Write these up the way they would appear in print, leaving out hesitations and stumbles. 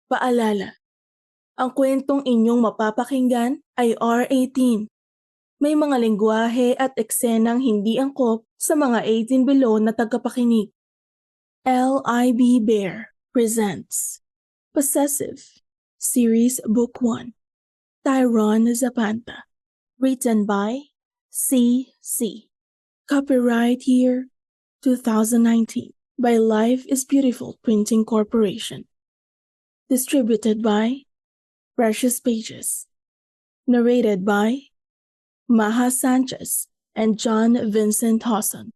Paalala, ang kwentong inyong mapapakinggan ay R18. May mga lengguwahe at eksenang hindi angkop sa mga 18 below na tagapakinig. LIB Bear presents Possessive, Series Book 1, Tyron Zapanta, written by C.C. Copyright year 2019 by Life is Beautiful Printing Corporation. Distributed by Precious Pages. Narrated by Maha Sanchez and John Vincent Hawson.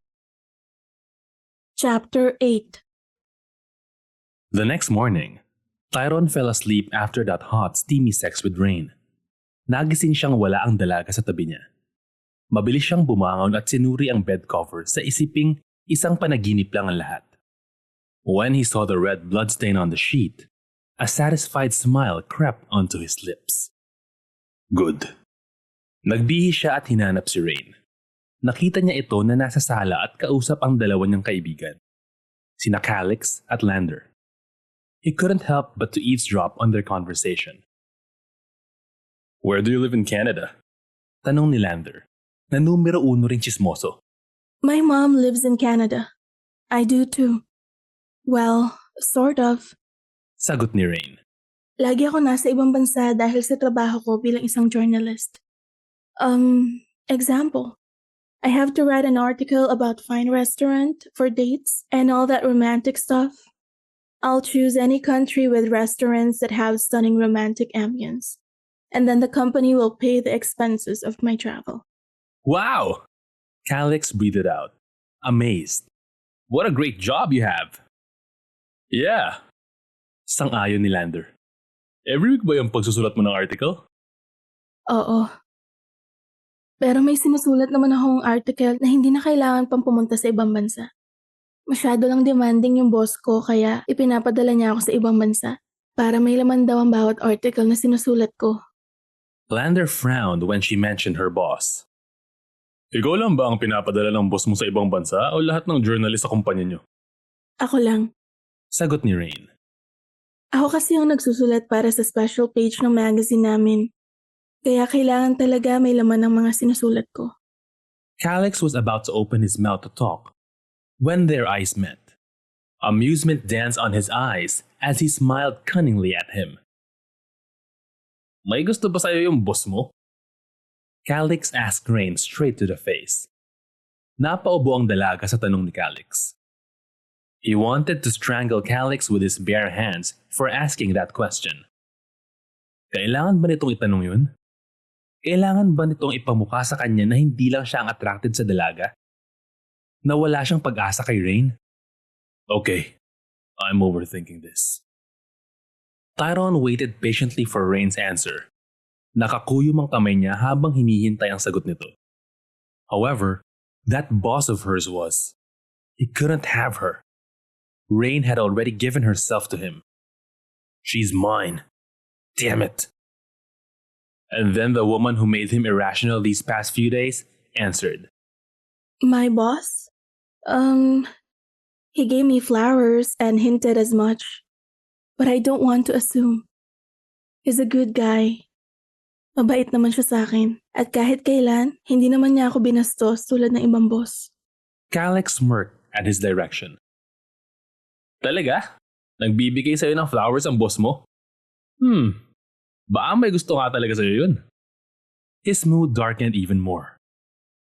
Chapter 8. The next morning, Tyron fell asleep after that hot, steamy sex with Raine. Nagising siyang wala ang dalaga sa tabi niya. Mabilis siyang bumangon at sinuri ang bed cover sa isiping isang panaginip lang ang lahat. When he saw the red bloodstain on the sheet, a satisfied smile crept onto his lips. Good. Nagbihis siya at hinanap si Raine. Nakita niya ito na nasa sala at kausap ang dalawa niyang kaibigan, sina Calix at Lander. He couldn't help but to eavesdrop on their conversation. Where do you live in Canada? Tanong ni Lander, na numero 1 ring chismoso. My mom lives in Canada. I do too. Well, sort of. Sagot ni Raine. Lagi ako nasa ibang bansa dahil sa trabaho ko bilang isang journalist. Example. I have to write an article about fine restaurant for dates and all that romantic stuff. I'll choose any country with restaurants that have stunning romantic ambience. And then the company will pay the expenses of my travel. Wow! Calix breathed out, amazed. What a great job you have! Yeah! Sang-ayon ni Lander. Every week ba yung pagsusulat mo ng article? Oo. Pero may sinusulat naman akong article na hindi na kailangan pang pumunta sa ibang bansa. Masyado lang demanding yung boss ko kaya ipinapadala niya ako sa ibang bansa para may laman daw ang bawat article na sinusulat ko. Lander frowned when she mentioned her boss. Ikaw lang ba ang pinapadala ng boss mo sa ibang bansa o lahat ng journalist sa kumpanya niyo? Ako lang. Sagot ni Raine. Ako kasi yung nagsusulat para sa special page ng magazine namin. Kaya kailangan talaga may laman ng mga sinusulat ko. Calix was about to open his mouth to talk when their eyes met. Amusement danced on his eyes as he smiled cunningly at him. May gusto ba sa'yo yung boss mo? Calix asked Raine straight to the face. Napaubo ang dalaga sa tanong ni Calix. He wanted to strangle Calix with his bare hands for asking that question. Kailangan ba nitong itanong yun? Kailangan ba nitong ipamukha sa kanya na hindi lang siya ang attracted sa dalaga? Na wala siyang pag-asa kay Raine? Okay, I'm overthinking this. Tyron waited patiently for Raine's answer. Nakakuyom ang kamay niya habang hinihintay ang sagot nito. However, that boss of hers was... He couldn't have her. Raine had already given herself to him. She's mine. Damn it. And then the woman who made him irrational these past few days answered. My boss? He gave me flowers and hinted as much. But I don't want to assume. He's a good guy. Mabait naman siya sa akin. At kahit kailan, hindi naman niya ako binastos tulad ng ibang boss. Calix smirked at his direction. Talaga? Nagbibigay sa'yo ng flowers ang boss mo? Baka may gusto nga talaga sa'yo yun. His mood darkened even more.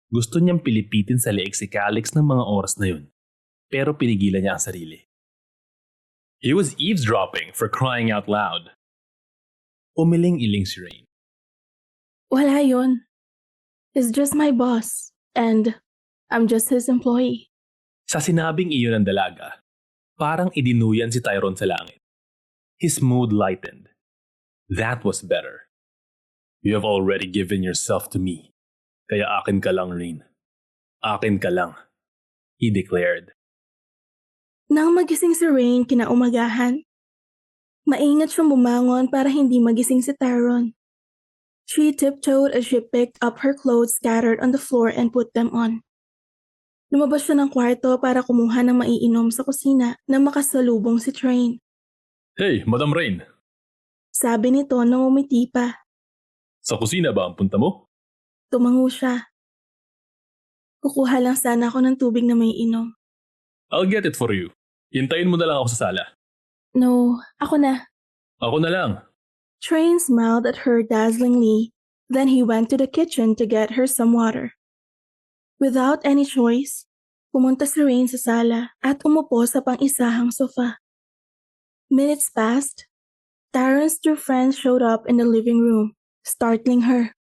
Gusto niyang pilipitin sa leeg si Calix ng mga oras na yun. Pero pinigilan niya ang sarili. He was eavesdropping for crying out loud. Umiling-iling si Raine. Wala yun. He's just my boss. And I'm just his employee. Sa sinabing iyon ng dalaga, parang idinuyan si Tyron sa langit. His mood lightened. That was better. You have already given yourself to me. Kaya akin ka lang, Raine. Akin ka lang, he declared. Nang magising si Raine kinaumagahan, maingat siyang bumangon para hindi magising si Tyron. She tiptoed as she picked up her clothes scattered on the floor and put them on. Lumabas siya ng kwarto para kumuha ng maiinom sa kusina na makasalubong si Raine. Hey, Madam Raine. Sabi nito nang umiti pa. Sa kusina ba ang punta mo? Tumango siya. Kukuha lang sana ako ng tubig na may inom. I'll get it for you. Hintayin mo na lang ako sa sala. No, ako na. Ako na lang. Train smiled at her dazzlingly, then he went to the kitchen to get her some water. Without any choice, pumunta si Raine sa sala at umupo sa pang-isahang sofa. Minutes passed. Tyron's two friends showed up in the living room, startling her.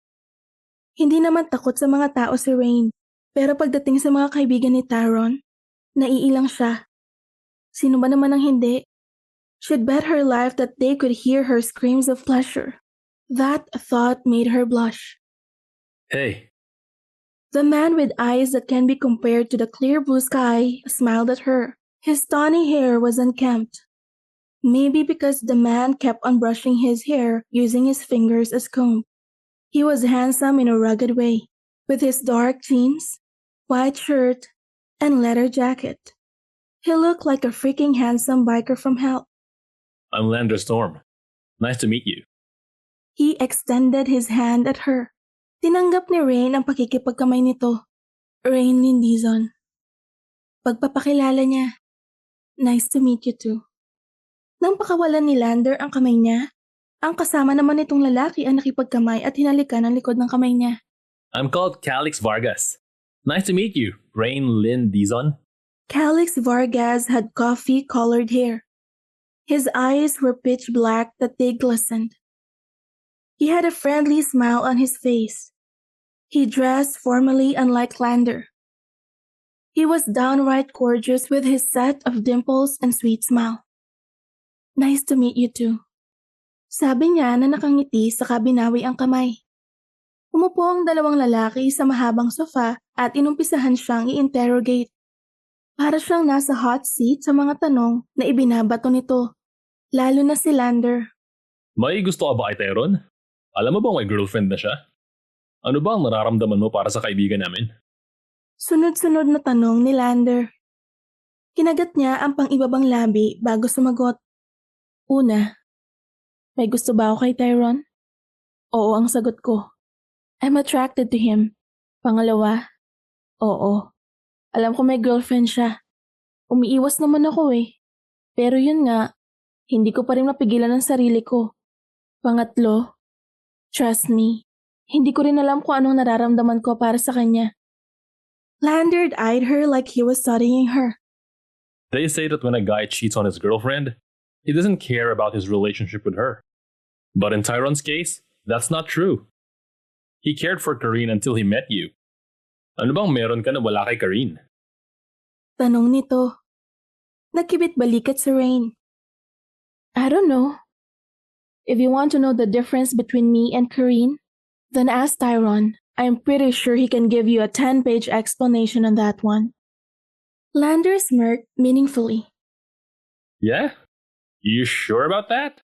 Hindi naman takot sa mga tao si Raine, pero pagdating sa mga kaibigan ni Tyron, naiilang siya. Sino ba naman ang hindi? She'd bet her life that they could hear her screams of pleasure. That thought made her blush. Hey, The man with eyes that can be compared to the clear blue sky smiled at her. His tawny hair was unkempt. Maybe because the man kept on brushing his hair using his fingers as comb. He was handsome in a rugged way, with his dark jeans, white shirt, and leather jacket. He looked like a freaking handsome biker from hell. I'm Lander Storm. Nice to meet you. He extended his hand at her. Tinanggap ni Raine ang pakikipagkamay nito. Raine Lindizon. Pagpapakilala niya. Nice to meet you too. Nang pakawalan ni Lander ang kamay niya, ang kasama naman nitong lalaki ang nakipagkamay at hinalikan ang likod ng kamay niya. I'm called Calix Vargas. Nice to meet you, Raine Lynn Dizon. Calix Vargas had coffee-colored hair. His eyes were pitch black that they glistened. He had a friendly smile on his face. He dressed formally unlike Lander. He was downright gorgeous with his set of dimples and sweet smile. Nice to meet you too. Sabi niya na nakangiti sa kabinawi ang kamay. Umupo ang dalawang lalaki sa mahabang sofa at inumpisahan siyang i-interrogate. Para siyang nasa hot seat sa mga tanong na ibinabato nito, lalo na si Lander. May gusto ka ba kay Tyron? Alam mo bang may girlfriend na siya? Ano ba ang nararamdaman mo para sa kaibigan namin? Sunod-sunod na tanong ni Lander. Kinagat niya ang pang-ibabang labi bago sumagot. Una, may gusto ba ako kay Tyron? Oo ang sagot ko. I'm attracted to him. Pangalawa, oo. Alam ko may girlfriend siya. Umiiwas naman ako eh. Pero yun nga, hindi ko pa rin mapigilan ang sarili ko. Pangatlo, trust me, hindi ko rin alam kung anong nararamdaman ko para sa kanya. Lander eyed her like he was studying her. They say that when a guy cheats on his girlfriend, he doesn't care about his relationship with her. But in Tyron's case, that's not true. He cared for Karine until he met you. Ano bang meron ka na wala kay Karine? Tanong nito. Nagkibit balikat si Raine. I don't know. If you want to know the difference between me and Karine, then ask Tyron. I'm pretty sure he can give you a 10-page explanation on that one. Lander smirked meaningfully. Yeah? You sure about that?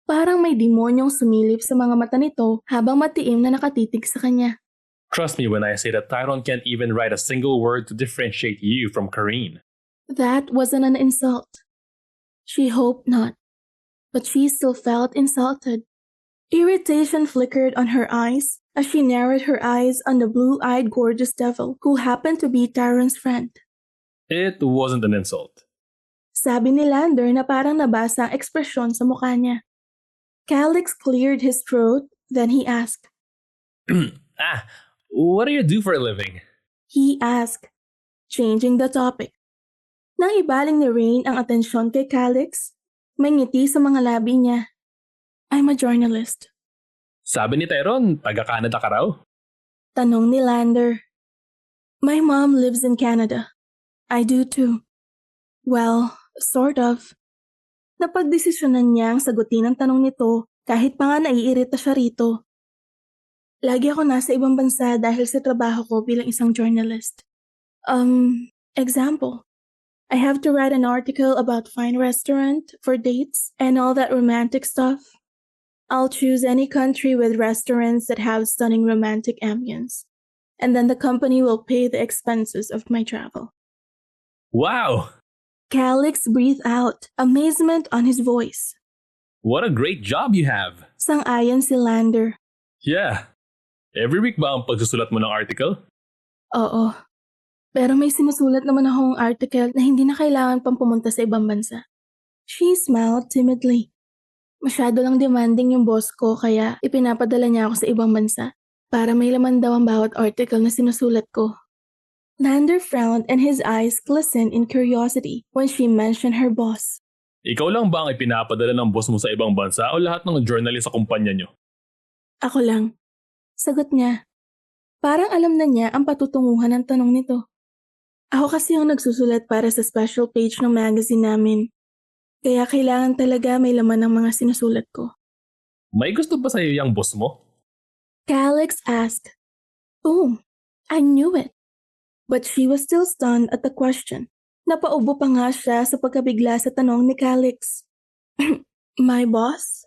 Parang may demonyong sumilip sa mga mata nito habang matiim na nakatitig sa kanya. Trust me when I say that Tyron can't even write a single word to differentiate you from Karine. That wasn't an insult. She hoped not, but she still felt insulted. Irritation flickered on her eyes as she narrowed her eyes on the blue-eyed gorgeous devil who happened to be Tyron's friend. It wasn't an insult. Sabi ni Lander na parang nabasa ang ekspresyon sa mukha niya. Calix cleared his throat, then he asked. What do you do for a living? He asked, changing the topic. Nang ibaling ni Raine ang atensyon kay Calix, may ngiti sa mga labi niya. I'm a journalist. Sabi ni Tyron, taga-Canada ka raw? Tanong ni Lander. My mom lives in Canada. I do too. Well, sort of. Napagdesisyonan niyang sagutin ang tanong nito kahit pa nga naiirita siya rito. Lagi ako nasa ibang bansa dahil sa trabaho ko bilang isang journalist. Example. I have to write an article about fine restaurant for dates and all that romantic stuff. I'll choose any country with restaurants that have stunning romantic ambience. And then the company will pay the expenses of my travel. Wow! Calix breathed out, amazement on his voice. What a great job you have! Sang-ayon si Lander. Yeah. Every week ba ang pagsusulat mo ng article? Oo. Pero may sinusulat naman akong article na hindi na kailangan pang pumunta sa ibang bansa. She smiled timidly. Masyado lang demanding yung boss ko kaya ipinapadala niya ako sa ibang bansa para may laman daw ang bawat article na sinusulat ko. Lander frowned and his eyes glistened in curiosity when she mentioned her boss. Ikaw lang ba ang ipinapadala ng boss mo sa ibang bansa o lahat ng journalist sa kumpanya nyo? Ako lang. Sagot niya. Parang alam na niya ang patutunguhan ng tanong nito. Ako kasi yung nagsusulat para sa special page ng magazine namin. Kaya kailangan talaga may laman ng mga sinusulat ko. May gusto ba sa'yo yung boss mo? Calix asked. Boom! I knew it. But she was still stunned at the question. Napaubo pa nga siya sa pagkabigla sa tanong ni Calix. My boss?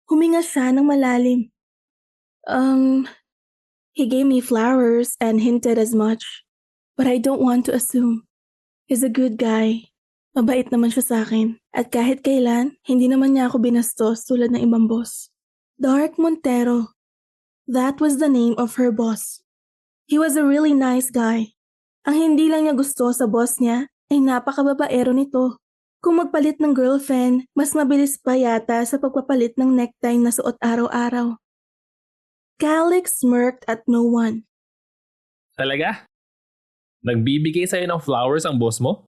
Huminga siya ng malalim. He gave me flowers and hinted as much. But I don't want to assume. He's a good guy. Mabait naman siya sa akin. At kahit kailan, hindi naman niya ako binastos tulad ng ibang boss. Dark Montero. That was the name of her boss. He was a really nice guy. Ang hindi lang niya gusto sa boss niya ay napakababaero nito. Kung magpalit ng girlfriend, mas mabilis pa yata sa pagpapalit ng necktie na suot araw-araw. Calix smirked at no one. Talaga? Nagbibigay sa'yo ng flowers ang boss mo?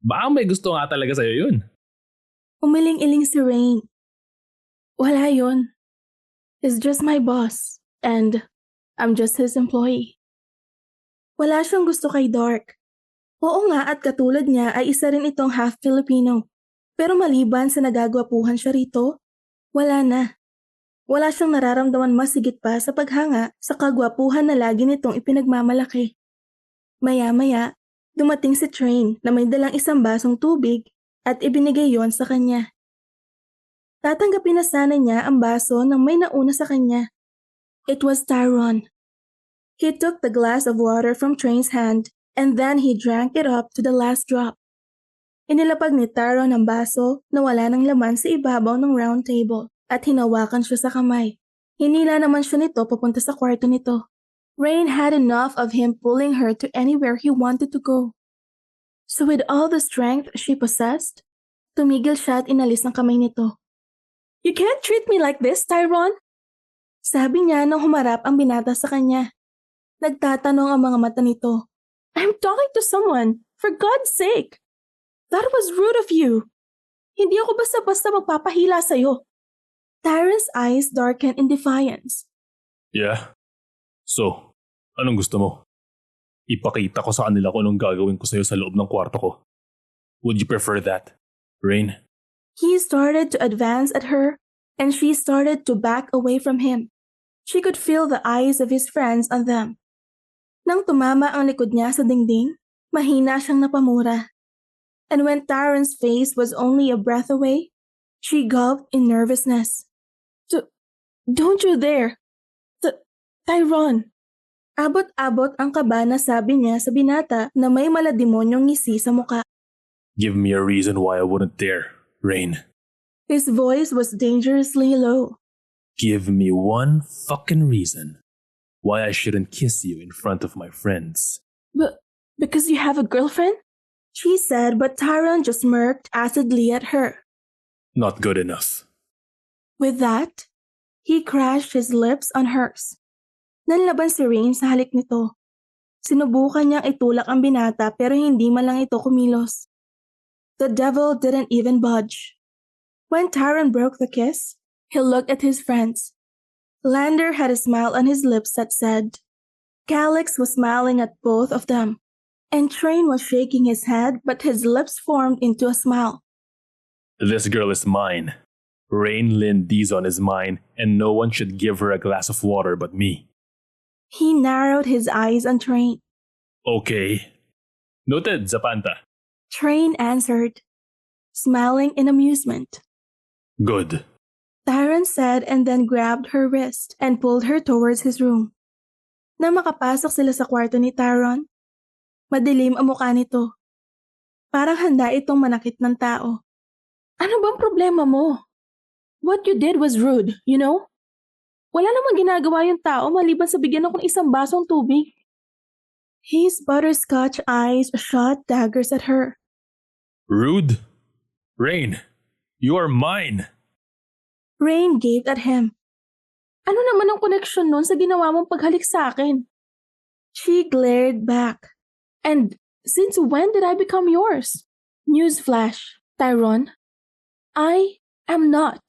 Baka may gusto nga talaga sa'yo yun. Umiling-iling si Raine. Wala yun. He's just my boss and I'm just his employee. Wala siyang gusto kay Dark. Oo nga at katulad niya ay isa rin itong half Filipino. Pero maliban sa nagagwapuhan siya rito, wala na. Wala siyang nararamdaman mas higit pa sa paghanga sa kagwapuhan na lagi nitong ipinagmamalaki. Maya-maya, dumating si Train na may dalang isang basong tubig at ibinigay yon sa kanya. Tatanggapin na sana niya ang baso ng may nauna sa kanya. It was Tyron. He took the glass of water from Train's hand and then he drank it up to the last drop. Inilapag ni Tyron ang baso na wala ng laman sa ibabaw ng round table at hinawakan siya sa kamay. Hinila naman siya nito papunta sa kwarto nito. Raine had enough of him pulling her to anywhere he wanted to go. So with all the strength she possessed, tumigil siya at inalis ng kamay nito. You can't treat me like this, Tyron! Sabi niya nang humarap ang binata sa kanya. Nagtatanong ang mga mata nito. I'm talking to someone, for God's sake! That was rude of you! Hindi ako basta-basta magpapahila sa'yo. Tyron's eyes darkened in defiance. Yeah? So, anong gusto mo? Ipakita ko sa kanila kung anong gagawin ko sa'yo sa loob ng kwarto ko. Would you prefer that, Raine? He started to advance at her, and she started to back away from him. She could feel the eyes of his friends on them. Nang tumama ang likod niya sa dingding, mahina siyang napamura. And when Tyron's face was only a breath away, she gulped in nervousness. Don't you dare! Tyron! Abot-abot ang kaba na sabi niya sa binata na may malademonyong ngisi sa muka. Give me a reason why I wouldn't dare, Raine. His voice was dangerously low. Give me one fucking reason why I shouldn't kiss you in front of my friends. Because you have a girlfriend? She said, but Tyron just smirked acidly at her. Not good enough. With that, he crashed his lips on hers. Nanlaban si Raine sa halik nito. Sinubukan niyang itulak ang binata pero hindi man lang ito kumilos. The devil didn't even budge. When Tyron broke the kiss, he looked at his friends. Lander had a smile on his lips that said, Calix was smiling at both of them, and Train was shaking his head but his lips formed into a smile. This girl is mine. Raine Lynn Dizon is mine, and no one should give her a glass of water but me. He narrowed his eyes on Train. Okay. Noted, Zapanta. Train answered, smiling in amusement. Good. Tyron said and then grabbed her wrist and pulled her towards his room. Nang makapasok sila sa kwarto ni Tyron, madilim ang mukha nito. Parang handa itong manakit ng tao. Ano bang problema mo? What you did was rude, you know? Wala namang ginagawa yung tao maliban sa bigyan ako ng isang basong tubig. His butterscotch eyes shot daggers at her. Rude? Raine, you are mine! Raine gaped at him. Ano naman ang koneksyon nun sa ginawa mong paghalik sa akin? She glared back. And since when did I become yours? Newsflash, Tyron. I am not.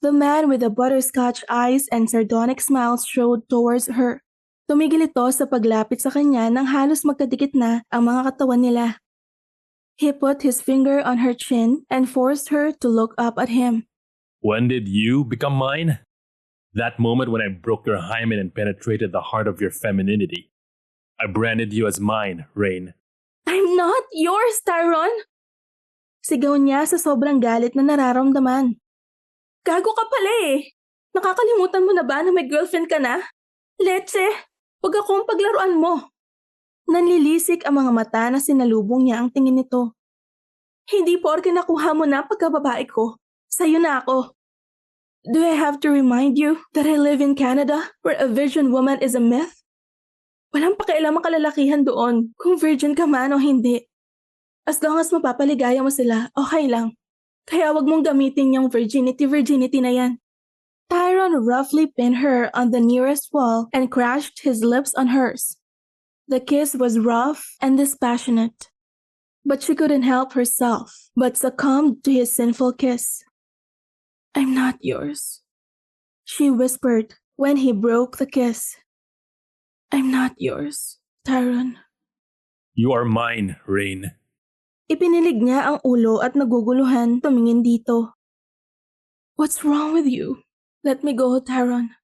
The man with the butterscotch eyes and sardonic smile strode towards her. Tumigil ito sa paglapit sa kanya nang halos magkadikit na ang mga katawan nila. He put his finger on her chin and forced her to look up at him. When did you become mine? That moment when I broke your hymen and penetrated the heart of your femininity. I branded you as mine, Raine. I'm not yours, Tyron! Sigaw niya sa sobrang galit na nararamdaman. Gago ka pala eh! Nakakalimutan mo na ba na may girlfriend ka na? Leche! Huwag akong paglaruan mo! Nanlilisik ang mga mata na sinalubong niya ang tingin nito. Hindi porke nakuha mo na ang pagkababae ko. Sa'yo na ako. Do I have to remind you that I live in Canada where a virgin woman is a myth? Walang pakialam ang kalalakihan doon kung virgin ka man o hindi. As long as mapapaligaya mo sila, okay lang. Kaya wag mong gamitin yung virginity na yan. Tyron roughly pinned her on the nearest wall and crashed his lips on hers. The kiss was rough and dispassionate, but she couldn't help herself but succumbed to his sinful kiss. I'm not yours, she whispered when he broke the kiss. I'm not yours, Tyron. You are mine, Raine. Ipinilig niya ang ulo at naguguluhan tumingin dito. What's wrong with you? Let me go, Tyron.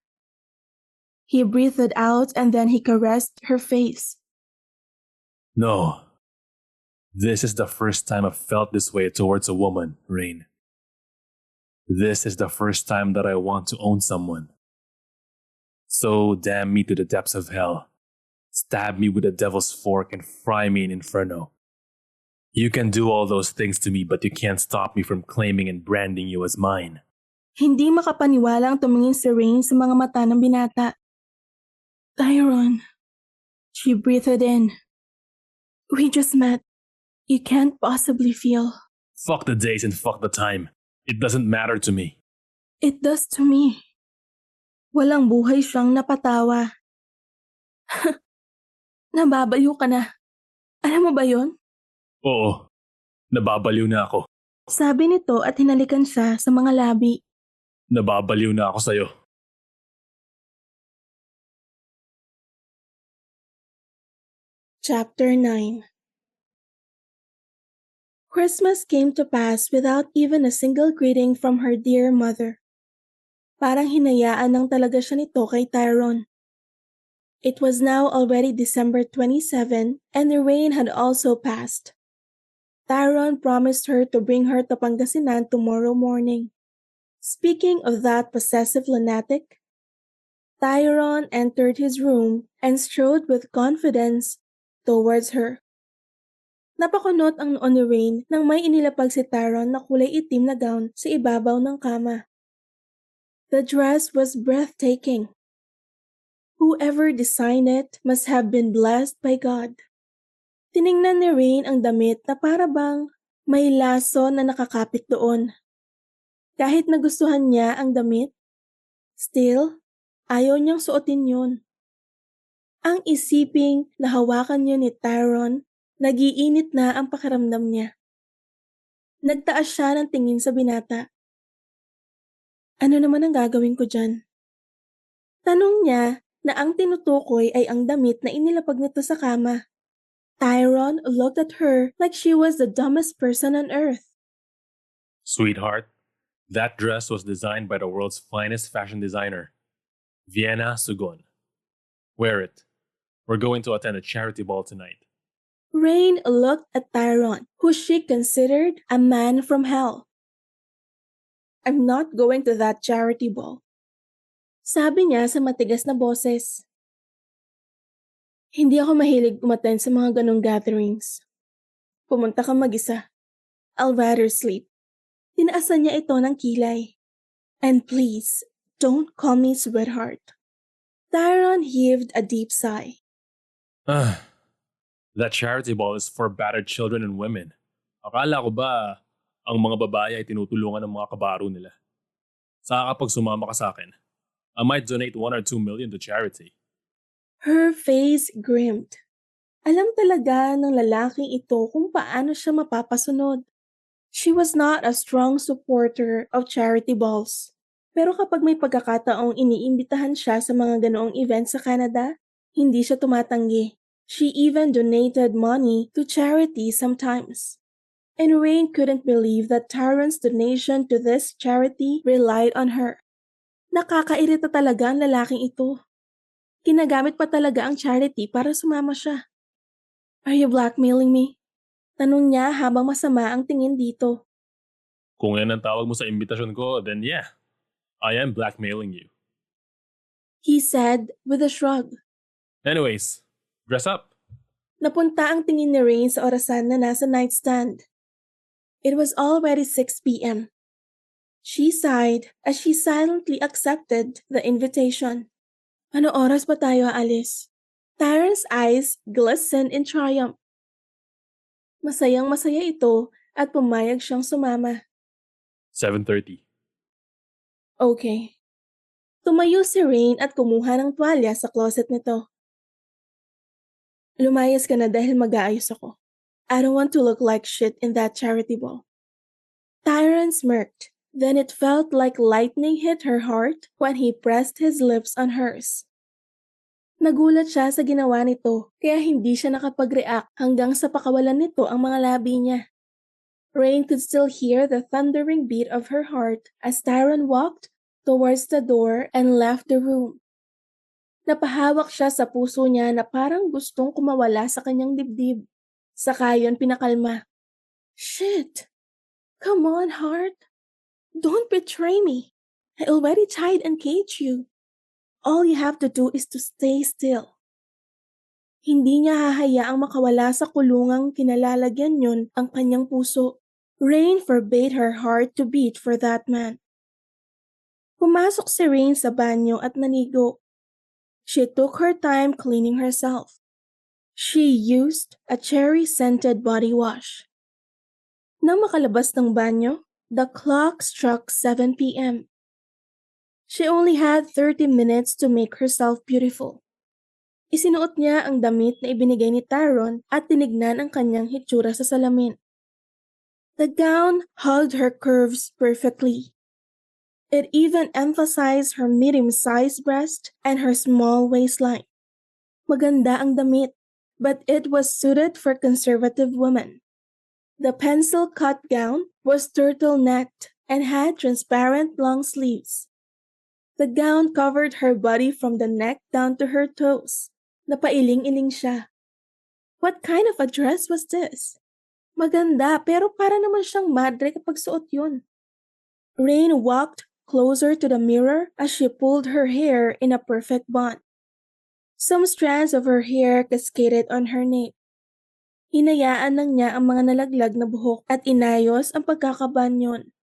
He breathed out and then he caressed her face. No. This is the first time I've felt this way towards a woman, Raine. This is the first time that I want to own someone. So damn me to the depths of hell. Stab me with the devil's fork and fry me in inferno. You can do all those things to me, but you can't stop me from claiming and branding you as mine. Hindi makapaniwalang tumingin si Raine sa mga mata ng binata. Tyron, she breathed in. We just met. You can't possibly feel. Fuck the days and fuck the time. It doesn't matter to me. It does to me. Walang buhay siyang napatawa. Nababaliw ka na. Alam mo ba yon? Oo, nababaliw na ako. Sabi nito at hinalikan siya sa mga labi. Nababaliw na ako sa'yo. Chapter 9. Christmas came to pass without even a single greeting from her dear mother. Parang hinayaan lang talaga siya nito kay Tyron. It was now already December 27 and the rain had also passed. Tyron promised her to bring her to Pangasinan tomorrow morning. Speaking of that possessive lunatic, Tyron entered his room and strode with confidence towards her. Napakunot ang noon ni Raine nang may inilapag si Tyron na kulay itim na gown sa ibabaw ng kama. The dress was breathtaking. Whoever designed it must have been blessed by God. Tiningnan ni Raine ang damit na para bang may laso na nakakapit doon. Kahit nagustuhan niya ang damit, still, ayaw niyang suotin yun. Ang isiping na hawakan niya ni Tyron, nagiinit na ang pakiramdam niya. Nagtaas siya ng tingin sa binata. Ano naman ang gagawin ko dyan? Tanong niya na ang tinutukoy ay ang damit na inilapag nito sa kama. Tyron looked at her like she was the dumbest person on earth. Sweetheart, that dress was designed by the world's finest fashion designer, Vienna Sugon. Wear it. We're going to attend a charity ball tonight. Raine looked at Tyron, who she considered a man from hell. I'm not going to that charity ball. Sabi niya sa matigas na boses. Hindi ako mahilig umattend sa mga ganong gatherings. Pumunta ka mag-isa. I'll rather sleep. Tinaasan niya ito ng kilay. And please, don't call me sweetheart. Tyron heaved a deep sigh. Ah, that charity ball is for battered children and women. Akala ko ba ang mga babae ay tinutulungan ng mga kabaro nila? Saka kapag sumama ka sa akin, I might donate 1 or 2 million to charity. Her face grinned. Alam talaga ng lalaking ito kung paano siya mapapasunod. She was not a strong supporter of charity balls. Pero kapag may pagkakataong iniimbitahan siya sa mga ganoong event sa Canada, hindi siya tumatanggi. She even donated money to charity sometimes. And Raine couldn't believe that Tyron's donation to this charity relied on her. Nakakairita talaga ang lalaking ito. Ginagamit pa talaga ang charity para sumama siya. Are you blackmailing me? Tanong niya habang masama ang tingin dito. Kung yan ang tawag mo sa imbitasyon ko, then yeah, I am blackmailing you. He said with a shrug. Anyways, dress up. Napunta ang tingin ni Raine sa orasan na nasa nightstand. It was already 6 p.m. She sighed as she silently accepted the invitation. Ano oras ba tayo aalis? Tyron's eyes glistened in triumph. Masayang masaya ito at pumayag siyang sumama. 7:30. Okay. Tumayo si Raine at kumuha ng tuwalya sa closet nito. Lumayas ka na dahil mag-aayos ako. I don't want to look like shit in that charity ball. Tyron smirked. Then it felt like lightning hit her heart when he pressed his lips on hers. Nagulat siya sa ginawa nito kaya hindi siya nakapag-react hanggang sa pakawalan nito ang mga labi niya. Raine could still hear the thundering beat of her heart as Tyron walked towards the door and left the room. Napahawak siya sa puso niya na parang gustong kumawala sa kanyang dibdib. Saka yun pinakalma. Shit! Come on, heart. Don't betray me. I already tied and caged you. All you have to do is to stay still. Hindi niya hahayaang makawala sa kulungang kinalalagyan yun ang kanyang puso. Raine forbade her heart to beat for that man. Pumasok si Raine sa banyo at naligo. She took her time cleaning herself. She used a cherry-scented body wash. Nang makalabas ng banyo, the clock struck 7 p.m. She only had 30 minutes to make herself beautiful. Isinuot niya ang damit na ibinigay ni Tyron at tinignan ang kanyang hitsura sa salamin. The gown hugged her curves perfectly. It even emphasized her medium-sized breast and her small waistline. Maganda ang damit, but it was suited for conservative women. The pencil-cut gown was turtlenecked and had transparent long sleeves. The gown covered her body from the neck down to her toes. Napailing-iling siya. What kind of a dress was this? Maganda pero para naman siyang madre kapag suot yun. Raine walked closer to the mirror as she pulled her hair in a perfect bun. Some strands of her hair cascaded on her nape. Hinayaan lang niya ang mga nalaglag na buhok at inayos ang pagkakabanyon.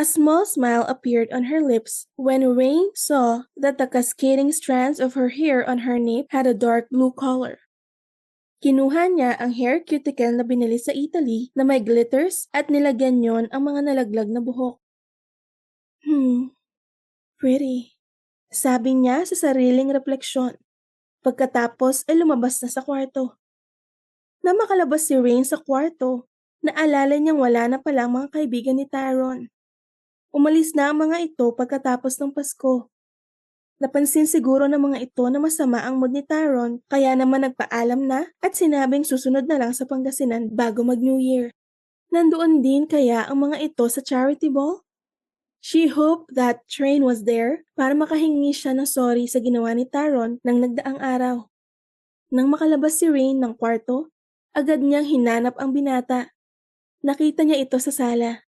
A small smile appeared on her lips when Raine saw that the cascading strands of her hair on her nape had a dark blue color. Kinuha niya ang hair cuticle na binili sa Italy na may glitters at nilagyan yon ang mga nalaglag na buhok. Pretty, sabi niya sa sariling refleksyon. Pagkatapos ay lumabas na sa kwarto. Na makalabas si Raine sa kwarto, naalala niyang wala na palang mga kaibigan ni Tyron. Umalis na ang mga ito pagkatapos ng Pasko. Napansin siguro ng mga ito na masama ang mood ni Tyron kaya naman nagpaalam na at sinabing susunod na lang sa Pangasinan bago mag-New Year. Nandoon din kaya ang mga ito sa charity ball? She hoped that Raine was there para makahingi siya ng sorry sa ginawa ni Tyron ng nagdaang araw. Nang makalabas si Raine ng kwarto, agad niyang hinanap ang binata. Nakita niya ito sa sala.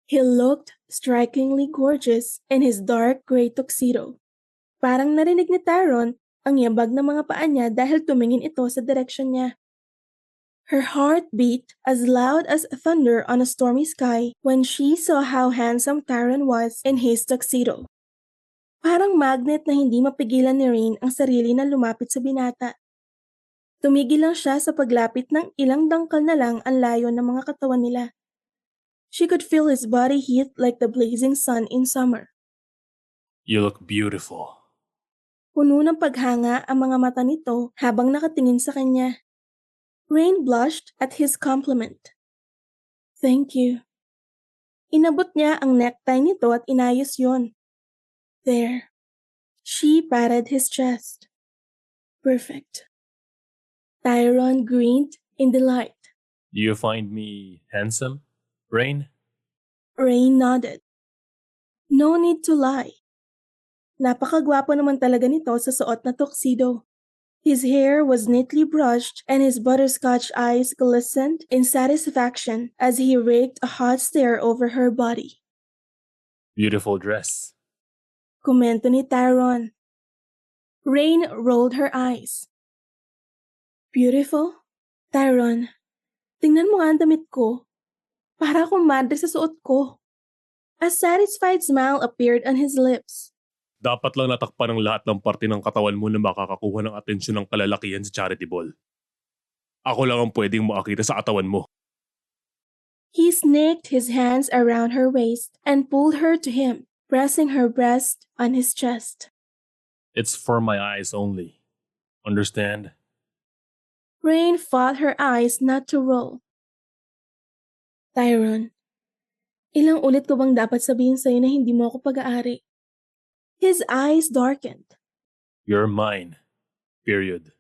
He looked strikingly gorgeous in his dark gray tuxedo. Parang narinig ni Tyron ang yabag ng mga paa niya dahil tumingin ito sa direksyon niya. Her heart beat as loud as thunder on a stormy sky when she saw how handsome Tyron was in his tuxedo. Parang magnet na hindi mapigilan ni Raine ang sarili na lumapit sa binata. Tumigil lang siya sa paglapit ng ilang dangkal na lang ang layo ng mga katawan nila. She could feel his body heat like the blazing sun in summer. You look beautiful. Puno ng paghanga ang mga mata nito habang nakatingin sa kanya. Raine blushed at his compliment. Thank you. Inabot niya ang necktie nito at inayos yon. There. She patted his chest. Perfect. Tyron grinned in delight. Do you find me handsome, Raine? Raine nodded. No need to lie. Napakagwapo naman talaga nito sa suot na tuxedo. His hair was neatly brushed and his butterscotch eyes glistened in satisfaction as he raked a hot stare over her body. Beautiful dress. Komento ni Tyron. Raine rolled her eyes. Beautiful? Tyron, tingnan mo nga ang damit ko. Para akong madre sa suot ko. A satisfied smile appeared on his lips. Dapat lang natakpan ng lahat ng parte ng katawan mo na makakakuha ng atensyon ng kalalakihan sa charity ball. Ako lang ang pwedeng makakita sa katawan mo. He snaked his hands around her waist and pulled her to him, pressing her breast on his chest. It's for my eyes only. Understand? Raine fought her eyes not to roll. Tyron, ilang ulit ko bang dapat sabihin sa'yo na hindi mo ako pag-aari? His eyes darkened. You're mine. Period.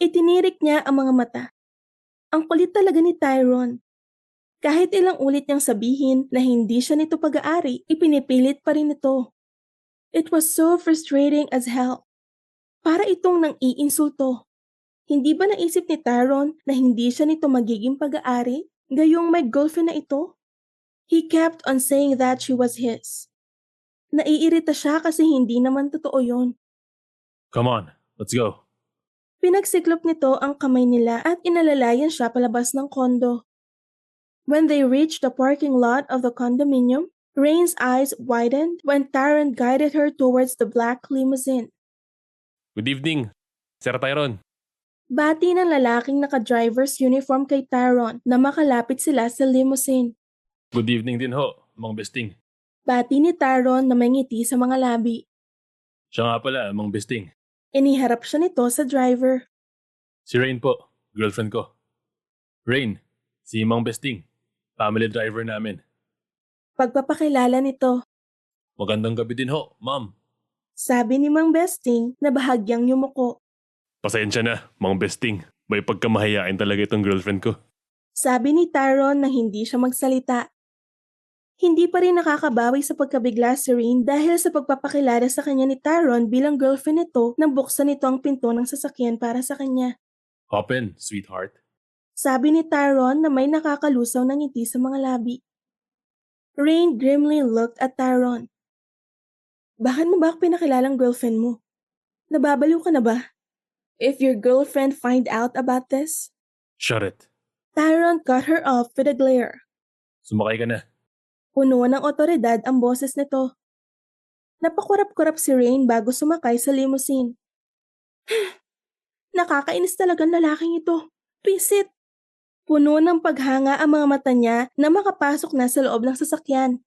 Itinirik niya ang mga mata. Ang kulit talaga ni Tyron. Kahit ilang ulit niyang sabihin na hindi siya nito pag-aari, ipinipilit pa rin ito. It was so frustrating as hell. Para itong nang-iinsulto. Hindi ba naisip ni Tyron na hindi siya nito magiging pag-aari? Gayong may girlfriend na ito? He kept on saying that she was his. Naiirita siya kasi hindi naman totoo yon. Come on, let's go. Pinagsiklop nito ang kamay nila at inalalayan siya palabas ng kondo. When they reached the parking lot of the condominium, Raine's eyes widened when Tyron guided her towards the black limousine. Good evening, Sir Tyron. Bati ng lalaking naka-driver's uniform kay Tyron na makalapit sila sa limousine. Good evening din ho, Mang Besting. Bati ni Tyron na may ngiti sa mga labi. Siya nga pala, Mang Besting. Iniharap siya nito sa driver. Si Raine po, girlfriend ko. Raine, si Mang Besting, family driver namin. Pagpapakilala nito, Magandang gabi din ho, ma'am. sabi ni Mang Besting na bahagyang yumuko. Pasensya na, Mang Besting. May pagkamahayain talaga itong girlfriend ko. Sabi ni Tyron na hindi siya magsalita. Hindi pa rin nakakabawi sa pagkabigla si Raine dahil sa pagpapakilala sa kanya ni Tyron bilang girlfriend nito nang buksan nito ang pinto ng sasakyan para sa kanya. Hop in, sweetheart. Sabi ni Tyron na may nakakalusaw na ngiti sa mga labi. Raine grimly looked at Tyron. Bakit mo ba ako pinakilalang girlfriend mo? Nababaliw ka na ba? If your girlfriend find out about this? Shut it. Tyron cut her off with a glare. Sumakay ka na. Puno ng otoridad ang boses nito. Napakurap-kurap si Raine bago sumakay sa limousine. Nakakainis talaga ang lalaking ito. Pisit! Puno ng paghanga ang mga mata niya na makapasok na sa loob ng sasakyan.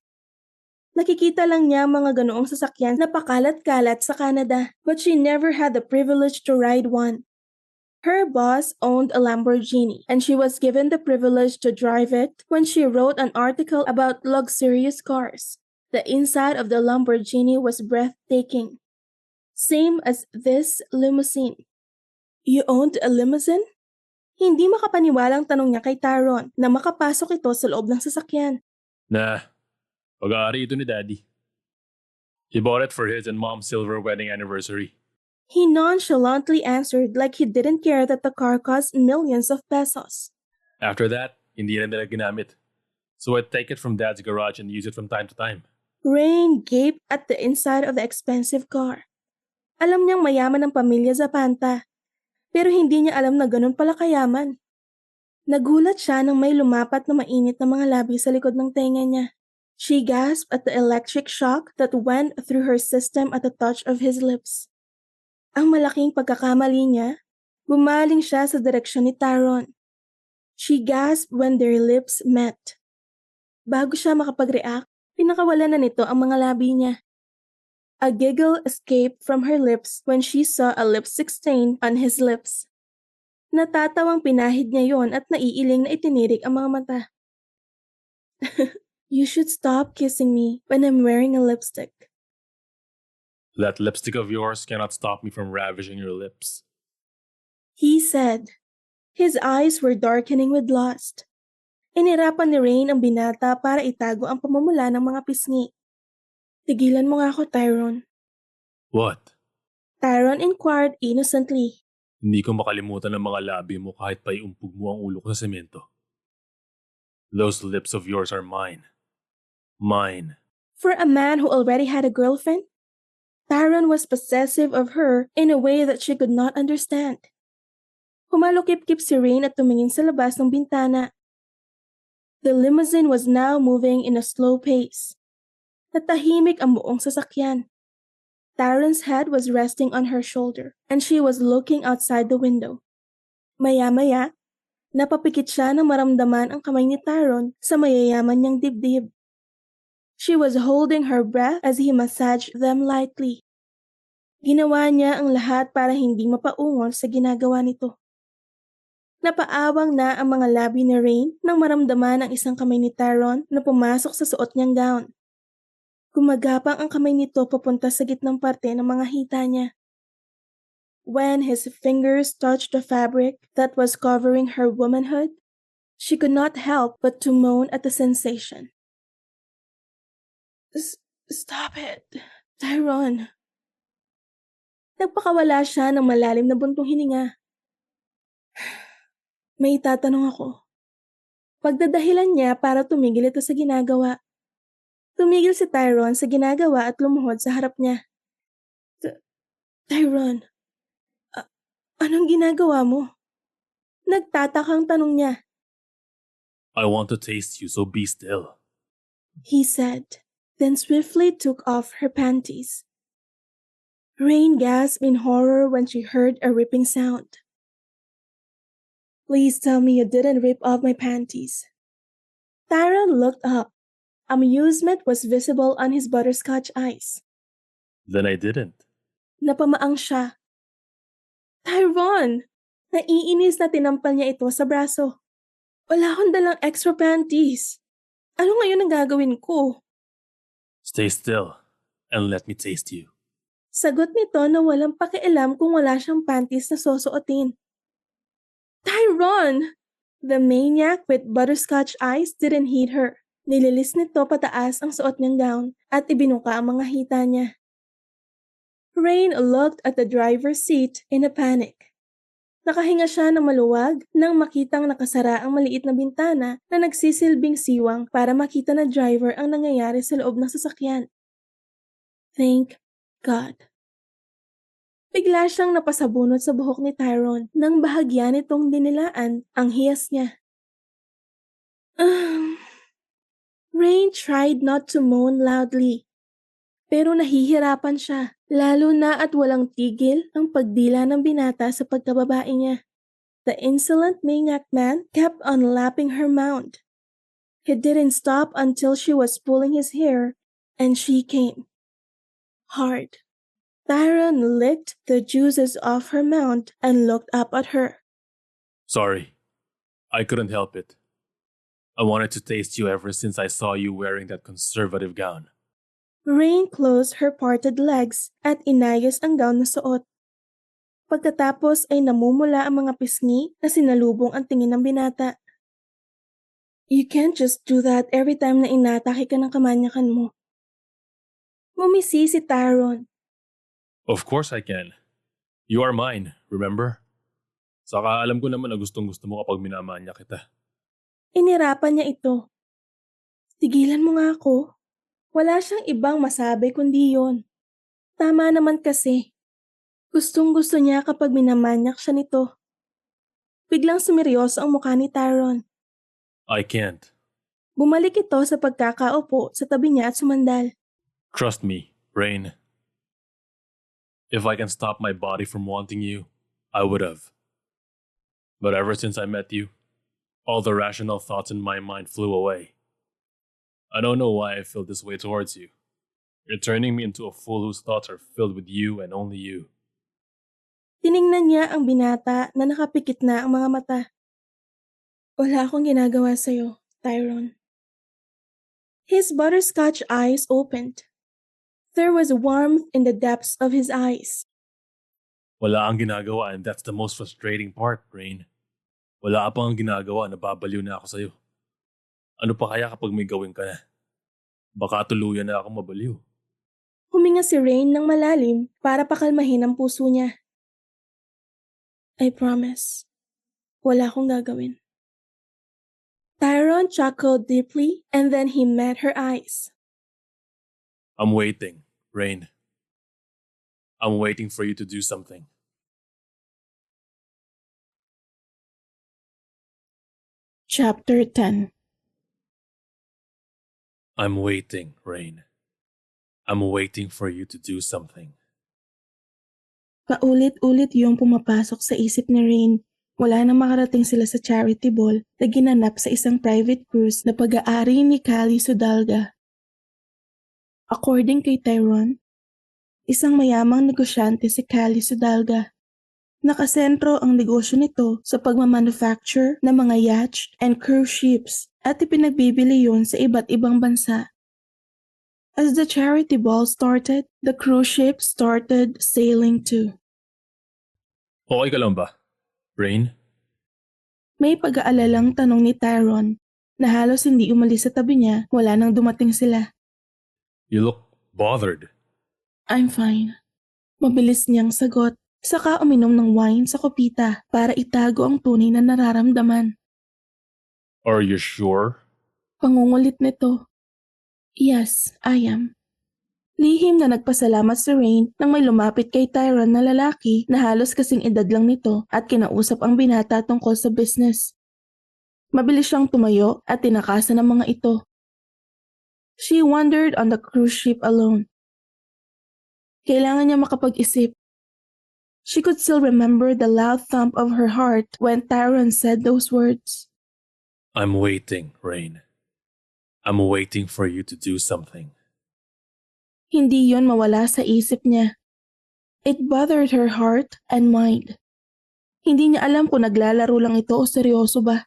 Nakikita lang niya ang mga ganoong sasakyan na pakalat-kalat sa Canada, but she never had the privilege to ride one. Her boss owned a Lamborghini, and she was given the privilege to drive it when she wrote an article about luxurious cars. The inside of the Lamborghini was breathtaking. Same as this limousine. You owned a limousine? Hindi makapaniwalang tanong niya kay Tyron na makapasok ito sa loob ng sasakyan. Nah, pag-aari ito ni Daddy. He bought it for his and Mom's silver wedding anniversary. He nonchalantly answered like he didn't care that the car cost millions of pesos. After that, hindi na nila ginamit. So I take it from Dad's garage and use it from time to time. Raine gaped at the inside of the expensive car. Alam niyang mayaman ang pamilya Zapanta, pero hindi niya alam na ganun pala kayaman. Nagulat siya nang may lumapat na mainit na mga labi sa likod ng tenga niya. She gasped at the electric shock that went through her system at the touch of his lips. Ang malaking pagkakamali niya, bumaling siya sa direksyon ni Tyron. She gasped when their lips met. Bago siya makapag-react, pinakawalan na nito ang mga labi niya. A giggle escaped from her lips when she saw a lipstick stain on his lips. Natatawang pinahid niya yon at naiiling na itinirik ang mga mata. You should stop kissing me when I'm wearing a lipstick. That lipstick of yours cannot stop me from ravishing your lips. He said. His eyes were darkening with lust. Inirapan ni Raine ang binata para itago ang pamumula ng mga pisngi. Tigilan mo nga ako, Tyron. What? Tyron inquired innocently. Hindi ko makalimutan ang mga labi mo kahit pa iumpog mo ang ulo ko sa semento. Those lips of yours are mine. Mine. For a man who already had a girlfriend, Tyron was possessive of her in a way that she could not understand. Humalukip-kip si Raine at tumingin sa labas ng bintana. The limousine was now moving in a slow pace. Natahimik ang buong sasakyan. Tyron's head was resting on her shoulder and she was looking outside the window. Maya-maya, napapikit siya nang maramdaman ang kamay ni Tyron sa mayayaman niyang dibdib. She was holding her breath as he massaged them lightly. Ginawa niya ang lahat para hindi mapaungol sa ginagawa nito. Napaawang na ang mga labi ni Raine nang maramdaman ang isang kamay ni Tyron na pumasok sa suot niyang gown. Gumagapang ang kamay nito papunta sa gitnang parte ng mga hita niya. When his fingers touched the fabric that was covering her womanhood, she could not help but to moan at the sensation. Stop it, Tyron. Nagpakawala siya ng malalim na buntong hininga. May itatanong ako. Pagdadahilan niya para tumigil ito sa ginagawa. Tumigil si Tyron sa ginagawa at lumuhod sa harap niya. Tyron, anong ginagawa mo? Nagtatakang tanong niya. I want to taste you, so be still. He said, then swiftly took off her panties. Raine gasped in horror when she heard a ripping sound. Please tell me you didn't rip off my panties. Tyron looked up. Amusement was visible on his butterscotch eyes. Then I didn't. Napamaang siya. Tyron! Naiinis na tinampal niya ito sa braso. Wala akong dalang extra panties. Ano ngayon ang gagawin ko? Stay still and let me taste you. Sagot nito na walang pakialam kung wala siyang panties na susuotin. Tyron! The maniac with butterscotch eyes didn't heed her. Nililis nito pataas ang suot niyang gown at ibinuka ang mga hita niya. Raine looked at the driver's seat in a panic. Nakahinga siya ng maluwag nang makitang nakasara ang maliit na bintana na nagsisilbing siwang para makita na driver ang nangyayari sa loob ng sasakyan. Thank God. Bigla siyang napasabunot sa buhok ni Tyron nang bahagya nitong dinilaan ang hiyas niya. Raine tried not to moan loudly. Pero nahihirapan siya, lalo na at walang tigil ang pagdila ng binata sa pagkababae niya. The insolent maniac man kept on lapping her mount. He didn't stop until she was pulling his hair, and she came. Hard. Tyron licked the juices off her mount and looked up at her. Sorry. I couldn't help it. I wanted to taste you ever since I saw you wearing that conservative gown. Raine closed her parted legs at inayos ang gown na suot. Pagkatapos ay namumula ang mga pisngi na sinalubong ang tingin ng binata. You can't just do that every time na inatake ka ng kamanyakan mo. Ngumisi si Tyron. Of course I can. You are mine, remember? Saka alam ko naman na gustong-gusto mo kapag minamanya kita. Inirapan niya ito. Tigilan mo nga ako. Wala siyang ibang masabi kundi yon. Tama naman kasi. Gustong-gusto niya kapag minamanyak siya nito. Biglang sumeryoso ang mukha ni Tyron. I can't. Bumalik ito sa pagkakaupo sa tabi niya at sumandal. Trust me, Raine. If I can stop my body from wanting you, I would have. But ever since I met you, all the rational thoughts in my mind flew away. I don't know why I feel this way towards you. You're turning me into a fool whose thoughts are filled with you and only you. Tiningnan niya ang binata na nakapikit na ang mga mata. Wala akong ginagawa sa'yo, Tyron. His butterscotch eyes opened. There was warmth in the depths of his eyes. Wala kang ginagawa and that's the most frustrating part, Raine. Wala ka pang ginagawa, nababaliw na ako sa'yo. Ano pa kaya kapag may gawin ka na? Baka tuluyan na ako mabaliw. Huminga si Raine ng malalim para pakalmahin ang puso niya. I promise. Wala akong gagawin. Tyron chuckled deeply and then he met her eyes. I'm waiting, Raine. I'm waiting for you to do something. Chapter 10. I'm waiting, Raine. I'm waiting for you to do something. Paulit-ulit yung pumapasok sa isip ni Raine. Wala nang makarating sila sa charity ball na ginanap sa isang private cruise na pag-aari ni Kali Sudalga. According kay Tyron, isang mayamang negosyante si Kali Sudalga. Nakasentro ang negosyo nito sa pagmamanufacture ng mga yachts and cruise ships at ipinagbibili yun sa iba't ibang bansa. As the charity ball started, the cruise ship started sailing too. Okay ka lang ba, Raine? May pag-aalalang tanong ni Tyron na halos hindi umalis sa tabi niya wala nang dumating sila. You look bothered. I'm fine. Mabilis niyang sagot, saka uminom ng wine sa kopita para itago ang tunay na nararamdaman. Are you sure? Pangungulit nito. Yes, I am. Lihim na nagpasalamat si Raine nang may lumapit kay Tyron na lalaki na halos kasing edad lang nito at kinausap ang binata tungkol sa business. Mabilis siyang tumayo at tinakasan ng mga ito. She wandered on the cruise ship alone. Kailangan niya makapag-isip. She could still remember the loud thump of her heart when Tyron said those words. I'm waiting, Raine. I'm waiting for you to do something. Hindi yon mawala sa isip niya. It bothered her heart and mind. Hindi niya alam kung naglalaro lang ito o seryoso ba.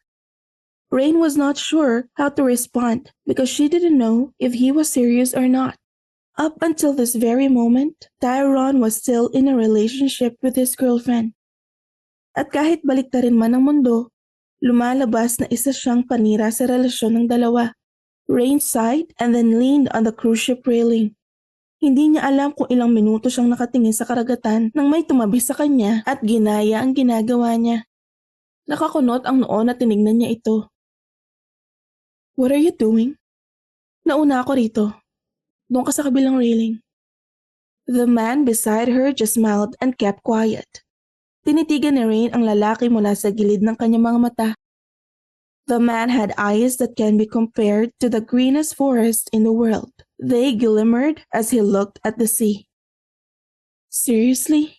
Raine was not sure how to respond because she didn't know if he was serious or not. Up until this very moment, Tyron was still in a relationship with his girlfriend. At kahit baliktarin man ang mundo, lumalabas na isa siyang panira sa relasyon ng dalawa. Raine sighed and then leaned on the cruise ship railing. Hindi niya alam kung ilang minuto siyang nakatingin sa karagatan nang may tumabi sa kanya at ginaya ang ginagawa niya. Nakakunot ang noo na tinignan niya ito. What are you doing? Nauna ako rito. Doon ka sa kabilang railing. The man beside her just smiled and kept quiet. Tinitigan ni Raine ang lalaki mula sa gilid ng kanyang mga mata. The man had eyes that can be compared to the greenest forest in the world. They glimmered as he looked at the sea. Seriously?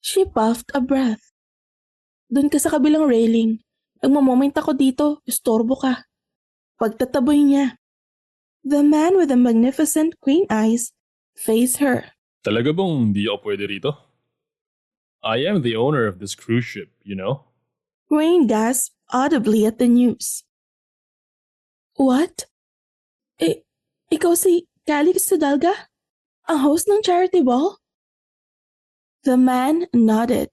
She puffed a breath. Doon ka sa kabilang railing. Nagmamoment ako dito, istorbo ka. Pagtataboy niya. The man with the magnificent green eyes faced her. Talaga bang hindi ako pwede rito? I am the owner of this cruise ship, you know? Raine gasped audibly at the news. What? Ikaw si Calix Sudalga? Ang host ng charity ball? The man nodded.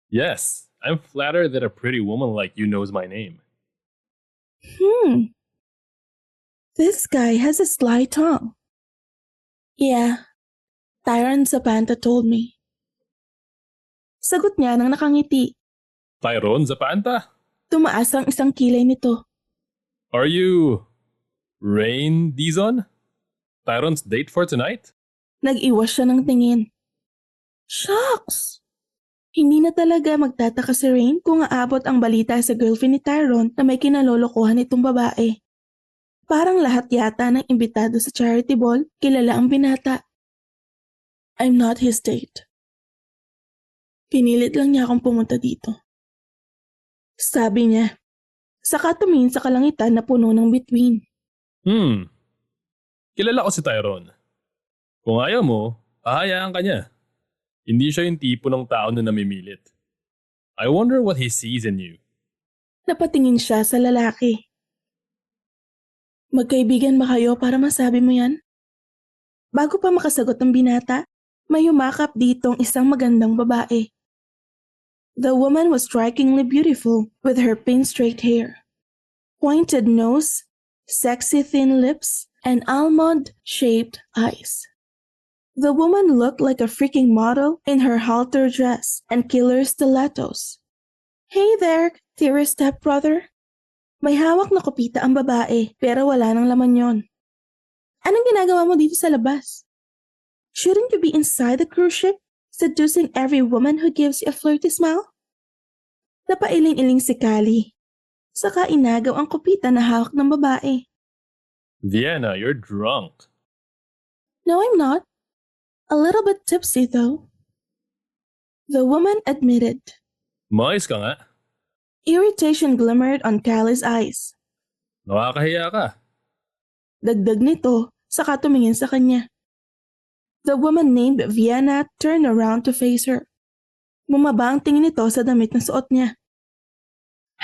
Yes, I'm flattered that a pretty woman like you knows my name. This guy has a sly tongue. Yeah, Tyron Zapanta told me. Sagot niya nang nakangiti. Tyron Zapanta? Tumaas ang isang kilay nito. Are you Raine Dizon? Tyron's date for tonight? Nag-iwas siya ng tingin. Shucks! Hindi na talaga magtataka si Raine kung aabot ang balita sa girlfriend ni Tyron na may kinalolokohan itong babae. Parang lahat yata ng imbitado sa charity ball, kilala ang binata. I'm not his date. Pinilit lang niya akong pumunta dito. Sabi niya, saka tumingin sa kalangitan na puno ng bituin. Kilala ko si Tyron. Kung ayaw mo, hahayaan ka niya. Hindi siya yung tipo ng tao na namimilit. I wonder what he sees in you. Napatingin siya sa lalaki. Magkaibigan ba kayo para masabi mo yan? Bago pa makasagot ang binata, may umakap ditong isang magandang babae. The woman was strikingly beautiful with her pin straight hair, pointed nose, sexy thin lips, and almond-shaped eyes. The woman looked like a freaking model in her halter dress and killer stilettos. Hey there, dearest stepbrother. May hawak na kopita ang babae pero wala nang laman yon. Anong ginagawa mo dito sa labas? Shouldn't you be inside the cruise ship, seducing every woman who gives you a flirty smile? Napailing-iling si Callie. Saka inagaw ang kopita na hawak ng babae. Vienna, you're drunk. No, I'm not. A little bit tipsy though. The woman admitted. Mais ka nga. Irritation glimmered on Callie's eyes. Nakakahiya ka. Dagdag nito, saka tumingin sa kanya. The woman named Vienna turned around to face her. Bumaba ang tingin nito sa damit na suot niya.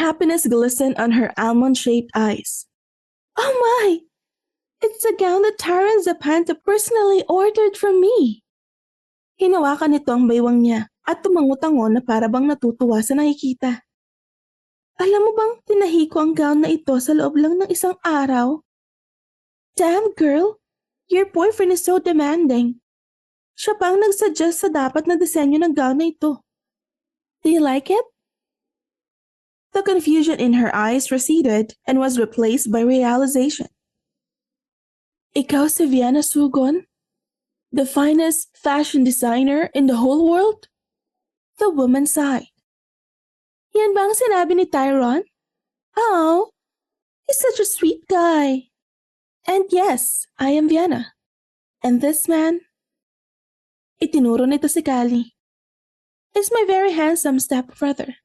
Happiness glistened on her almond-shaped eyes. Oh my! It's a gown that Tyron Zapanta personally ordered from me. Hinawakan nito ang baywang niya at tumangutangon na parabang natutuwa sa nakikita. Alam mo bang tinahi ko ang gown na ito sa loob lang ng isang araw? Damn girl, your boyfriend is so demanding. Siya pang nagsuggest sa dapat na disenyo ng gown na ito. Do you like it? The confusion in her eyes receded and was replaced by realization. Ikaw si Vienna Sugon? The finest fashion designer in the whole world? The woman sighed. Yan ba ang sinabi ni Tyron? Oh, he's such a sweet guy. And yes, I am Vienna. And this man? Itinuro nito si Callie. Is my very handsome stepbrother.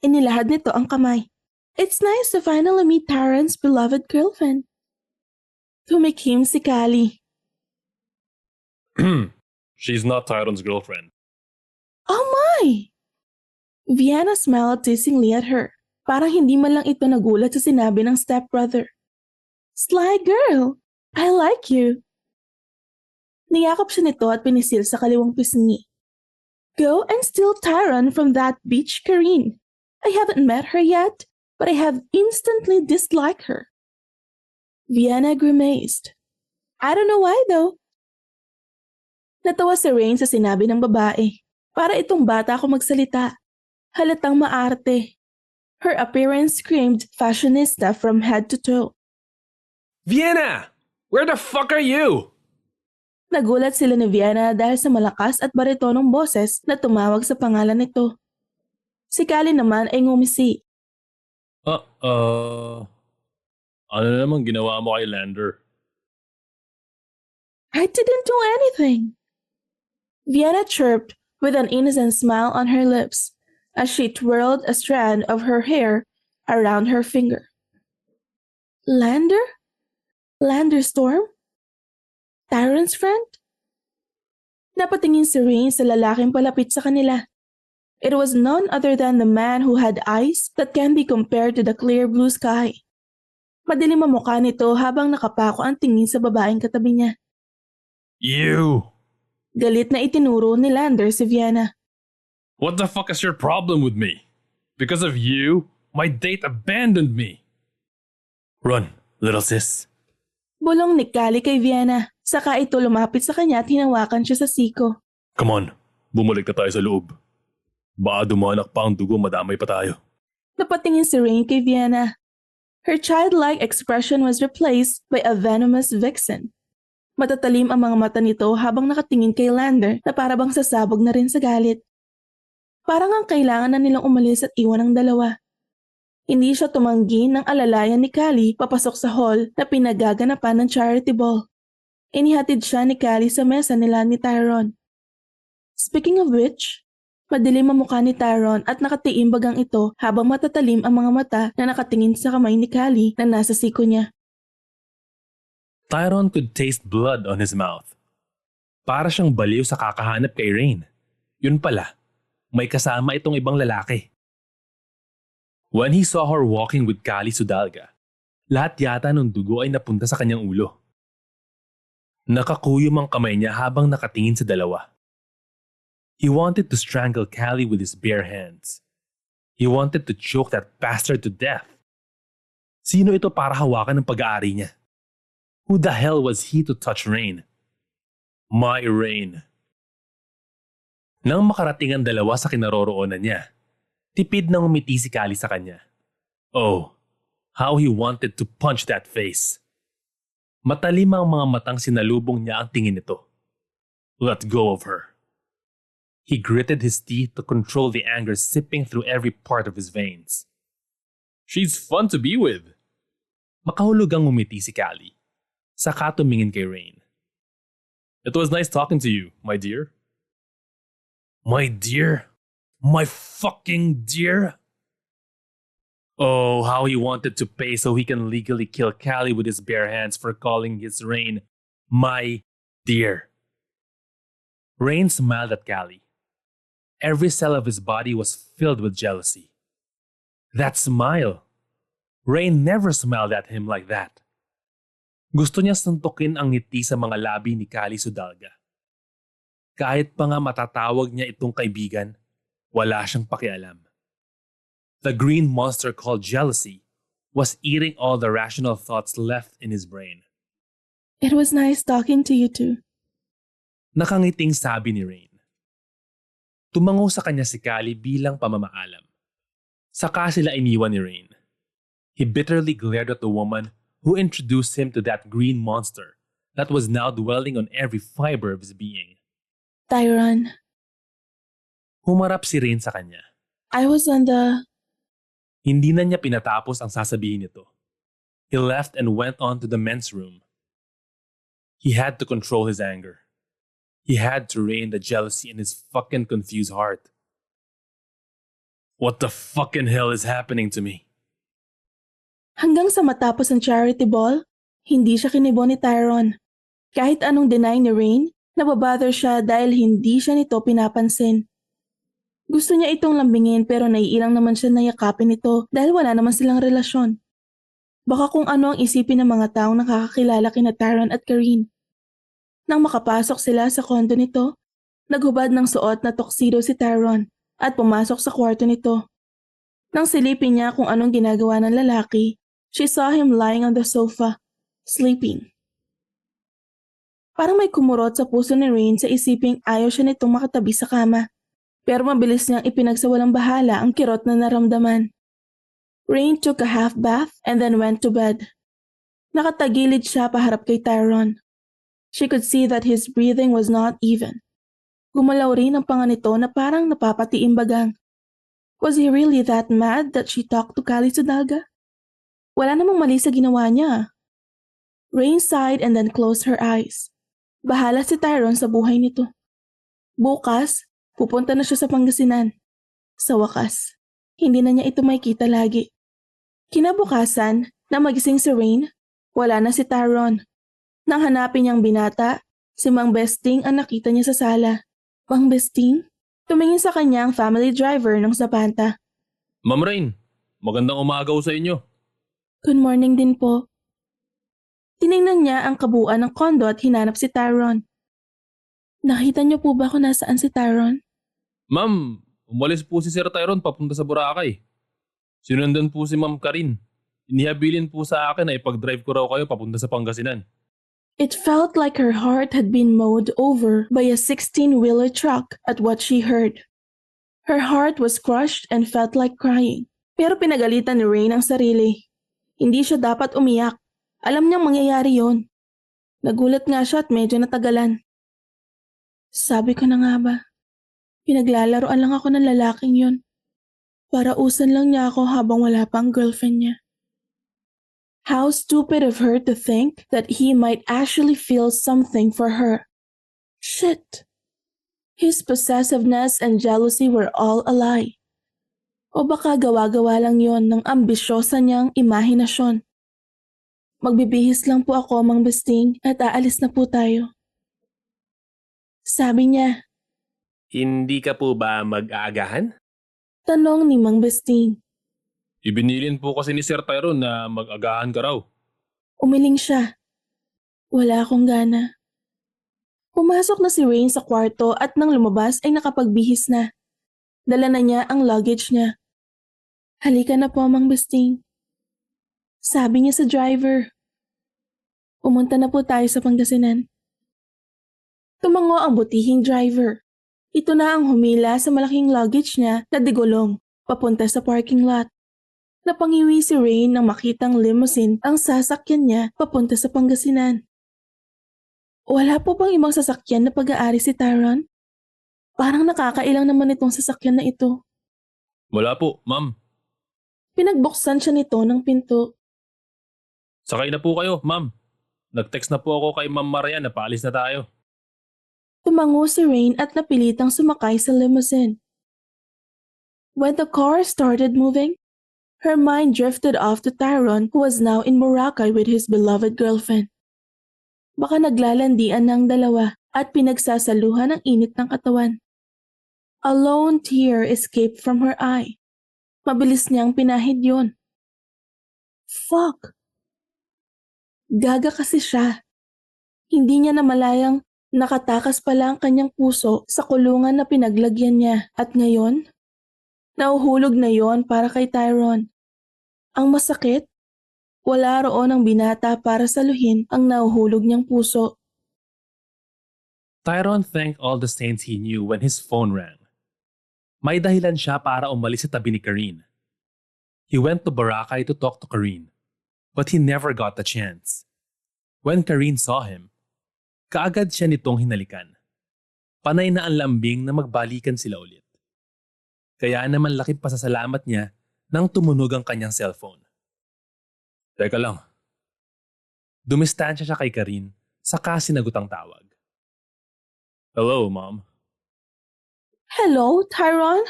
Inilahad nito ang kamay. It's nice to finally meet Tyron's beloved girlfriend. Tumikim si Callie. She's not Tyron's girlfriend. Oh my! Vienna smiled teasingly at her. Parang hindi man lang ito nagulat sa sinabi ng stepbrother. Sly girl! I like you! Niyakap siya nito at pinisil sa kaliwang pisngi. Go and steal Tyron from that beach Karine. I haven't met her yet, but I have instantly disliked her. Vienna grimaced. I don't know why though. Natawa si Raine sa sinabi ng babae. Para itong bata ako magsalita. Halatang maarte. Her appearance screamed fashionista from head to toe. Vienna! Where the fuck are you? Nagulat sila ni Vienna dahil sa malakas at baritonong boses na tumawag sa pangalan nito. Si Callie naman ay ngumisi. Ano na naman ginawa mo kay Lander? I didn't do anything. Vienna chirped with an innocent smile on her lips as she twirled a strand of her hair around her finger. Lander? Lander Storm? Tyron's friend? Napatingin si Raine sa lalaking palapit sa kanila. It was none other than the man who had eyes that can be compared to the clear blue sky. Madilim ang mukha nito habang nakapako ang tingin sa babaeng katabi niya. You! Galit na itinuro ni Lander si Vienna. What the fuck is your problem with me? Because of you, my date abandoned me. Run, little sis. Bulong ni Callie kay Vienna, saka ito lumapit sa kanya at hinawakan siya sa siko. Come on, bumalik na tayo sa loob. Baka dumanak pa ang dugo, madamay pa tayo. Napatingin si Raine kay Vienna. Her childlike expression was replaced by a venomous vixen. Matatalim ang mga mata nito habang nakatingin kay Lander na parabang sasabog na rin sa galit. Parang ang kailangan na nilang umalis at iwan ang dalawa. Hindi siya tumanggi ng alalayan ni Callie papasok sa hall na pinagaganapan ng charity ball. Inihatid siya ni Callie sa mesa nila ni Tyron. Speaking of which, madilim ang mukha ni Tyron at nakatiimbag ang ito habang matatalim ang mga mata na nakatingin sa kamay ni Callie na nasa siko niya. Tyron could taste blood on his mouth. Para siyang baliw sa kakahanap kay Raine. Yun pala, may kasama itong ibang lalaki. When he saw her walking with Callie Sudalga, lahat yata ng dugo ay napunta sa kanyang ulo. Nakakuyom ang kamay niya habang nakatingin sa dalawa. He wanted to strangle Callie with his bare hands. He wanted to choke that bastard to death. Sino ito para hawakan ng pag-aari niya? Who the hell was he to touch Raine? My Raine. Nang makarating ang dalawa sa kinaroroonan niya, tipid nang umiti si Callie sa kanya. Oh, how he wanted to punch that face. Matalim ang mga matang sinalubong niya ang tingin nito. Let go of her. He gritted his teeth to control the anger sipping through every part of his veins. She's fun to be with. Makahulugang umiti si Callie. Saka tumingin kay Raine. It was nice talking to you, my dear. My dear? My fucking dear? Oh, how he wanted to pay so he can legally kill Callie with his bare hands for calling his Raine my dear. Raine smiled at Callie. Every cell of his body was filled with jealousy. That smile! Raine never smiled at him like that. Gusto niya suntukin ang ngiti sa mga labi ni Callie Sudalga. Kahit pa nga matatawag niya itong kaibigan, wala siyang pakialam. The green monster called jealousy was eating all the rational thoughts left in his brain. It was nice talking to you too. Nakangiting sabi ni Raine. Tumango sa kanya si Callie bilang pamamaalam. Saka sila iniwan ni Raine. He bitterly glared at the woman who introduced him to that green monster that was now dwelling on every fiber of his being. Tyron, Humarap si Raine sa kanya. I was on the... Hindi na niya pinatapos ang sasabihin nito. He left and went on to the men's room. He had to control his anger. He had to rein the jealousy in his fucking confused heart. What the fucking hell is happening to me? Hanggang sa matapos ang charity ball, hindi siya kinibo ni Tyron. Kahit anong deny ni Raine, nababother siya dahil hindi siya nito pinapansin. Gusto niya itong lambingin pero naiilang naman siya na yakapin ito dahil wala naman silang relasyon. Baka kung ano ang isipin ng mga taong nakakakilala kina Tyron at Karine. Nang makapasok sila sa kondo nito, naghubad ng suot na tuxedo si Tyron at pumasok sa kwarto nito. Nang silipin niya kung anong ginagawa ng lalaki, she saw him lying on the sofa, sleeping. Parang may kumurot sa puso ni Raine sa isiping ayaw siya nitong makatabi sa kama. Pero mabilis niyang ipinagsawalang bahala ang kirot na naramdaman. Raine took a half bath and then went to bed. Nakatagilid siya paharap kay Tyron. She could see that his breathing was not even. Gumalaw rin ang panga nito na parang napapatiimbagang. Was he really that mad that she talked to Callie Sudalga? Wala namang mali sa ginawa niya. Raine sighed and then closed her eyes. Bahala si Tyron sa buhay nito. Bukas, pupunta na siya sa Pangasinan. Sa wakas, hindi na niya ito makikita lagi. Kinabukasan, na magising si Raine, wala na si Tyron. Nang hanapin niyang binata, si Mang Besting ang nakita niya sa sala. Mang Besting? Tumingin sa kanya ang family driver ng Zapanta. Ma'am Raine, magandang umaga sa inyo. Good morning din po. Tiningnan niya ang kabuuan ng kondo at hinanap si Tyron. Nakita niyo po ba kung nasaan si Tyron? Ma'am, umalis po si Sir Tyron papunta sa Boracay. Sinundan po si Ma'am Karine. Inihabilin po sa akin na ipag-drive ko raw kayo papunta sa Pangasinan. It felt like her heart had been mowed over by a 16-wheeler truck at what she heard. Her heart was crushed and felt like crying. Pero pinagalitan ni Raine ang sarili. Hindi siya dapat umiyak. Alam niyang mangyayari yon. Nagulat nga siya at medyo natagalan. Sabi ko na nga ba? Pinaglalaroan lang ako ng lalaking yun. Para usan lang niya ako habang wala pang girlfriend niya. How stupid of her to think that he might actually feel something for her. Shit! His possessiveness and jealousy were all a lie. O baka gawa-gawa lang yon ng ambisyosa niyang imahinasyon. Magbibihis lang po ako, Mang Besting, at aalis na po tayo. Sabi niya, Hindi ka po ba mag-aagahan? tanong ni Mang Besting. Ibinilin po kasi ni Sir Tyron na mag-agahan ka raw. Umiling siya. Wala akong gana. Pumasok na si Raine sa kwarto at nang lumabas ay nakapagbihis na. Dala na niya ang luggage niya. Halika na po, Mang Besting. Sabi niya sa driver. Pumunta na po tayo sa Pangasinan. Tumango ang butihing driver. Ito na ang humila sa malaking luggage niya na digulong, papunta sa parking lot. Napangiwi si Raine nang makitang limousine ang sasakyan niya papunta sa Pangasinan. Wala po bang ibang sasakyan na pag-aari si Tyron? Parang nakakailang naman itong sasakyan na ito. Wala po, ma'am. Pinagbuksan siya nito ng pinto. Sakay na po kayo, ma'am. Nag-text na po ako kay Ma'am Marian na paalis na tayo. Tumango si Raine at napilitang sumakay sa limousine. When the car started moving, her mind drifted off to Tyron who was now in Boracay with his beloved girlfriend. Baka naglalandian ng dalawa at pinagsasaluhan ang init ng katawan. A lone tear escaped from her eye. Mabilis niyang pinahid yun. Fuck! Gaga kasi siya. Hindi niya namalayang nakatakas pala ang kanyang puso sa kulungan na pinaglagyan niya at ngayon, nauhulog na yon para kay Tyron. Ang masakit, wala roon ang binata para saluhin ang nauhulog niyang puso. Tyron thanked all the saints he knew when his phone rang. May dahilan siya para umalis sa tabi ni Karine. He went to Boracay to talk to Karine, but he never got the chance. When Karine saw him, kaagad siya nitong hinalikan. Panay na ang lambing na magbalikan sila ulit. Kaya naman laking pasasalamat niya nang tumunog ang kanyang cellphone. Teka lang. Dumistansya siya kay Karine saka sinagot ang tawag. Hello, Mom. Hello, Tyron?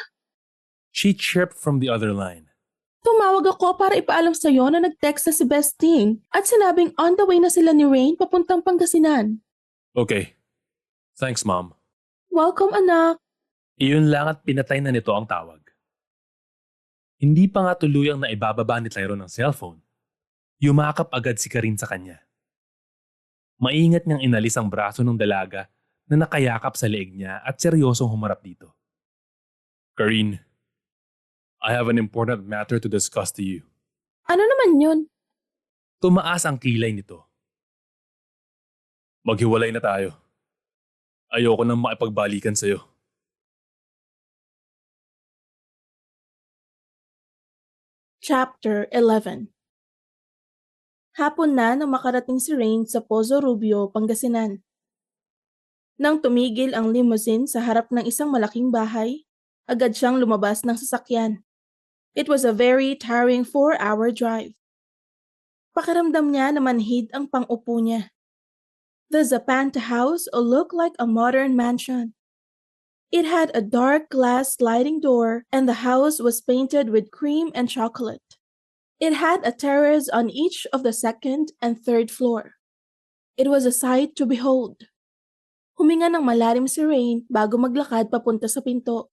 She chirped from the other line. Tumawag ako para ipaalam sa'yo na nag-text na si Besting at sinabing on the way na sila ni Raine papuntang Pangasinan. Okay. Thanks, Mom. Welcome, anak. Iyon lang at pinatay na nito ang tawag. Hindi pa nga tuluyang na ibababa ni Tyron ang cellphone. Yumakap agad si Karine sa kanya. Maingat niyang inalis ang braso ng dalaga na nakayakap sa leeg niya at seryosong humarap dito. Karine, I have an important matter to discuss to you. Ano naman yun? Tumaas ang kilay nito. Maghiwalay na tayo. Ayoko nang makipagbalikan sa'yo. Chapter 11. Hapon na nang makarating si Raine sa Pozo Rubio, Pangasinan. Nang tumigil ang limousine sa harap ng isang malaking bahay, agad siyang lumabas ng sasakyan. It was a very tiring 4-hour drive. Pakiramdam niya na manhid ang pang-upo niya. The Zapanta house looked like a modern mansion. It had a dark glass sliding door and the house was painted with cream and chocolate. It had a terrace on each of the second and third floor. It was a sight to behold. Huminga ng malalim si Raine bago maglakad papunta sa pinto.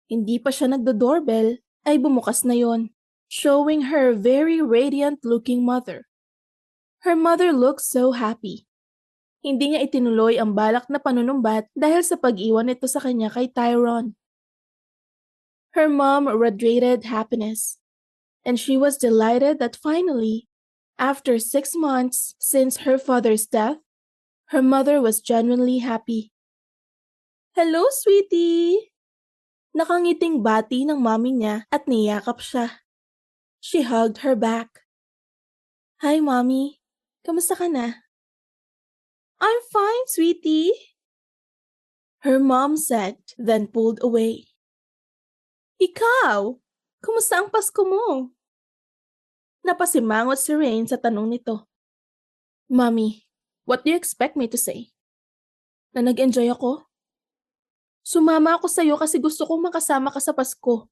Hindi pa siya nagdo-doorbell ay bumukas na yon, showing her very radiant-looking mother. Her mother looked so happy. Hindi niya itinuloy ang balak na panunumbat dahil sa pag-iwan nito sa kanya kay Tyron. Her mom radiated happiness, and she was delighted that finally, after 6 months since her father's death, her mother was genuinely happy. Hello, sweetie! Nakangiting bati ng mami niya at niyakap siya. She hugged her back. Hi, mommy. Kamusta ka na? I'm fine, sweetie. her mom said, then pulled away. Ikaw, kumusta ang Pasko mo? Napasimangot si Raine sa tanong nito. Mommy, what do you expect me to say? Na nag-enjoy ako? Sumama ako sa'yo kasi gusto kong makasama ka sa Pasko.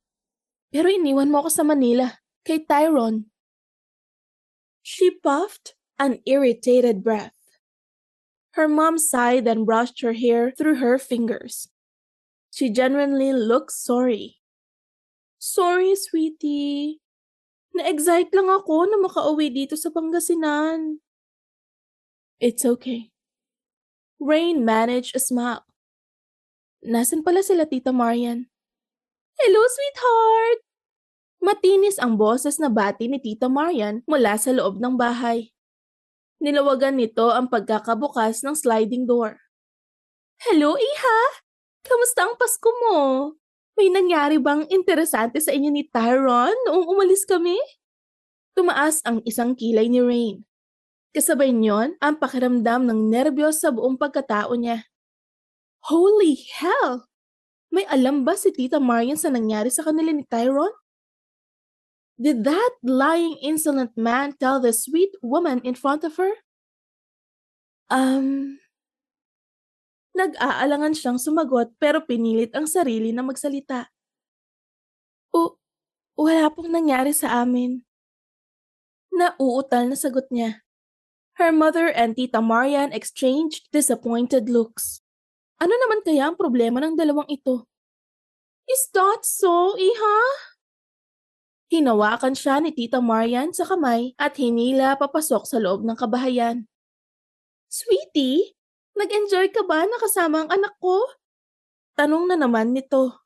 Pero iniwan mo ako sa Manila, kay Tyron. She puffed an irritated breath. Her mom sighed and brushed her hair through her fingers. She genuinely looked sorry. Sorry, sweetie. Na-excite lang ako na makauwi dito sa Pangasinan. It's okay. Raine managed a smile. Nasaan pala sila, Tita Marian? Hello, sweetheart! Matinis ang boses na bati ni Tita Marian mula sa loob ng bahay. Nilawagan nito ang pagkakabukas ng sliding door. Hello, Iha! Kamusta ang Pasko mo? May nangyari bang interesante sa inyo ni Tyron noong umalis kami? Tumaas ang isang kilay ni Raine. Kasabay niyon ang pakiramdam ng nerbiyos sa buong pagkatao niya. Holy hell! May alam ba si Tita Marian sa nangyari sa kanila ni Tyron? Did that lying insolent man tell the sweet woman in front of her? Nag-aalangan siyang sumagot pero pinilit ang sarili na magsalita. Wala pong nangyari sa amin. Nauutal na sagot niya. Her mother and Tita Marian exchanged disappointed looks. Ano naman kaya ang problema ng dalawang ito? Is that so, Iha? Hinawakan siya ni Tita Marian sa kamay at hinila papasok sa loob ng kabahayan. Sweetie, nag-enjoy ka ba nakasama ang anak ko? Tanong na naman nito.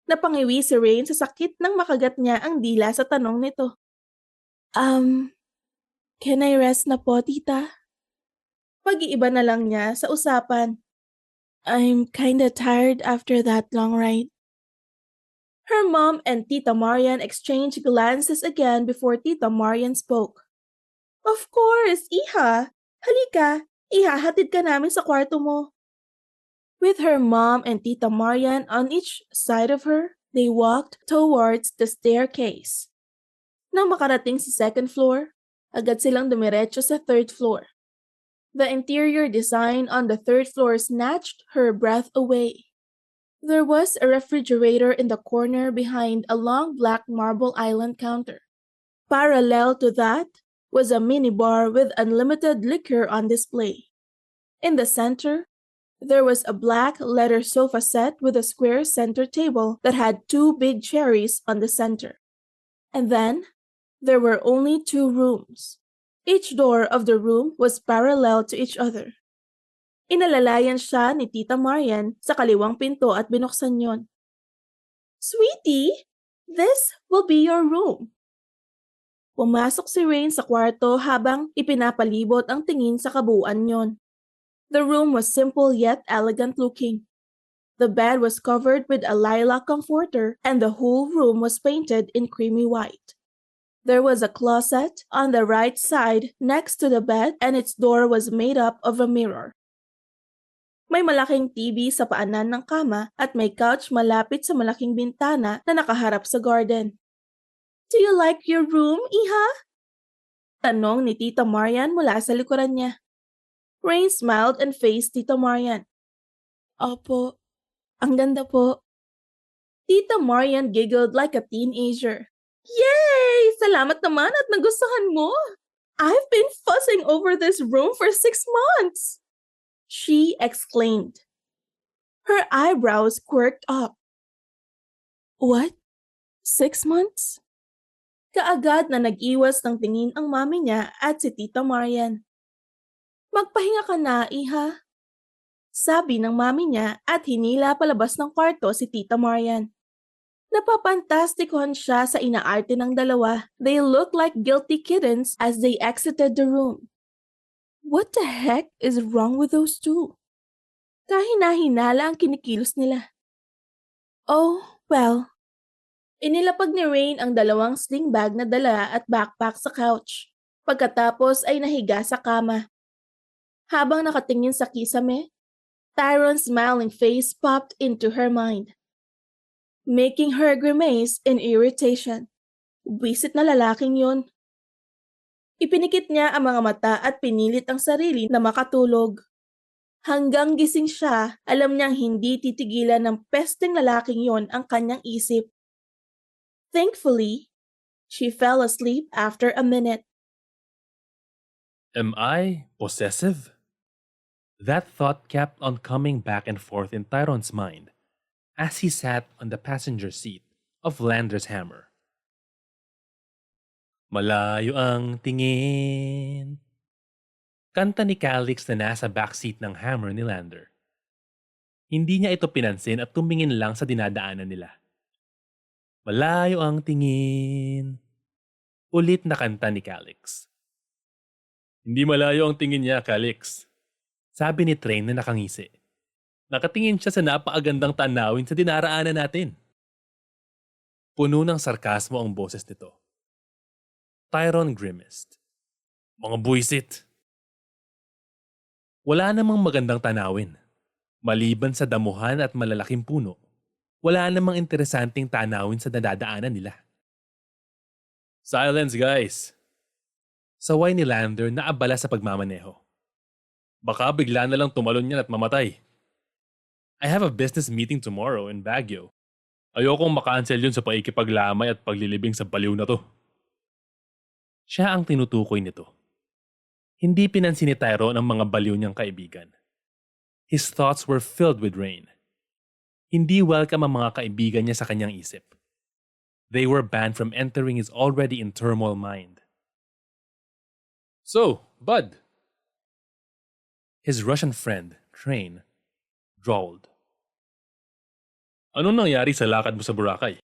Napangiwi si Raine sa sakit nang makagat niya ang dila sa tanong nito. Can I rest na po, tita? Pag-iiba na lang niya sa usapan. I'm kinda tired after that long ride. Her mom and Tita Marian exchanged glances again before Tita Marian spoke. Of course, Iha. Halika, ihahatid ka namin sa kwarto mo. With her mom and Tita Marian on each side of her, they walked towards the staircase. Nang makarating sa second floor, agad silang dumiretso sa third floor. The interior design on the third floor snatched her breath away. There was a refrigerator in the corner behind a long black marble island counter. Parallel to that was a minibar with unlimited liquor on display. In the center, there was a black leather sofa set with a square center table that had 2 big cherries on the center. And then, there were only 2 rooms. Each door of the room was parallel to each other. Inalalayan siya ni Tita Marian sa kaliwang pinto at binuksan yon. Sweetie, this will be your room. Pumasok si Raine sa kwarto habang ipinapalibot ang tingin sa kabuuan yon. The room was simple yet elegant looking. The bed was covered with a lilac comforter and the whole room was painted in creamy white. There was a closet on the right side next to the bed and its door was made up of a mirror. May malaking TV sa paanan ng kama at may couch malapit sa malaking bintana na nakaharap sa garden. Do you like your room, Iha? Tanong ni Tita Marian mula sa likuran niya. Raine smiled and faced Tita Marian. Opo, ang ganda po. Tita Marian giggled like a teenager. Yay! Salamat naman at nagustuhan mo. I've been fussing over this room for 6 months. She exclaimed. Her eyebrows quirked up. What? 6 months? Kaagad na nag-iwas ng tingin ang mami niya at si Tita Marian. Magpahinga ka na, Iha. Sabi ng mami niya at hinila palabas ng kwarto si Tita Marian. Napapantastikohan siya sa inaarte ng dalawa. They looked like guilty kittens as they exited the room. What the heck is wrong with those two? Kahina-hinala ang kinikilos nila. Oh, well. Inilapag ni Raine ang dalawang sling bag na dala at backpack sa couch. Pagkatapos ay nahiga sa kama. Habang nakatingin sa kisame, Tyron's smiling face popped into her mind, making her grimace in irritation. Wisit na lalaking yun. Ipinikit niya ang mga mata at pinilit ang sarili na makatulog. Hanggang gising siya, alam niyang hindi titigilan ng pesteng lalaking yon ang kanyang isip. Thankfully, she fell asleep after a minute. Am I possessive? That thought kept on coming back and forth in Tyron's mind as he sat on the passenger seat of Lander's hammer. Malayo ang tingin. Kanta ni Calix na nasa backseat ng hammer ni Lander. Hindi niya ito pinansin at tumingin lang sa dinadaanan nila. Malayo ang tingin. Ulit na kanta ni Calix. Hindi malayo ang tingin niya, Calix. Sabi ni Train na nakangisi. Nakatingin siya sa napakagandang tanawin sa dinaraanan natin. Puno ng sarkasmo ang boses nito. Tyron grimaced. Mga buisit. Wala namang magandang tanawin. Maliban sa damuhan at malalaking puno, wala namang interesanting tanawin sa nadadaanan nila. Silence, guys! Saway ni Lander na abala sa pagmamaneho. Baka bigla na lang tumalon yan at mamatay. I have a business meeting tomorrow in Baguio. Ayokong makancel yun sa paikipaglamay at paglilibing sa baliw na to. Siya ang tinutukoy nito. Hindi pinansin ni Tyron ang mga baliw niyang kaibigan. His thoughts were filled with Raine. Hindi welcome ang mga kaibigan niya sa kanyang isip. They were banned from entering his already in turmoil mind. So, Bud. His Russian friend, Raine, drawled. Anong nangyari sa lakad mo sa Boracay?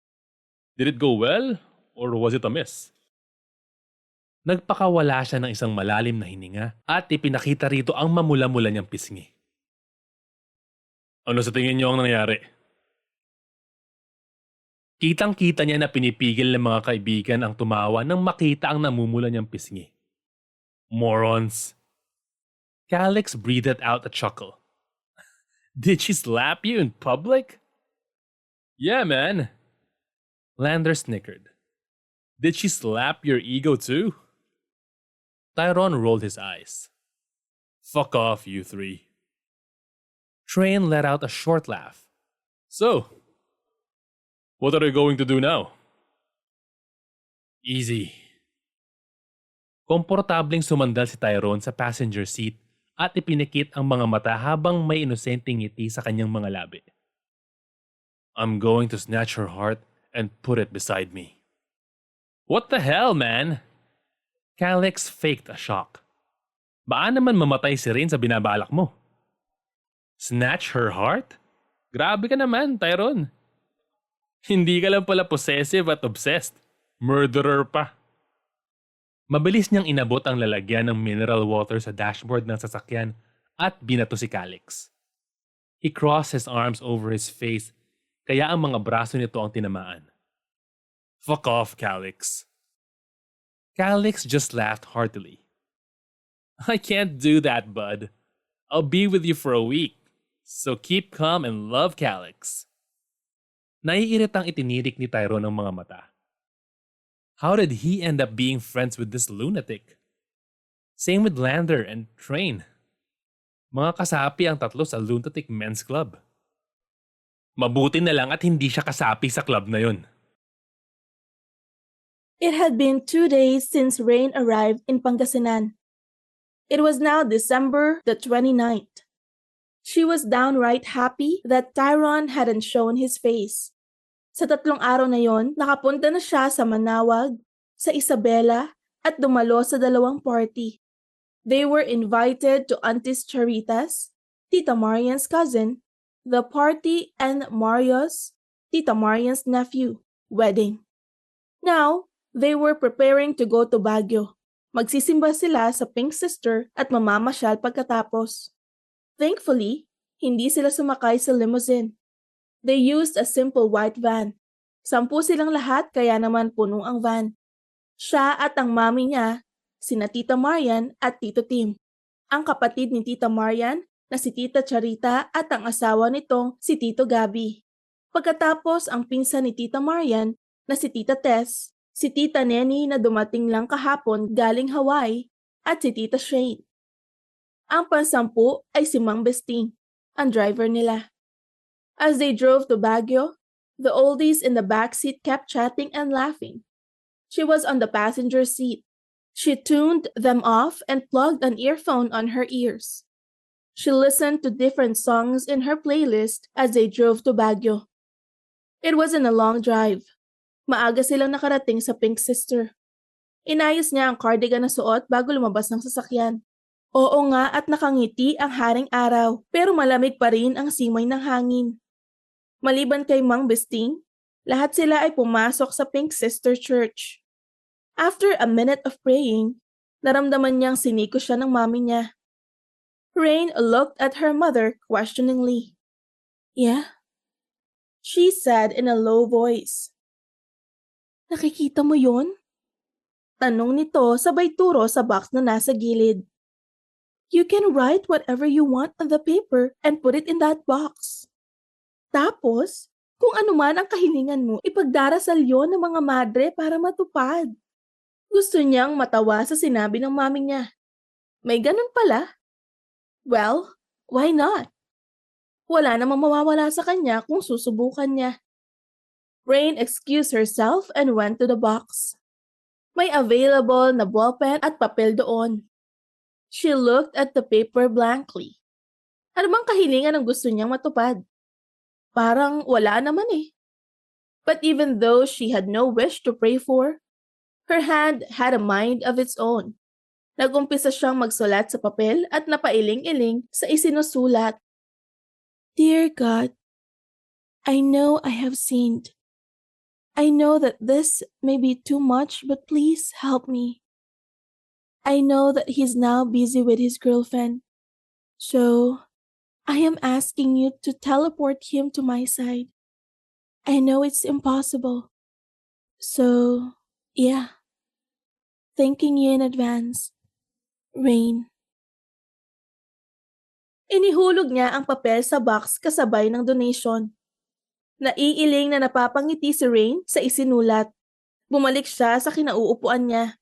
Did it go well or was it a miss? Nagpakawala siya ng isang malalim na hininga at ipinakita rito ang mamula-mula niyang pisngi. Ano sa tingin niyo ang nangyari? Kitang-kita niya na pinipigil ng mga kaibigan ang tumawa nang makita ang namumula niyang pisngi. Morons! Calix breathed out a chuckle. Did she slap you in public? Yeah, man. Lander snickered. Did she slap your ego too? Tyron rolled his eyes. Fuck off, you three. Train let out a short laugh. So, what are you going to do now? Easy. Komportableng sumandal si Tyron sa passenger seat at ipinikit ang mga mata habang may inosenteng ngiti sa kanyang mga labi. I'm going to snatch her heart and put it beside me. What the hell, man? Calix faked a shock. Baka naman mamatay si Raine sa binabalak mo. Snatch her heart? Grabe ka naman, Tyron. Hindi ka lang pala possessive at obsessed. Murderer pa. Mabilis niyang inabot ang lalagyan ng mineral water sa dashboard ng sasakyan at binato si Calix. He crossed his arms over his face kaya ang mga braso nito ang tinamaan. Fuck off, Calix. Calix just laughed heartily. I can't do that, bud. I'll be with you for a week. So keep calm and love Calix. Naiiritang itinirik ni Tyron ang mga mata. How did he end up being friends with this lunatic? Same with Lander and Train. Mga kasapi ang tatlo sa lunatic men's club. Mabuti na lang at hindi siya kasapi sa club na yun. It had been 2 days since Raine arrived in Pangasinan. It was now December the 29th. She was downright happy that Tyron hadn't shown his face. Sa 3 araw na yon, nakapunta na siya sa Manawag, sa Isabela, at dumalo sa 2 party. They were invited to Auntie Charita's, Tita Marian's cousin, the party, and Mario's, Tita Marian's nephew, wedding. Now, they were preparing to go to Baguio. Magsisimba sila sa Pink Sister at mamamasyal pagkatapos. Thankfully, hindi sila sumakay sa limousine. They used a simple white van. 10 silang lahat kaya naman puno ang van. Siya at ang mami niya, sina Tita Marian at Tito Tim. Ang kapatid ni Tita Marian, na si Tita Charita at ang asawa nitong si Tito Gabi. Pagkatapos ang pinsan ni Tita Marian na si Tita Tess, si Tita Neni na dumating lang kahapon galing Hawaii, at si Tita Shane. Ang pansampu ay si Mang Besting, ang driver nila. As they drove to Baguio, the oldies in the back seat kept chatting and laughing. She was on the passenger seat. She tuned them off and plugged an earphone on her ears. She listened to different songs in her playlist as they drove to Baguio. It wasn't a long drive. Maaga silang nakarating sa Pink Sister. Inayos niya ang cardigan na suot bago lumabas ng sasakyan. Oo nga at nakangiti ang haring araw pero malamig pa rin ang simoy ng hangin. Maliban kay Mang Besting, lahat sila ay pumasok sa Pink Sister Church. After a minute of praying, naramdaman niyang siniko siya ng mami niya. Raine looked at her mother questioningly. Yeah? She said in a low voice. Nakikita mo yon? Tanong nito sabay turo sa box na nasa gilid. You can write whatever you want on the paper and put it in that box. Tapos, kung ano man ang kahilingan mo, ipagdarasal yon ng mga madre para matupad. Gusto niyang matawa sa sinabi ng mami niya. May ganun pala? Well, why not? Wala namang mawawala sa kanya kung susubukan niya. Raine excused herself and went to the box. May available na ballpen at papel doon. She looked at the paper blankly. Ano bang kahilingan ang gusto niyang matupad? Parang wala naman eh. But even though she had no wish to pray for, her hand had a mind of its own. Nagumpisa siyang magsulat sa papel at napailing-iling sa isinusulat. Dear God, I know I have sinned. I know that this may be too much, but please help me. I know that he's now busy with his girlfriend, so I am asking you to teleport him to my side. I know it's impossible. So, yeah. Thanking you in advance. Raine. Inihulog niya ang papel sa box kasabay ng donation. Naiiling na napapangiti si Raine sa isinulat. Bumalik siya sa kinauupuan niya.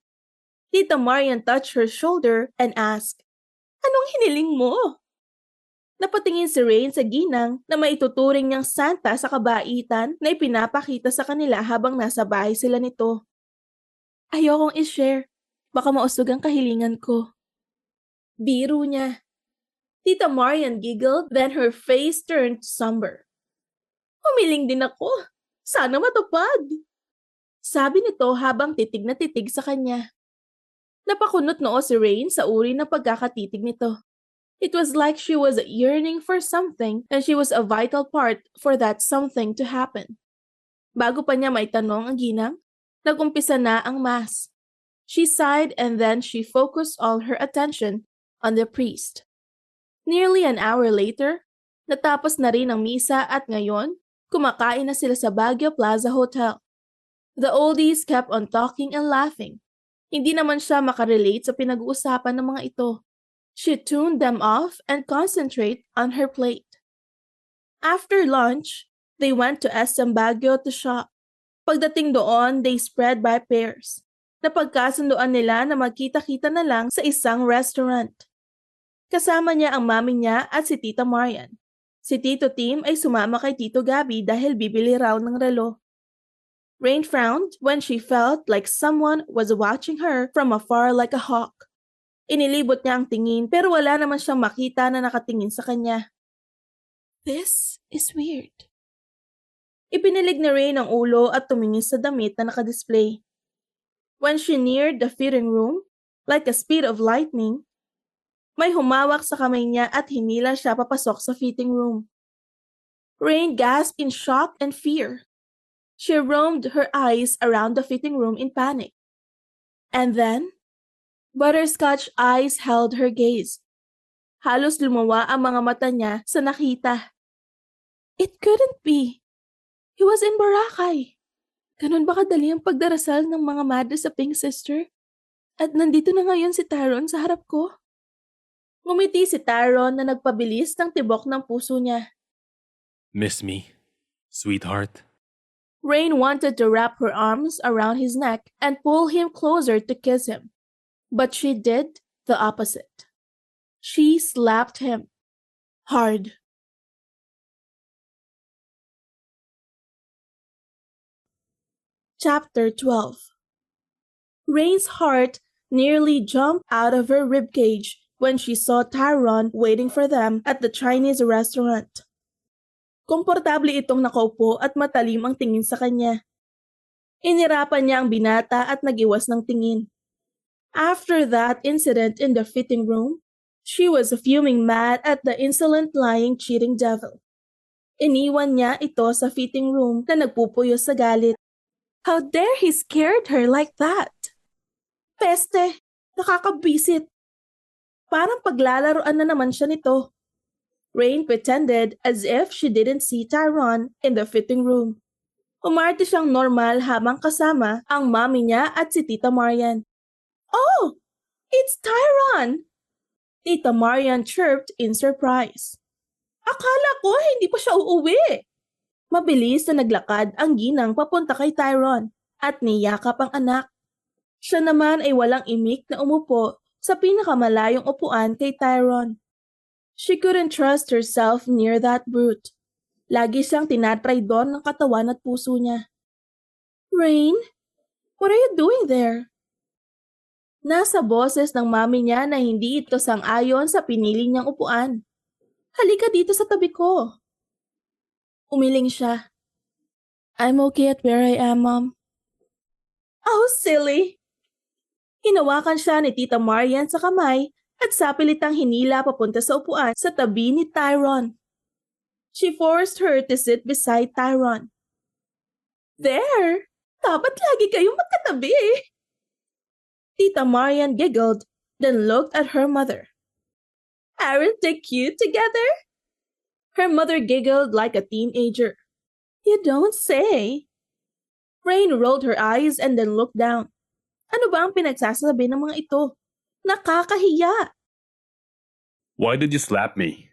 Tita Marian touched her shoulder and asked, Anong hiniling mo? Napatingin si Raine sa ginang na maituturing niyang Santa sa kabaitan na ipinapakita sa kanila habang nasa bahay sila nito. Ayokong i-share. Baka mausog ang kahilingan ko. Biro niya. Tita Marian giggled, then her face turned somber. Humiling din ako. Sana matupad. Sabi nito habang titig na titig sa kanya. Napakunot noo si Raine sa uri ng pagkakatitig nito. It was like she was yearning for something and she was a vital part for that something to happen. Bago pa niya maitanong ang ginang, nagumpisa na ang mass. She sighed and then she focused all her attention on the priest. Nearly an hour later, natapos na rin ang misa at ngayon, kumakain na sila sa Baguio Plaza Hotel. The oldies kept on talking and laughing. Hindi naman siya makarelate sa pinag-uusapan ng mga ito. She tuned them off and concentrated on her plate. After lunch, they went to SM Baguio to shop. Pagdating doon, they spread by pairs. Napagkasunduan nila na magkita-kita na lang sa isang restaurant. Kasama niya ang mami niya at si Tita Marian. Si Tito Tim ay sumama kay Tito Gabi dahil bibili raw ng relo. Raine frowned when she felt like someone was watching her from afar like a hawk. Inilibot niya ang tingin pero wala naman siyang makita na nakatingin sa kanya. This is weird. Ipinilig ni Raine ang ulo at tumingin sa damit na nakadisplay. When she neared the fitting room, like a speed of lightning, may humawak sa kamay niya at hinila siya papasok sa fitting room. Raine gasped in shock and fear. She roamed her eyes around the fitting room in panic. And then, butterscotch eyes held her gaze. Halos lumawa ang mga mata niya sa nakita. It couldn't be. He was in Boracay. Ganun ba kadali ang pagdarasal ng mga madre sa Pink Sister? At nandito na ngayon si Tyron sa harap ko? Ngumiti si Tyron na nagpabilis ng tibok ng puso niya. Miss me, sweetheart. Raine wanted to wrap her arms around his neck and pull him closer to kiss him. But she did the opposite. She slapped him hard. Chapter 12. Raine's heart nearly jumped out of her ribcage when she saw Tyron waiting for them at the Chinese restaurant. Komportable itong nakaupo at matalim ang tingin sa kanya. Inirapan niya ang binata at nagiwas ng tingin. After that incident in the fitting room, she was fuming mad at the insolent lying cheating devil. Iniwan niya ito sa fitting room na nagpupuyo sa galit. How dare he scared her like that? Peste, nakakabisit. Parang paglalaroan na naman siya nito. Raine pretended as if she didn't see Tyron in the fitting room. Umarte siyang normal habang kasama ang mami niya at si Tita Marian. Oh, it's Tyron! Tita Marian chirped in surprise. Akala ko hindi pa siya uuwi. Mabilis na naglakad ang ginang papunta kay Tyron at niyakap ang anak. Siya naman ay walang imik na umupo sa pinakamalayong upuan kay Tyron. She couldn't trust herself near that brute. Lagi siyang tinatry doon ng katawan at puso niya. Raine, what are you doing there? Nasa boses ng mami niya na hindi ito sang-ayon sa pinili niyang upuan. Halika dito sa tabi ko. Umiling siya. I'm okay at where I am, Mom. Oh, silly! Hinawakan siya ni Tita Marian sa kamay at sapilitang hinila papunta sa upuan sa tabi ni Tyron. She forced her to sit beside Tyron. There! Dapat lagi kayong magkatabi. Tita Marian giggled, then looked at her mother. Aren't they cute together? Her mother giggled like a teenager. You don't say. Raine rolled her eyes and then looked down. Ano ba ang pinagsasabi ng mga ito? Nakakahiya! Why did you slap me?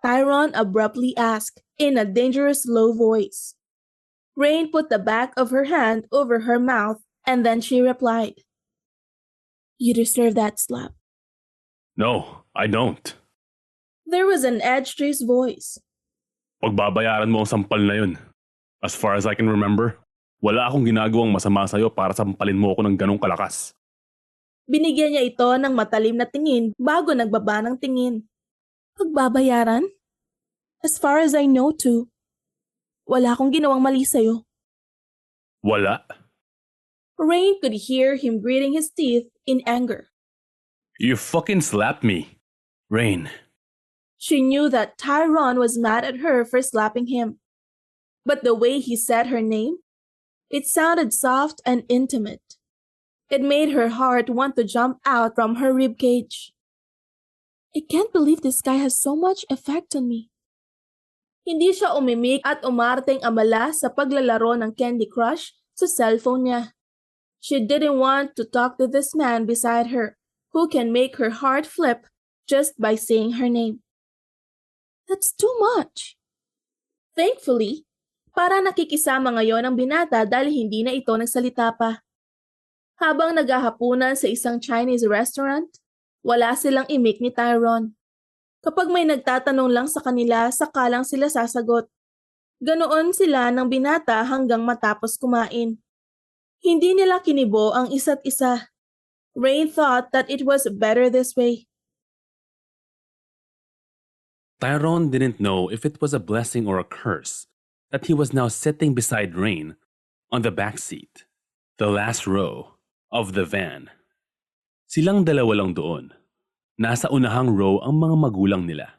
Tyron abruptly asked in a dangerous low voice. Raine put the back of her hand over her mouth and then she replied, You deserve that slap. No, I don't. There was an edge to his voice. Pagbabayaran mo ang sampal na yun. As far as I can remember, wala akong ginagawang masama sa'yo para sampalin mo ako ng ganong kalakas. Binigyan niya ito ng matalim na tingin bago nagbaba ng tingin. Pagbabayaran? As far as I know to. Wala akong ginawang mali sa'yo. Wala? Raine could hear him gritting his teeth in anger. You fucking slapped me. Raine. She knew that Tyron was mad at her for slapping him. But the way he said her name, it sounded soft and intimate. It made her heart want to jump out from her ribcage. I can't believe this guy has so much effect on me. Hindi siya umimik at umarteng amala sa paglalaro ng Candy Crush sa cellphone niya. She didn't want to talk to this man beside her, who can make her heart flip just by saying her name. That's too much. Thankfully, para nakikisama ngayon ang binata dahil hindi na ito nagsalita pa. Habang naghahapunan sa isang Chinese restaurant, wala silang imik ni Tyron. Kapag may nagtatanong lang sa kanila, saka lang sila sasagot. Ganoon sila ng binata hanggang matapos kumain. Hindi nila kinibo ang isa't isa. Raine thought that it was better this way. Tyron didn't know if it was a blessing or a curse that he was now sitting beside Raine on the back seat, the last row of the van. Silang dalawa lang doon. Nasa unahang row ang mga magulang nila.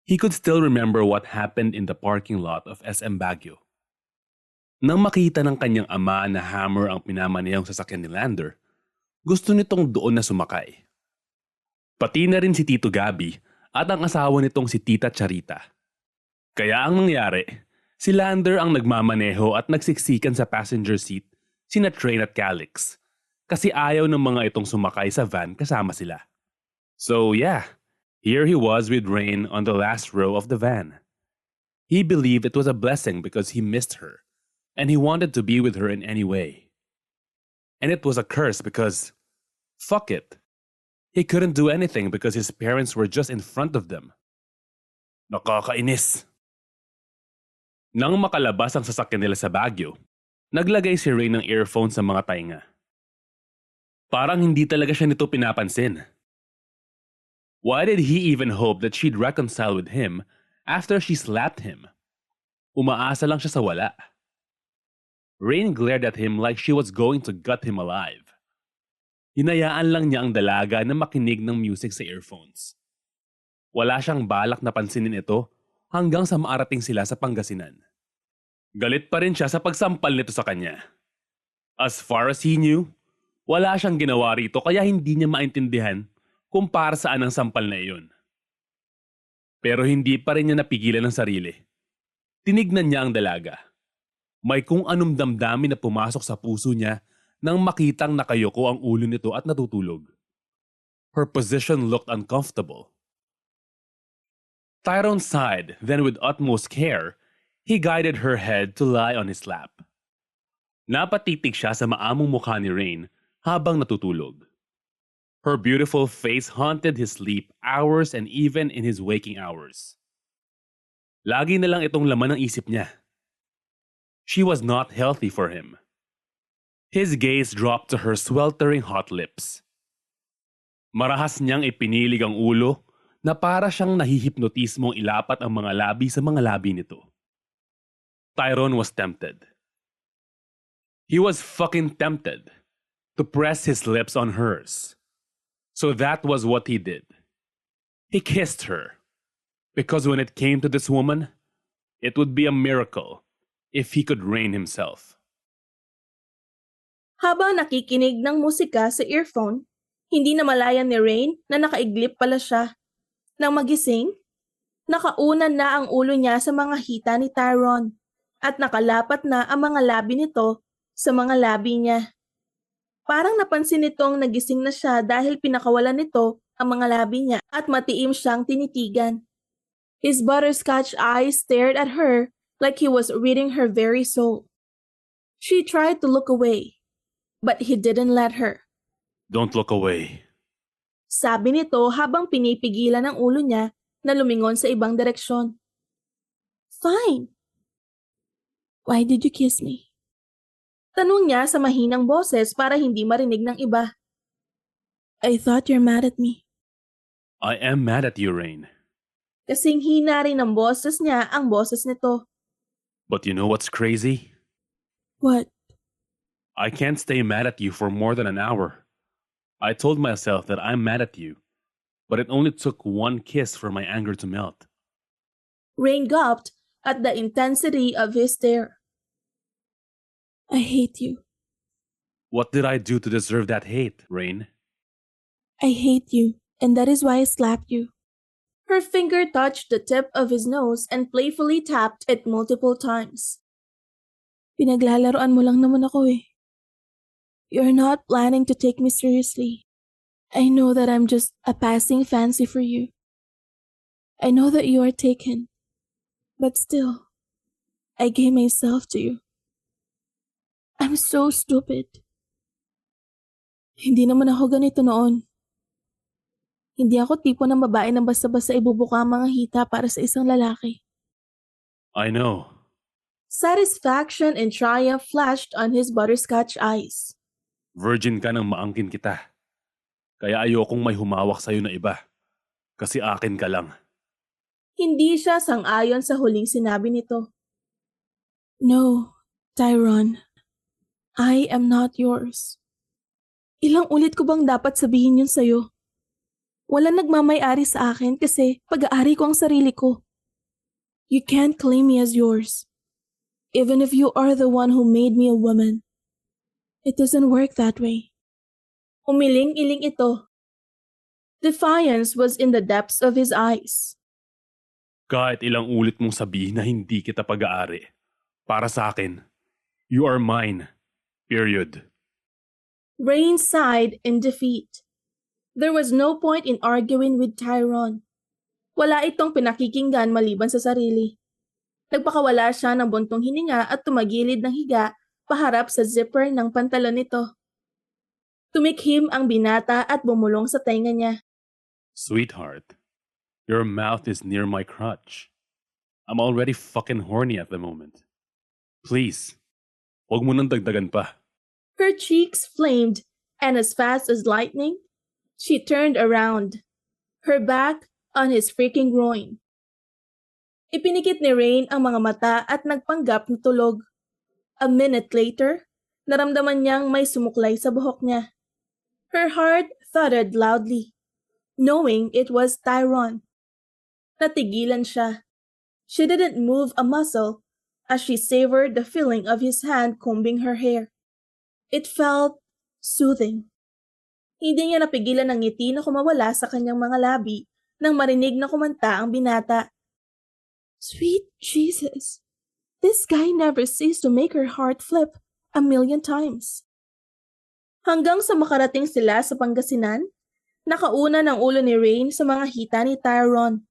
He could still remember what happened in the parking lot of SM Baguio. Nang makita ng kanyang ama na hammer ang pinamanayang sasakyan ni Lander, gusto nitong doon na sumakay. Pati na rin si Tito Gabi at ang asawa nitong si Tita Charita. Kaya ang nangyari, si Lander ang nagmamaneho at nagsiksikan sa passenger seat sina Train at Calix kasi ayaw ng mga itong sumakay sa van kasama sila. So yeah, here he was with Raine on the last row of the van. He believed it was a blessing because he missed her, and he wanted to be with her in any way. And it was a curse because, fuck it, he couldn't do anything because his parents were just in front of them. Nakakainis. Nang makalabas ang sasakyan nila sa Baguio, naglagay si Raine ng earphone sa mga tainga. Parang hindi talaga siya nito pinapansin. Why did he even hope that she'd reconcile with him after she slapped him? Umaasa lang siya sa wala. Raine glared at him like she was going to gut him alive. Hinayaan lang niya ang dalaga na makinig ng music sa earphones. Wala siyang balak na pansinin ito hanggang sa maarating sila sa Pangasinan. Galit pa rin siya sa pagsampal nito sa kanya. As far as he knew, wala siyang ginawa rito kaya hindi niya maintindihan kung para saan ang sampal na iyon. Pero hindi pa rin niya napigilan ang sarili. Tinignan niya ang dalaga. May kung anong damdamin na pumasok sa puso niya nang makitang nakayoko ang ulo nito at natutulog. Her position looked uncomfortable. Tyron sighed, then with utmost care, he guided her head to lie on his lap. Napatitig siya sa maamong mukha ni Raine habang natutulog. Her beautiful face haunted his sleep hours and even in his waking hours. Lagi na lang itong laman ng isip niya. She was not healthy for him. His gaze dropped to her sweltering hot lips. Marahas niyang ipinilig ang ulo na para siyang nahihipnotismong ilapat ang mga labi sa mga labi nito. Tyron was tempted. He was fucking tempted to press his lips on hers. So that was what he did. He kissed her. Because when it came to this woman, it would be a miracle if he could rein himself. Habang nakikinig ng musika sa earphone, hindi na malayan ni Raine na nakaiglip pala siya. Nang magising, nakaunan na ang ulo niya sa mga hita ni Tyron at nakalapat na ang mga labi nito sa mga labi niya. Parang napansin nitong nagising na siya dahil pinakawalan nito ang mga labi niya at matiim siyang tinitigan. His butterscotch eyes stared at her like he was reading her very soul. She tried to look away, but he didn't let her. Don't look away. Sabi nito habang pinipigilan ang ulo niya na lumingon sa ibang direksyon. Fine. Why did you kiss me? Tanong niya sa mahinang boses para hindi marinig ng iba. I thought you're mad at me. I am mad at you, Raine. Kasing hina rin ng boses niya ang boses nito. But you know what's crazy? What? I can't stay mad at you for more than an hour. I told myself that I'm mad at you, but it only took one kiss for my anger to melt. Raine gulped at the intensity of his stare. I hate you. What did I do to deserve that hate, Raine? I hate you, and that is why I slapped you. Her finger touched the tip of his nose and playfully tapped it multiple times. Pinaglalaroan mo lang naman ako eh. You're not planning to take me seriously. I know that I'm just a passing fancy for you. I know that you are taken. But still, I gave myself to you. I'm so stupid. Hindi naman ako ganito noon. Hindi ako tipo ng babae na basta-basta ibubuka ang mga hita para sa isang lalaki. I know. Satisfaction and triumph flashed on his butterscotch eyes. Virgin ka nang maangkin kita. Kaya ayokong may humawak sa'yo na iba. Kasi akin ka lang. Hindi siya sang-ayon sa huling sinabi nito. No, Tyron. I am not yours. Ilang ulit ko bang dapat sabihin yun sa'yo? Walang nagmamay-ari sa akin kasi pag-aari ko ang sarili ko. You can't claim me as yours. Even if you are the one who made me a woman. It doesn't work that way. Umiling-iling ito. Defiance was in the depths of his eyes. Kahit ilang ulit mong sabihin na hindi kita pag-aari. Para sa akin, you are mine. Period. Raine sighed in defeat. There was no point in arguing with Tyron. Wala itong pinakikinggan maliban sa sarili. Nagpakawala siya ng buntong hininga at tumagilid ng higa paharap sa zipper ng pantalon nito. Tumikhim ang binata at bumulong sa tenga niya. Sweetheart, your mouth is near my crotch. I'm already fucking horny at the moment. Please, huwag mo nang dagdagan pa. Her cheeks flamed, and as fast as lightning, she turned around, her back on his freaking groin. Ipinikit ni Raine ang mga mata at nagpanggap na tulog. A minute later, naramdaman niyang may sumuklay sa buhok niya. Her heart thudded loudly, knowing it was Tyron. Natigilan siya. She didn't move a muscle as she savored the feeling of his hand combing her hair. It felt soothing. Hindi niya napigilan ng ngiti na kumawala sa kanyang mga labi nang marinig na kumanta ang binata. Sweet Jesus, this guy never ceased to make her heart flip 1,000,000 times. Hanggang sa makarating sila sa Pangasinan, nakauna ng ulo ni Raine sa mga hita ni Tyron.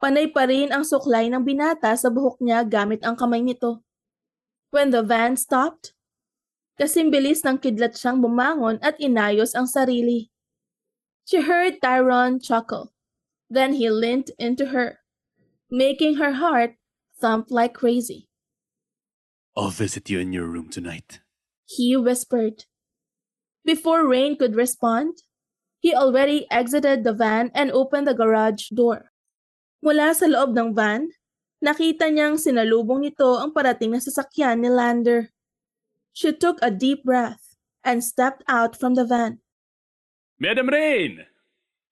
Panay pa rin ang suklay ng binata sa buhok niya gamit ang kamay nito. When the van stopped, kasing bilis ng kidlat siyang bumangon at inayos ang sarili. She heard Tyron chuckle. Then he leaned into her, making her heart thump like crazy. I'll visit you in your room tonight. He whispered. Before Raine could respond, he already exited the van and opened the garage door. Mula sa loob ng van, nakita niyang sinalubong nito ang parating na sasakyan ni Lander. She took a deep breath and stepped out from the van. Madam Raine!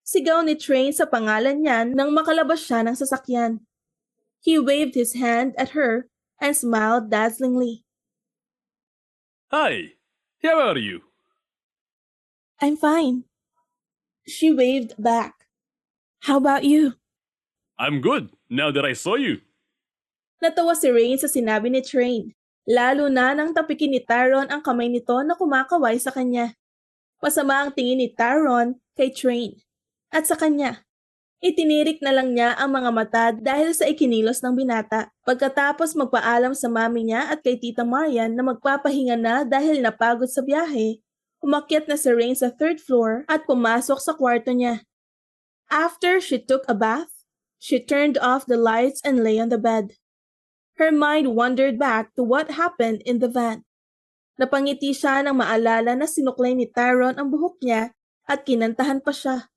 Sigaw ni Train sa pangalan niya nang makalabas siya ng sasakyan. He waved his hand at her and smiled dazzlingly. Hi! How are you? I'm fine. She waved back. How about you? I'm good, now that I saw you. Natawa si Raine sa sinabi ni Train. Lalo na nang tapikin ni Tyron ang kamay nito na kumakaway sa kanya. Masama ang tingin ni Tyron kay Train. At sa kanya, itinirik na lang niya ang mga mata dahil sa ikinilos ng binata. Pagkatapos magpaalam sa mami niya at kay Tita Marian na magpapahinga na dahil napagod sa biyahe, umakyat na si Raine sa 3rd floor at pumasok sa kwarto niya. After she took a bath, she turned off the lights and lay on the bed. Her mind wandered back to what happened in the van. Napangiti siya nang maalala na sinuklay ni Tyron ang buhok niya at kinantahan pa siya.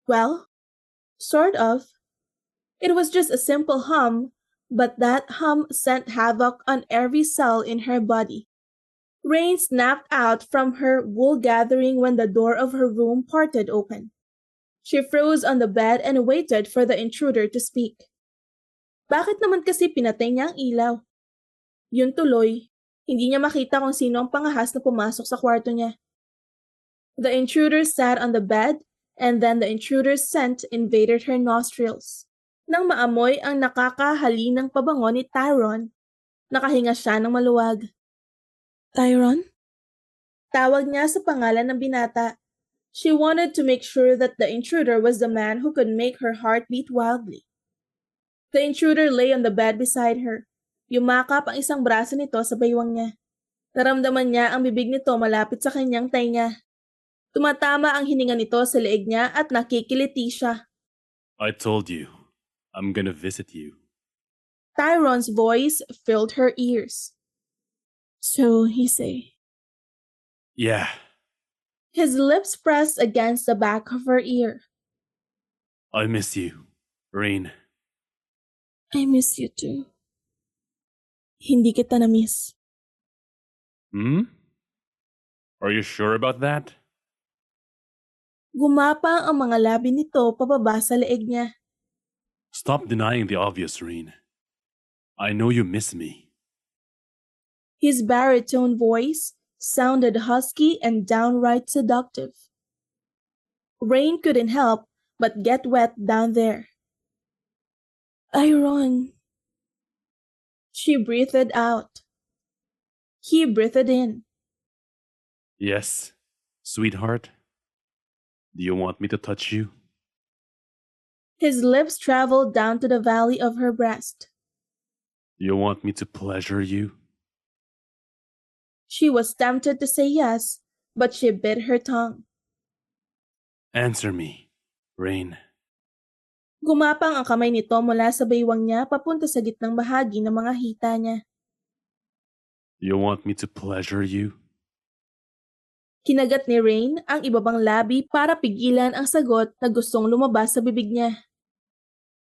Well, sort of. It was just a simple hum, but that hum sent havoc on every cell in her body. Raine snapped out from her wool gathering when the door of her room parted open. She froze on the bed and waited for the intruder to speak. Bakit naman kasi pinatay niya ang ilaw? Yun tuloy, hindi niya makita kung sino ang pangahas na pumasok sa kwarto niya. The intruder sat on the bed and then the intruder's scent invaded her nostrils. Nang maamoy ang nakakahalinang pabango ni Tyron, nakahinga siya ng maluwag. Tyron? Tawag niya sa pangalan ng binata. She wanted to make sure that the intruder was the man who could make her heart beat wildly. The intruder lay on the bed beside her. Yumakap ang isang braso nito sa baywang niya. Naramdaman niya ang bibig nito malapit sa kanyang tainga. Tumatama ang hininga nito sa leeg niya at nakikiliti siya. I told you, I'm gonna visit you. Tyron's voice filled her ears. So he say. Yeah, His lips pressed against the back of her ear. I miss you, Raine. I miss you too. Hindi kita na-miss. Are you sure about that? Gumapa ang mga labi nito pababa sa leeg niya. Stop denying the obvious, Raine. I know you miss me. His baritone voice sounded husky and downright seductive. Raine couldn't help but get wet down there. Tyron. She breathed out. He breathed in. Yes, sweetheart. Do you want me to touch you? His lips traveled down to the valley of her breast. Do you want me to pleasure you? She was tempted to say yes, but she bit her tongue. Answer me, Raine. Gumapang ang kamay nito mula sa baywang niya papunta sa gitnang bahagi ng mga hita niya. Do you want me to pleasure you? Kinagat ni Raine ang ibabang labi para pigilan ang sagot na gustong lumabas sa bibig niya.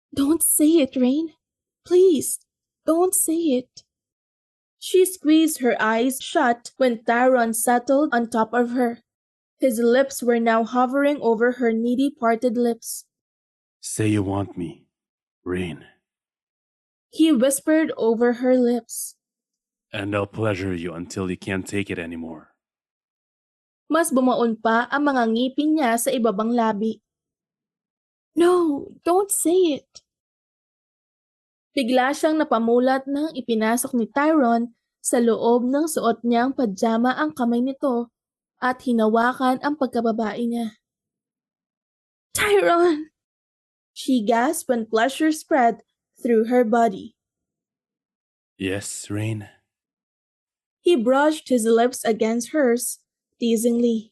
Don't say it, Raine. Please, don't say it. She squeezed her eyes shut when Tyron settled on top of her. His lips were now hovering over her needy parted lips. Say you want me, Raine. He whispered over her lips. And I'll pleasure you until you can't take it anymore. Mas bumaon pa ang mga ngipin niya sa ibabang labi. No, don't say it. Bigla siyang napamulat nang ipinasok ni Tyron sa loob ng suot niyang pajama ang kamay nito at hinawakan ang pagkababae niya. Tyron! She gasped when pleasure spread through her body. Yes, Raine. He brushed his lips against hers, teasingly.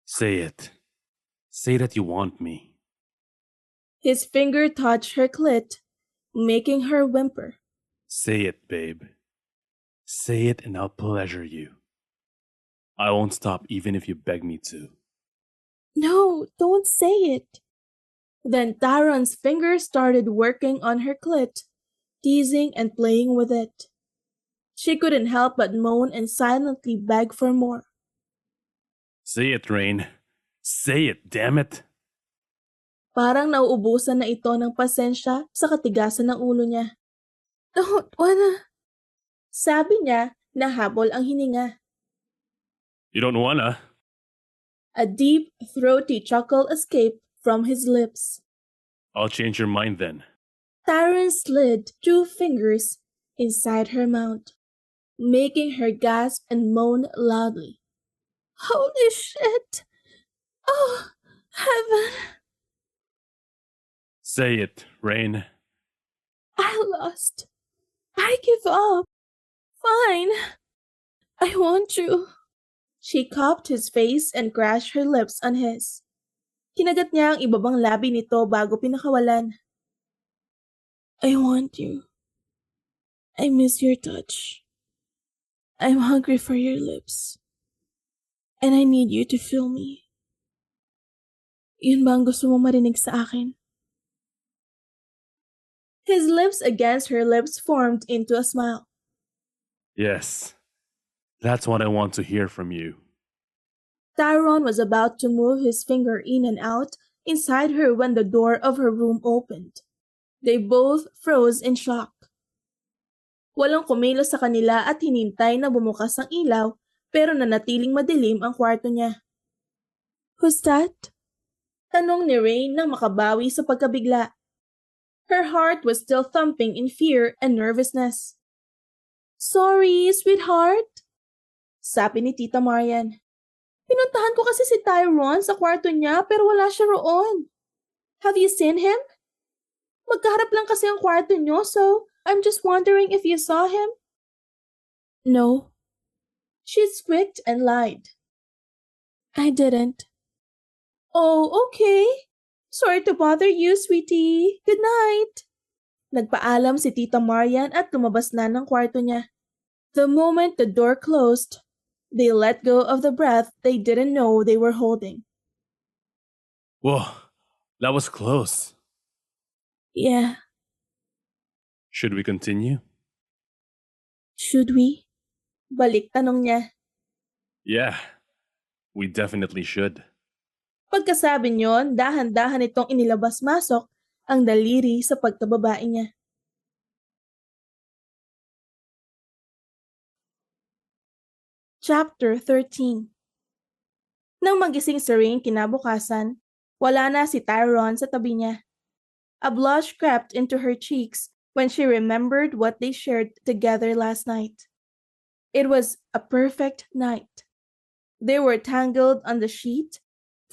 Say it. Say that you want me. His finger touched her clit, making her whimper. Say it, babe. Say it and I'll pleasure you. I won't stop even if you beg me to. No, don't say it. Then Tyron's fingers started working on her clit, teasing and playing with it. She couldn't help but moan and silently beg for more. Say it, Raine. Say it, damn it. Parang nauubusan na ito ng pasensya sa katigasan ng ulo niya. Don't wanna. Sabi niya na habol ang hininga. You don't wanna? A deep, throaty chuckle escaped from his lips. I'll change your mind then. Tyron slid 2 fingers inside her mouth, making her gasp and moan loudly. Holy shit! Oh, heaven! Say it, Raine. I lost. I give up. Fine. I want you. She cupped his face and crashed her lips on his. Kinagat niya ang ibabang labi nito bago pinakawalan. I want you. I miss your touch. I'm hungry for your lips. And I need you to feel me. Yun ba ang gusto mo marinig sa akin? His lips against her lips formed into a smile. Yes. That's what I want to hear from you. Tyron was about to move his finger in and out inside her when the door of her room opened. They both froze in shock. Walang kumilos sa kanila at hinintay na bumukas ang ilaw pero nanatiling madilim ang kwarto niya. Who's that? Tanong ni Raine nang makabawi sa pagkabigla. Her heart was still thumping in fear and nervousness. Sorry, sweetheart. Sabi ni Tita Marian. Pinuntahan ko kasi si Tyron sa kwarto niya pero wala siya roon. Have you seen him? Magkaharap lang kasi ang kwarto niyo, so I'm just wondering if you saw him. No. She squeaked and lied. I didn't. Oh, okay. Sorry to bother you, sweetie. Good night. Nagpaalam si Tita Marian at lumabas na ng kwarto niya. The moment the door closed, they let go of the breath they didn't know they were holding. Whoa, that was close. Yeah, Should we continue? should we? Balik tanong niya. Yeah, we definitely should. Pagkasabi niyon, dahan-dahan itong inilabas-masok ang daliri sa pagkababae niya. Chapter 13. Nang magising si Raine kinabukasan, wala na si Tyron sa tabi niya. A blush crept into her cheeks when she remembered what they shared together last night. It was a perfect night. They were tangled on the sheet,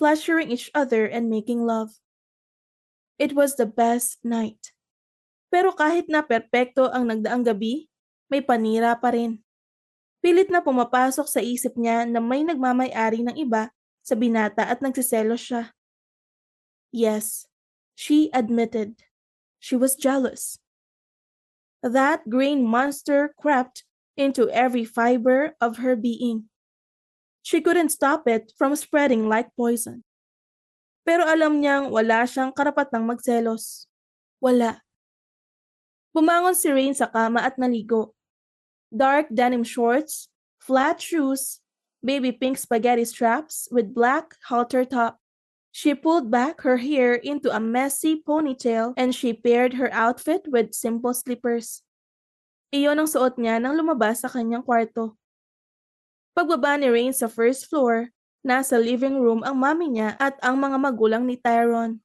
pleasuring each other and making love. It was the best night. Pero kahit na perpekto ang nagdaang gabi, may panira pa rin. Pilit na pumapasok sa isip niya na may nagmamay-ari ng iba sa binata at nagsiselos siya. Yes, she admitted. She was jealous. That green monster crept into every fiber of her being. She couldn't stop it from spreading like poison. Pero alam niyang wala siyang karapatang magselos. Wala. Bumangon si Raine sa kama at naligo. Dark denim shorts, flat shoes, baby pink spaghetti straps with black halter top. She pulled back her hair into a messy ponytail and she paired her outfit with simple slippers. Iyon ang suot niya nang lumabas sa kanyang kwarto. Pagbaba ni Raine sa first floor, nasa living room ang mami niya at ang mga magulang ni Tyron.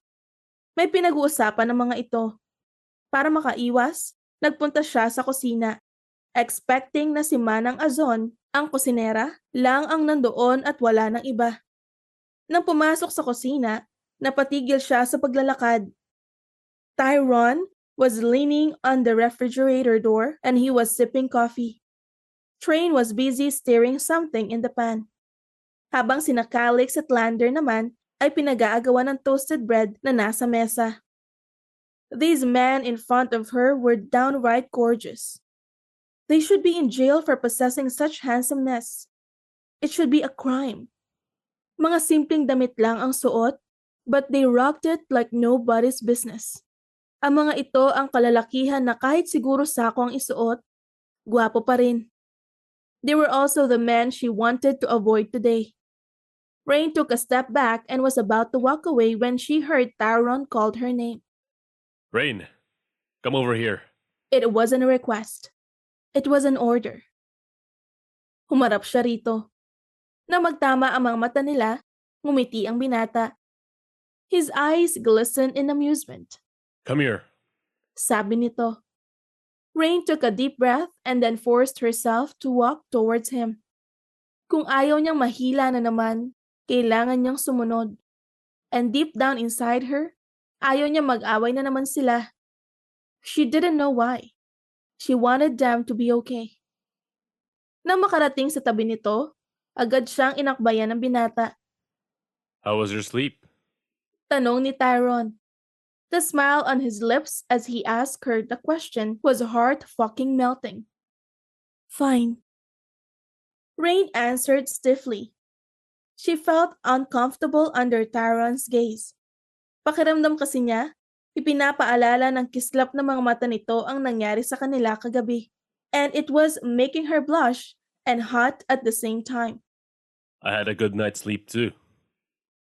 May pinag-uusapan ng mga ito. Para makaiwas, nagpunta siya sa kusina, expecting na si Manang Azon, ang kusinera, lang ang nandoon at wala ng iba. Nang pumasok sa kusina, napatigil siya sa paglalakad. Tyron was leaning on the refrigerator door and he was sipping coffee. Train was busy stirring something in the pan. Habang sina Calix at Lander naman ay pinag-aagawan ng toasted bread na nasa mesa. These men in front of her were downright gorgeous. They should be in jail for possessing such handsomeness. It should be a crime. Mga simpleng damit lang ang suot, but they rocked it like nobody's business. Ang mga ito ang kalalakihan na kahit siguro sako ang isuot, gwapo pa rin. They were also the men she wanted to avoid today. Raine took a step back and was about to walk away when she heard Tyron called her name. Raine, come over here. It wasn't a request. It was an order. Humarap siya rito. Nang magtama ang mga mata nila, ngumiti ang binata. His eyes glistened in amusement. Come here. Sabi nito. Raine took a deep breath and then forced herself to walk towards him. Kung ayaw niyang mahila na naman, kailangan niyang sumunod. And deep down inside her, ayaw niya mag-away na naman sila. She didn't know why. She wanted them to be okay. Nang makarating sa tabi nito, agad siyang inakbayan ng binata. How was your sleep? Tanong ni Tyron. The smile on his lips as he asked her the question was heart-fucking-melting. Fine. Raine answered stiffly. She felt uncomfortable under Tyron's gaze. Pakiramdam kasi niya, ipinapaalala ng kislap ng mga mata nito ang nangyari sa kanila kagabi. And it was making her blush and hot at the same time. I had a good night's sleep too.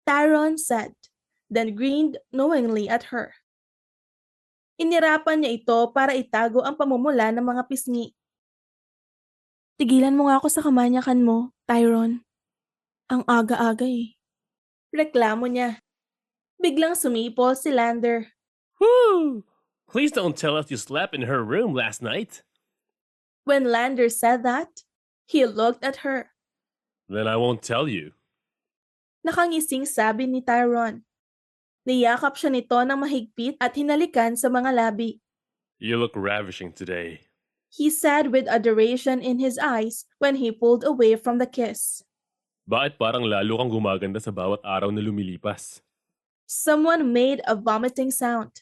Tyron said, then grinned knowingly at her. Inirapan niya ito para itago ang pamumula ng mga pisngi. Tigilan mo nga ako sa kamanyakan mo, Tyron. Ang aga-aga eh. Reklamo niya. Biglang sumipol si Lander. Whoo! Please don't tell us you slept in her room last night. When Lander said that, he looked at her. Then I won't tell you. Nakangising sabi ni Tyron. Niyakap siya nito ng mahigpit at hinalikan sa mga labi. You look ravishing today. He said with adoration in his eyes when he pulled away from the kiss. Bakit parang lalo kang gumaganda sa bawat araw na lumilipas? Someone made a vomiting sound.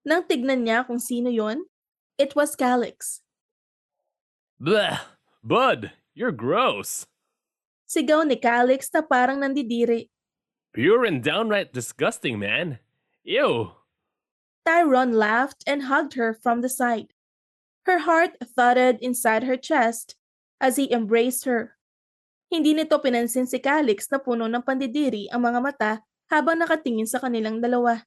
Nang tignan niya kung sino yon, it was Calix. Bleh! Bud, you're gross. Sigaw ni Calix na parang nandidiri. Pure and downright disgusting, man. Ew. Tyron laughed and hugged her from the side. Her heart thudded inside her chest as he embraced her. Hindi nito pinansin si Calix na puno ng pandidiri ang mga mata habang nakatingin sa kanilang dalawa.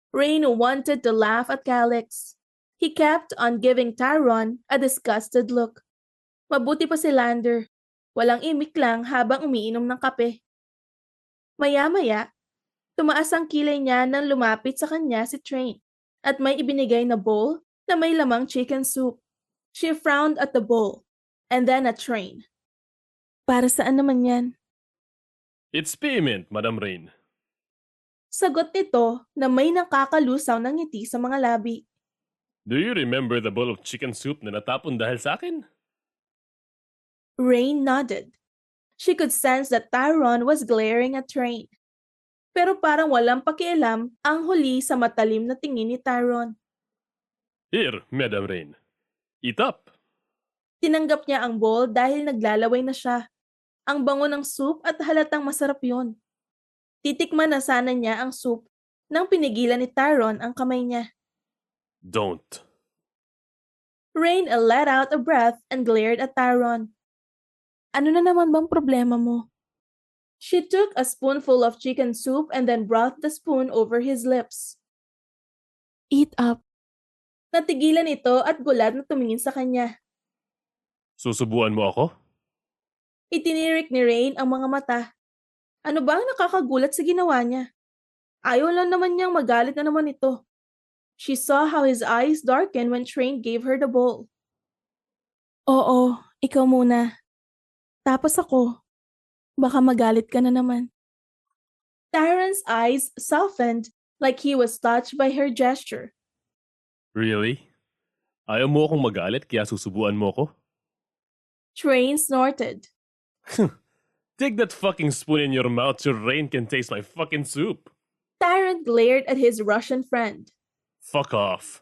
Raine wanted to laugh at Calix. He kept on giving Tyron a disgusted look. Mabuti pa si Lander. Walang imik lang habang umiinom ng kape. Maya-maya, tumaas ang kilay niya nang lumapit sa kanya si Train at may ibinigay na bowl na may lamang chicken soup. She frowned at the bowl and then at Train. Para saan naman yan? It's payment, Madam Raine. Sagot nito na may nakakalusaw ng ngiti sa mga labi. Do you remember the bowl of chicken soup na natapon dahil sa akin? Raine nodded. She could sense that Tyron was glaring at Raine. Pero parang walang pakialam ang huli sa matalim na tingin ni Tyron. Here, Madam Raine. Eat up. Tinanggap niya ang bowl dahil naglalaway na siya. Ang bango ng soup at halatang masarap yun. Titikman na sana niya ang soup nang pinigilan ni Tyron ang kamay niya. Don't. Raine let out a breath and glared at Tyron. Ano na naman bang problema mo? She took a spoonful of chicken soup and then brought the spoon over his lips. Eat up. Natigilan ito at gulat na tumingin sa kanya. Susubuan mo ako? Itinirik ni Raine ang mga mata. Ano ba ang nakakagulat sa ginawa niya? Ayaw lang naman niyang magalit na naman ito. She saw how his eyes darkened when Train gave her the bowl. Oo, ikaw muna. Tapos ako. Baka magalit ka na naman. Tyron's eyes softened like he was touched by her gesture. Really? Ayaw mo akong magalit kaya susubuan mo ako? Train snorted. Take that fucking spoon in your mouth so Raine can taste my fucking soup. Tyron glared at his Russian friend. Fuck off.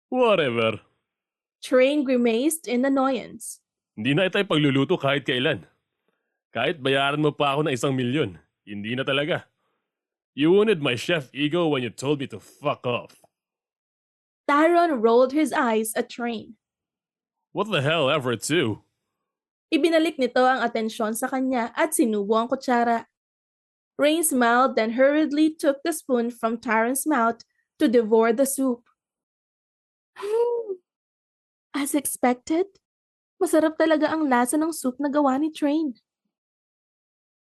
Whatever. Train grimaced in annoyance. Hindi na ito pagluluto kahit kailan. Kahit bayaran mo pa ako ng 1,000,000, hindi na talaga. You wounded my chef ego when you told me to fuck off. Tyron rolled his eyes at Train. What the hell ever too? Ibinalik nito ang atensyon sa kanya at sinubo ang kutsara. Raine smiled then hurriedly took the spoon from Tyron's mouth to devour the soup. As expected, masarap talaga ang lasa ng soup na gawa ni Train.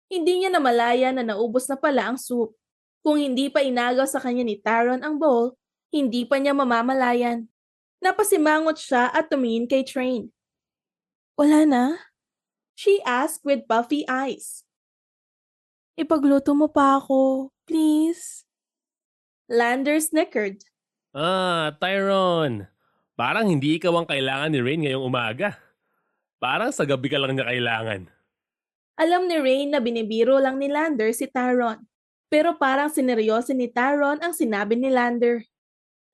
Hindi niya namalaya na naubos na pala ang soup. Kung hindi pa inagaw sa kanya ni Tyron ang bowl, hindi pa niya mamamalayan. Napasimangot siya at tumingin kay Train. Wala na? She asked with puffy eyes. Ipagluto mo pa ako, please. Lander snickered. Tyron. Parang hindi ikaw ang kailangan ni Raine ngayong umaga. Parang sa gabi ka lang niya kailangan. Alam ni Raine na binibiro lang ni Lander si Tyron. Pero parang sineryoso ni Tyron ang sinabi ni Lander.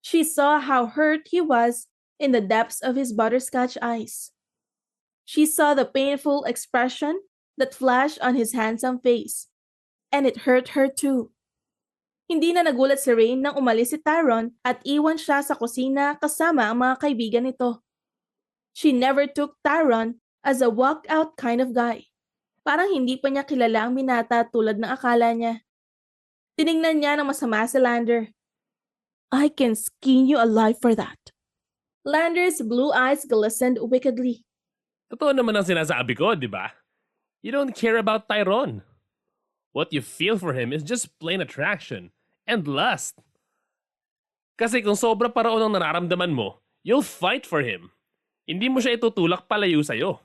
She saw how hurt he was in the depths of his butterscotch eyes. She saw the painful expression that flashed on his handsome face. And it hurt her too. Hindi na nagulat si Raine nang umalis si Tyron at iwan siya sa kusina kasama ang mga kaibigan nito. She never took Tyron as a walkout kind of guy. Parang hindi pa niya kilala ang binata tulad ng akala niya. Tiningnan niya ng masama si Lander. I can skin you alive for that. Lander's blue eyes glistened wickedly. Totoo naman ang sinasabi ko, di ba? You don't care about Tyron. What you feel for him is just plain attraction and lust. Kasi kung sobra paraon ang nararamdaman mo, you'll fight for him. Hindi mo siya itutulak palayo sa'yo.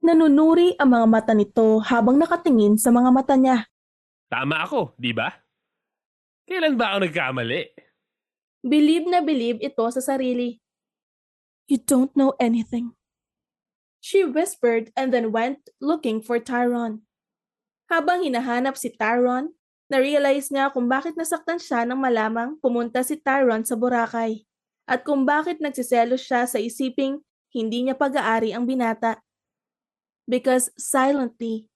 Nanunuri ang mga mata nito habang nakatingin sa mga mata niya. Tama ako, di ba? Kailan ba ako nagkamali? Bilib na bilib ito sa sarili. You don't know anything. She whispered and then went looking for Tyron. Habang hinahanap si Tyron, na-realize niya kung bakit nasaktan siya nang malamang pumunta si Tyron sa Boracay at kung bakit nagsiselos siya sa isiping hindi niya pag-aari ang binata. Because silently,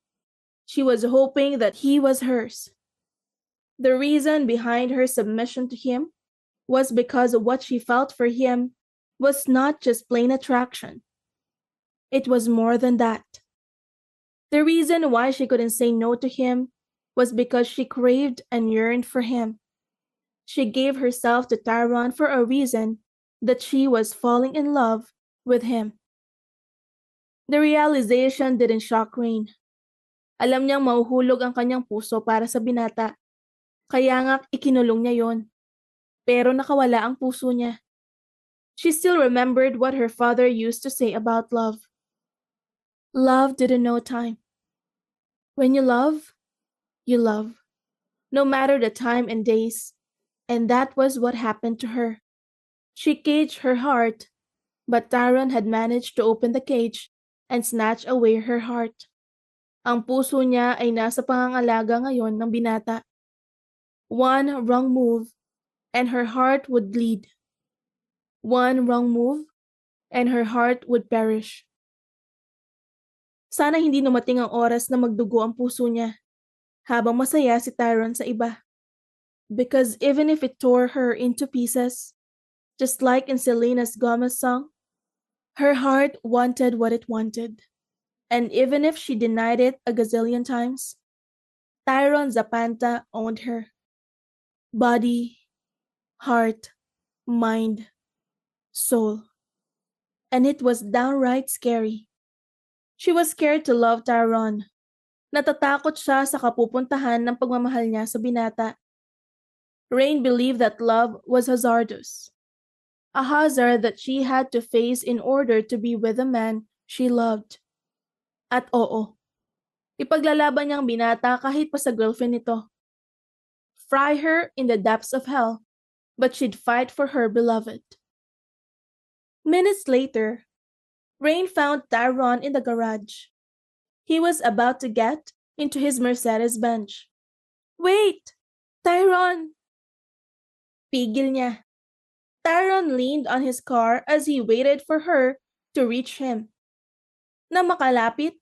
she was hoping that he was hers. The reason behind her submission to him was because what she felt for him was not just plain attraction. It was more than that. The reason why she couldn't say no to him was because she craved and yearned for him. She gave herself to Tyron for a reason that she was falling in love with him. The realization didn't shock Raine. Alam niyang mahuhulog ang kanyang puso para sa binata. Kaya nga ikinulong niya yon. Pero nakawala ang puso niya. She still remembered what her father used to say about love. Love didn't know time. When you love, no matter the time and days. And that was what happened to her. She caged her heart, but Tyron had managed to open the cage and snatch away her heart. Ang puso niya ay nasa pangangalaga ngayon ng binata. One wrong move, and her heart would bleed. One wrong move, and her heart would perish. Sana hindi dumating ang oras na magdugo ang puso niya, habang masaya si Tyron sa iba. Because even if it tore her into pieces, just like in Selena's Gomez song, her heart wanted what it wanted. And even if she denied it a gazillion times, Tyron Zapanta owned her. Body, heart, mind, soul. And it was downright scary. She was scared to love Tyron. Natatakot siya sa kapupuntahan ng pagmamahal niya sa binata. Raine believed that love was hazardous. A hazard that she had to face in order to be with the man she loved. At oo, ipaglalaban niyang binata kahit pa sa girlfriend nito. Fry her in the depths of hell, but she'd fight for her beloved. Minutes later, Raine found Tyron in the garage. He was about to get into his Mercedes-Benz. Wait! Tyron! Pigil niya. Tyron leaned on his car as he waited for her to reach him. Na makalapit,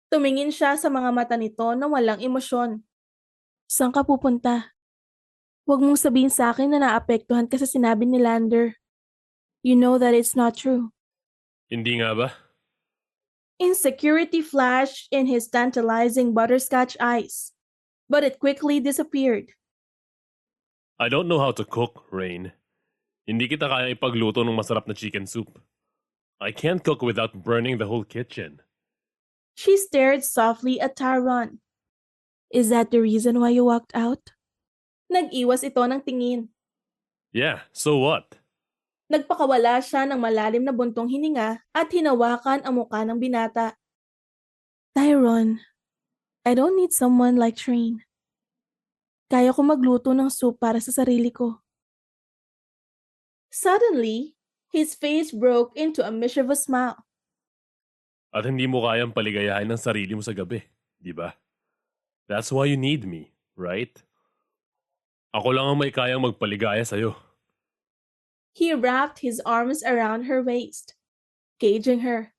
tumingin siya sa mga mata nito na walang emosyon. Saan ka pupunta? Huwag mong sabihin sa akin na naapektuhan ka sa sinabi ni Lander. You know that it's not true. Hindi nga ba? Insecurity flashed in his tantalizing butterscotch eyes, but it quickly disappeared. I don't know how to cook, Raine. Hindi kita kaya ipagluto ng masarap na chicken soup. I can't cook without burning the whole kitchen. She stared softly at Tyron. Is that the reason why you walked out? Nag-iwas ito ng tingin. Yeah, so what? Nagpakawala siya ng malalim na buntong hininga at hinawakan ang muka ng binata. Tyron, I don't need someone like Raine. Kaya ko magluto ng soup para sa sarili ko. Suddenly, his face broke into a mischievous smile. At hindi mo kayang paligayahin ng sarili mo sa gabi, di ba? That's why you need me, right? Ako lang ang may kayang magpaligaya sa'yo. He wrapped his arms around her waist, caging her.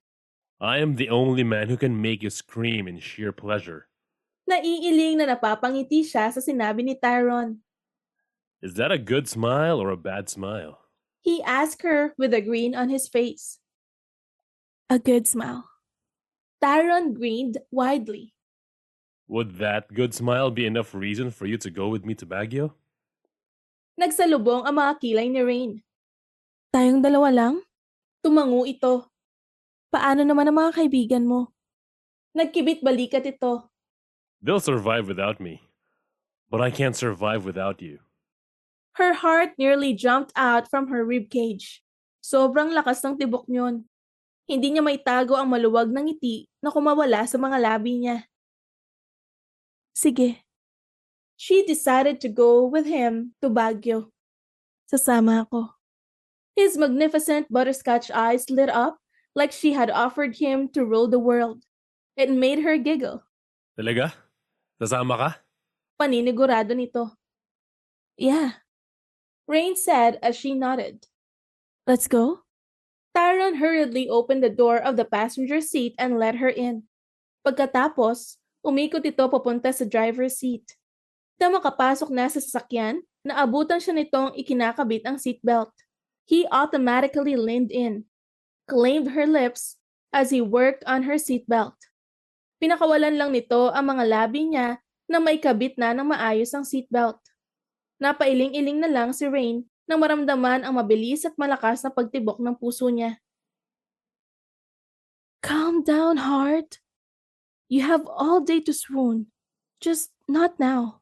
I am the only man who can make you scream in sheer pleasure. Naiiling na napapangiti siya sa sinabi ni Tyron. Is that a good smile or a bad smile? He asked her with a grin on his face. A good smile. Tyron grinned widely. Would that good smile be enough reason for you to go with me to Baguio? Nagsalubong ang mga kilay ni Raine. Tayong dalawa lang? Tumango ito. Paano naman ang mga kaibigan mo? Nagkibit balikat ito. They'll survive without me. But I can't survive without you. Her heart nearly jumped out from her ribcage. Sobrang lakas ng tibok niyon. Hindi niya maitago ang maluwag na ngiti na kumawala sa mga labi niya. Sige. She decided to go with him to Baguio. Sasama ako. His magnificent butterscotch eyes lit up like she had offered him to rule the world. It made her giggle. Talaga? Sasama ka? Paninigurado nito. Yeah. Raine said as she nodded. Let's go? Tyron hurriedly opened the door of the passenger seat and let her in. Pagkatapos, umikot ito papunta sa driver's seat. Na makapasok na sa sasakyan, naabutan siya nitong ikinakabit ang seatbelt. He automatically leaned in, claimed her lips as he worked on her seatbelt. Pinakawalan lang nito ang mga labi niya na may kabit na ng maayos ang seatbelt. Napailing-iling na lang si Raine nang maramdaman ang mabilis at malakas na pagtibok ng puso niya. Calm down, heart. You have all day to swoon. Just not now.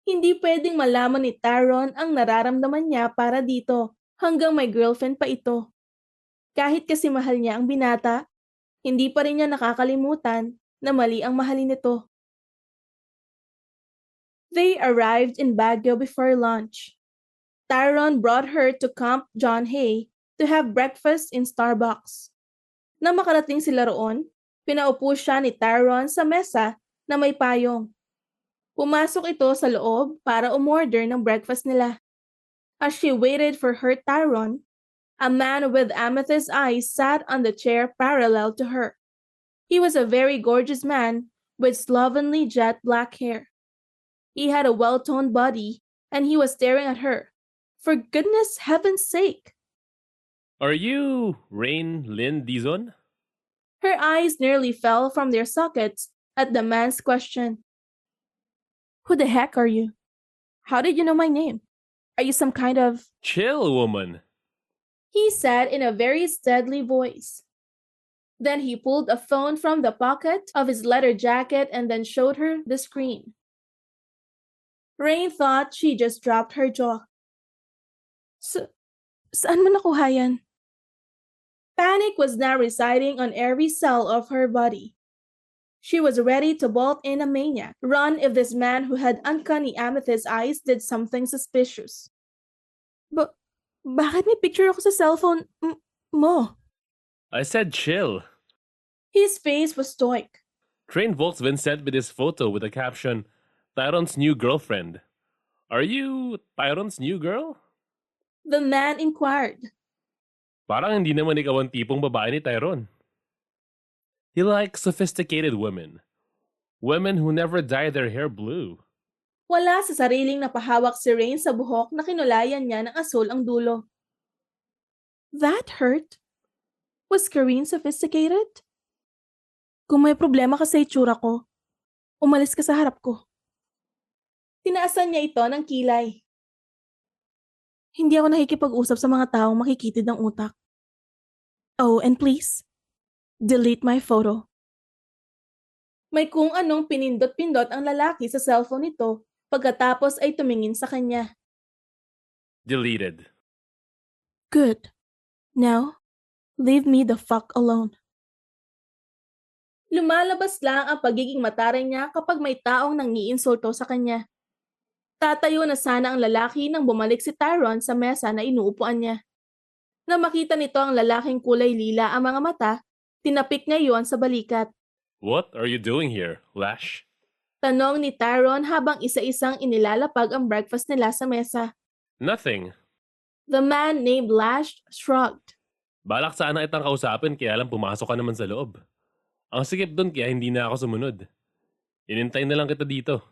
Hindi pwedeng malaman ni Tyron ang nararamdaman niya para dito hanggang may girlfriend pa ito. Kahit kasi mahal niya ang binata, hindi pa rin niya nakakalimutan na mali ang mahalin nito. They arrived in Baguio before lunch. Tyron brought her to Camp John Hay to have breakfast in Starbucks. Nang makarating sila roon, pinaupo siya ni Tyron sa mesa na may payong. Pumasok ito sa loob para umorder ng breakfast nila. As she waited for her Tyron, a man with amethyst eyes sat on the chair parallel to her. He was a very gorgeous man with slovenly jet black hair. He had a well-toned body, and he was staring at her. For goodness heaven's sake! Are you Raine Lynn Dizon? Her eyes nearly fell from their sockets at the man's question. Who the heck are you? How did you know my name? Are you some kind of... Chill, woman. He said in a very steady voice. Then he pulled a phone from the pocket of his leather jacket and then showed her the screen. Raine thought she just dropped her jaw. Saan mo nakuha yan? Panic was now residing on every cell of her body. She was ready to bolt in a maniac, run if this man who had uncanny amethyst eyes did something suspicious. Bakit may picture ako sa cellphone mo? I said chill. His face was stoic. Train Volkswagen sent me this photo with the caption, Tyron's new girlfriend. Are you Tyron's new girl? The man inquired. Parang hindi naman ikaw ang tipong babae ni Tyron. He likes sophisticated women. Women who never dye their hair blue. Wala sa sariling napahawak si Raine sa buhok na kinulayan niya ng asul ang dulo. That hurt? Was Karine sophisticated? Kung may problema ka sa itsura ko, umalis ka sa harap ko. Tinaasan niya ito ng kilay. Hindi ako nakikipag-usap sa mga taong makikitid ng utak. Oh, and please, delete my photo. May kung anong pinindot-pindot ang lalaki sa cellphone nito pagkatapos ay tumingin sa kanya. Deleted. Good. Now, leave me the fuck alone. Lumalabas lang ang pagiging mataray niya kapag may taong nangiinsulto sa kanya. Tatayo na sana ang lalaki nang bumalik si Tyron sa mesa na inuupuan niya. Nang makita nito ang lalaking kulay lila ang mga mata, tinapik niya iyon sa balikat. What are you doing here, Lash? Tanong ni Tyron habang isa-isang inilalapag ang breakfast nila sa mesa. Nothing. The man named Lash shrugged. Balak sana itang kausapin kaya lang pumasok ka naman sa loob. Ang sikip doon kaya hindi na ako sumunod. Inintay na lang kita dito.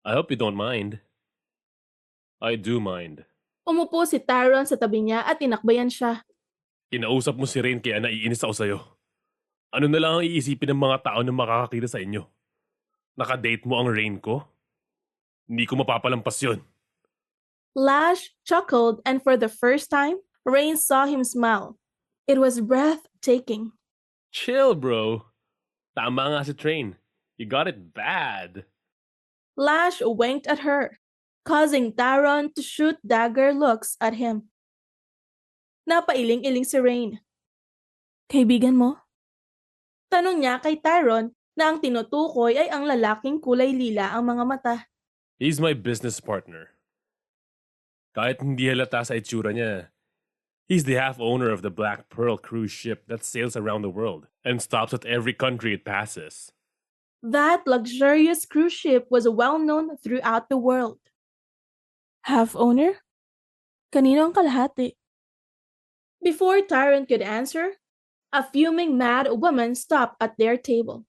I hope you don't mind. I do mind. Umupo si Tyron sa tabi niya at tinakbayan siya. Kinausap mo si Raine kaya naiinis ako sa'yo. Ano na lang ang iisipin ng mga tao na makakakita sa inyo? Nakadate mo ang Raine ko? Hindi ko mapapalampas yun. Lash chuckled and for the first time, Raine saw him smile. It was breathtaking. Chill, bro. Tama nga si Train. You got it bad. Lash winked at her, causing Tyron to shoot dagger looks at him. Napailing-iling si Raine. Kaibigan mo? Tanong niya kay Tyron na ang tinutukoy ay ang lalaking kulay lila ang mga mata. He's my business partner. Kahit hindi halata sa itsura niya, he's the half-owner of the Black Pearl cruise ship that sails around the world and stops at every country it passes. That luxurious cruise ship was well known throughout the world. Half-owner? Kanino ang kalahati? Before Tyron could answer, a fuming mad woman stopped at their table,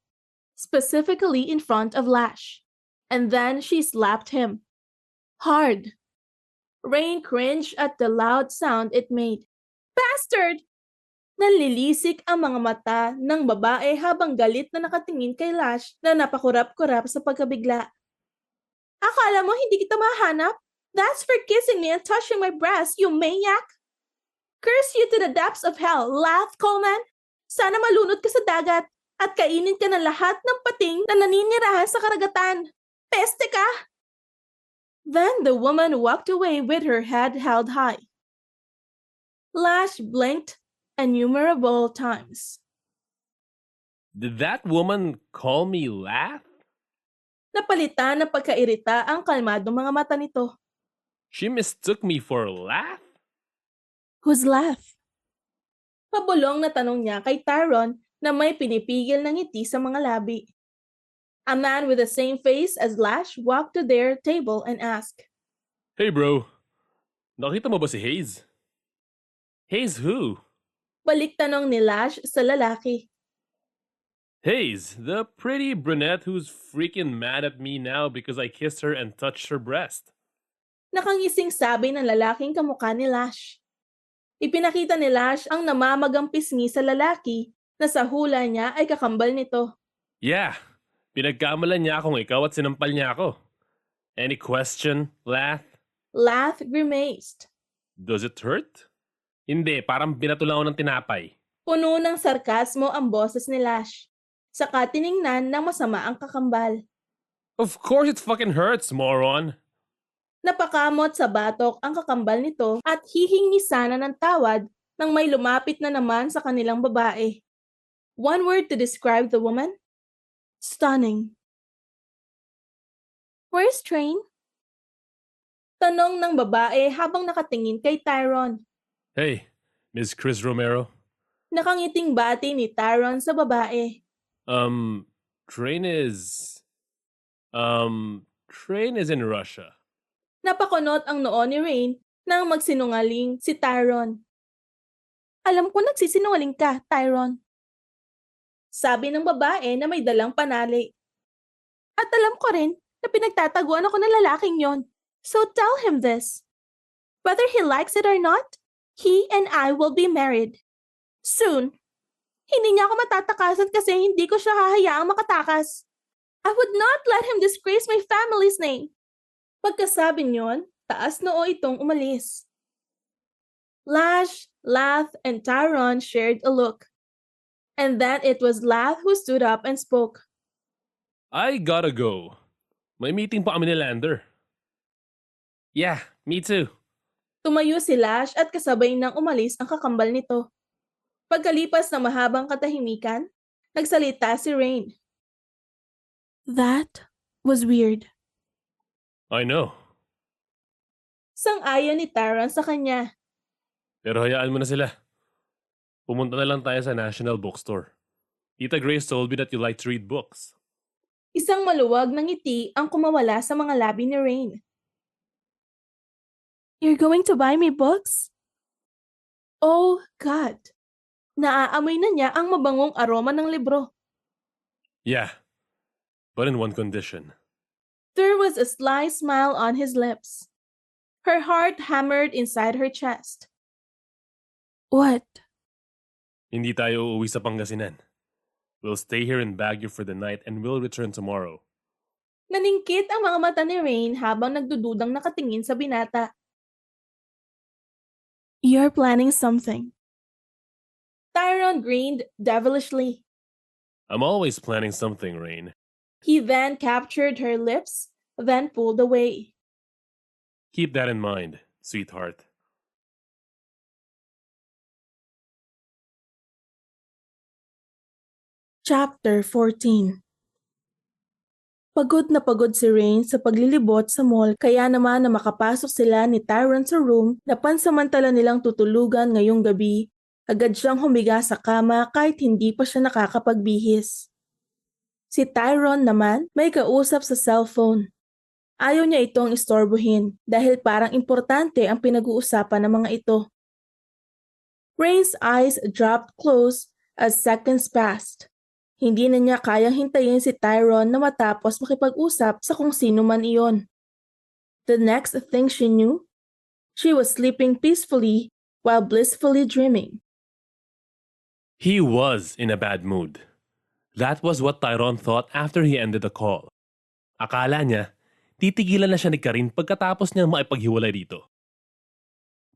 specifically in front of Lash, and then she slapped him. Hard. Raine cringed at the loud sound it made. Bastard! Nanlilisik ang mga mata ng babae habang galit na nakatingin kay Lash na napakurap-kurap sa pagkabigla. Akala mo hindi kita mahanap? That's for kissing me and touching my breast, you maniac! Curse you to the depths of hell, laughed Coleman. Sana malunod ka sa dagat at kainin ka ng lahat ng pating na naninirahan sa karagatan. Peste ka! Then the woman walked away with her head held high. Lash blinked innumerable times. Did that woman call me laugh? Napalitan ng pagkairita ang kalmadong mga mata nito. She mistook me for laugh? Whose laugh? Pabulong na tanong niya kay Tyron na may pinipigil ng ngiti sa mga labi. A man with the same face as Lash walked to their table and asked, Hey bro, nakita mo ba si Hayes? Hayes who? Balik tanong ni Lash sa lalaki. Hayes, the pretty brunette who's freaking mad at me now because I kissed her and touched her breast. Nakangising sabi ng lalaking kamukha ni Lash. Ipinakita ni Lash ang namamagang pisngi sa lalaki na sa hula niya ay kakambal nito. Yeah, pinagkamalan niya akong ikaw at sinampal niya ako. Any question, Lath? Lath grimaced. Does it hurt? Hindi, parang binato lang ako ng tinapay. Puno ng sarkasmo ang boses ni Lash. Saka tiningnan ng masama ang kakambal. Of course it fucking hurts, moron! Napakamot sa batok ang kakambal nito at hihingi sana ng tawad nang may lumapit na naman sa kanilang babae. One word to describe the woman? Stunning. Where's Train? Tanong ng babae habang nakatingin kay Tyron. Hey, Miss Chris Romero. Nakangiting bati ni Tyron sa babae. Train is... Train is in Russia. Napakunot ang noo ni Raine nang magsinungaling si Tyron. Alam ko nagsisinungaling ka, Tyron. Sabi ng babae na may dalang panali. At alam ko rin na pinagtataguan ako ng lalaking yon. So tell him this. Whether he likes it or not, he and I will be married. Soon. Hindi niya ako matatakasan kasi hindi ko siya hahayaang makatakas. I would not let him disgrace my family's name. Pagkasabi niyon, taas noo itong umalis. Lash, Lath, and Tyron shared a look. And then it was Lath who stood up and spoke. I gotta go. May meeting pa kami ni Lander. Yeah, me too. Tumayo si Lash at kasabay nang umalis ang kakambal nito. Pagkalipas ng mahabang katahimikan, nagsalita si Raine. That was weird. I know. Sang-ayon ni Tyron sa kanya. Pero hayaan mo na sila. Pumunta na lang tayo sa National Bookstore. Tita Grace told me that you like to read books. Isang maluwag na ngiti ang kumawala sa mga labi ni Raine. You're going to buy me books? Oh, God. Naaamoy na niya ang mabangong aroma ng libro. Yeah, but in one condition. There was a sly smile on his lips. Her heart hammered inside her chest. What? Hindi tayo uuwi sa Pangasinan. We'll stay here in Baguio for the night and we'll return tomorrow. Naningkit ang mga mata ni Raine habang nagdududang nakatingin sa binata. You're planning something. Tyron grinned devilishly. I'm always planning something, Raine. He then captured her lips, then pulled away. Keep that in mind, sweetheart. Chapter 14. Pagod na pagod si Raine sa paglilibot sa mall kaya naman na makapasok sila ni Tyron sa room na pansamantala nilang tutulugan ngayong gabi, agad siyang humiga sa kama kahit hindi pa siya nakakapagbihis. Si Tyron naman may kausap sa cellphone. Ayaw niya itong istorbohin dahil parang importante ang pinag-uusapan ng mga ito. Raine's eyes dropped close as seconds passed. Hindi na niya kayang hintayin si Tyron na matapos makipag-usap sa kung sino man iyon. The next thing she knew, she was sleeping peacefully while blissfully dreaming. He was in a bad mood. That was what Tyron thought after he ended the call. Akala niya, titigilan na siya ni Karin pagkatapos niyang maipaghiwalay dito.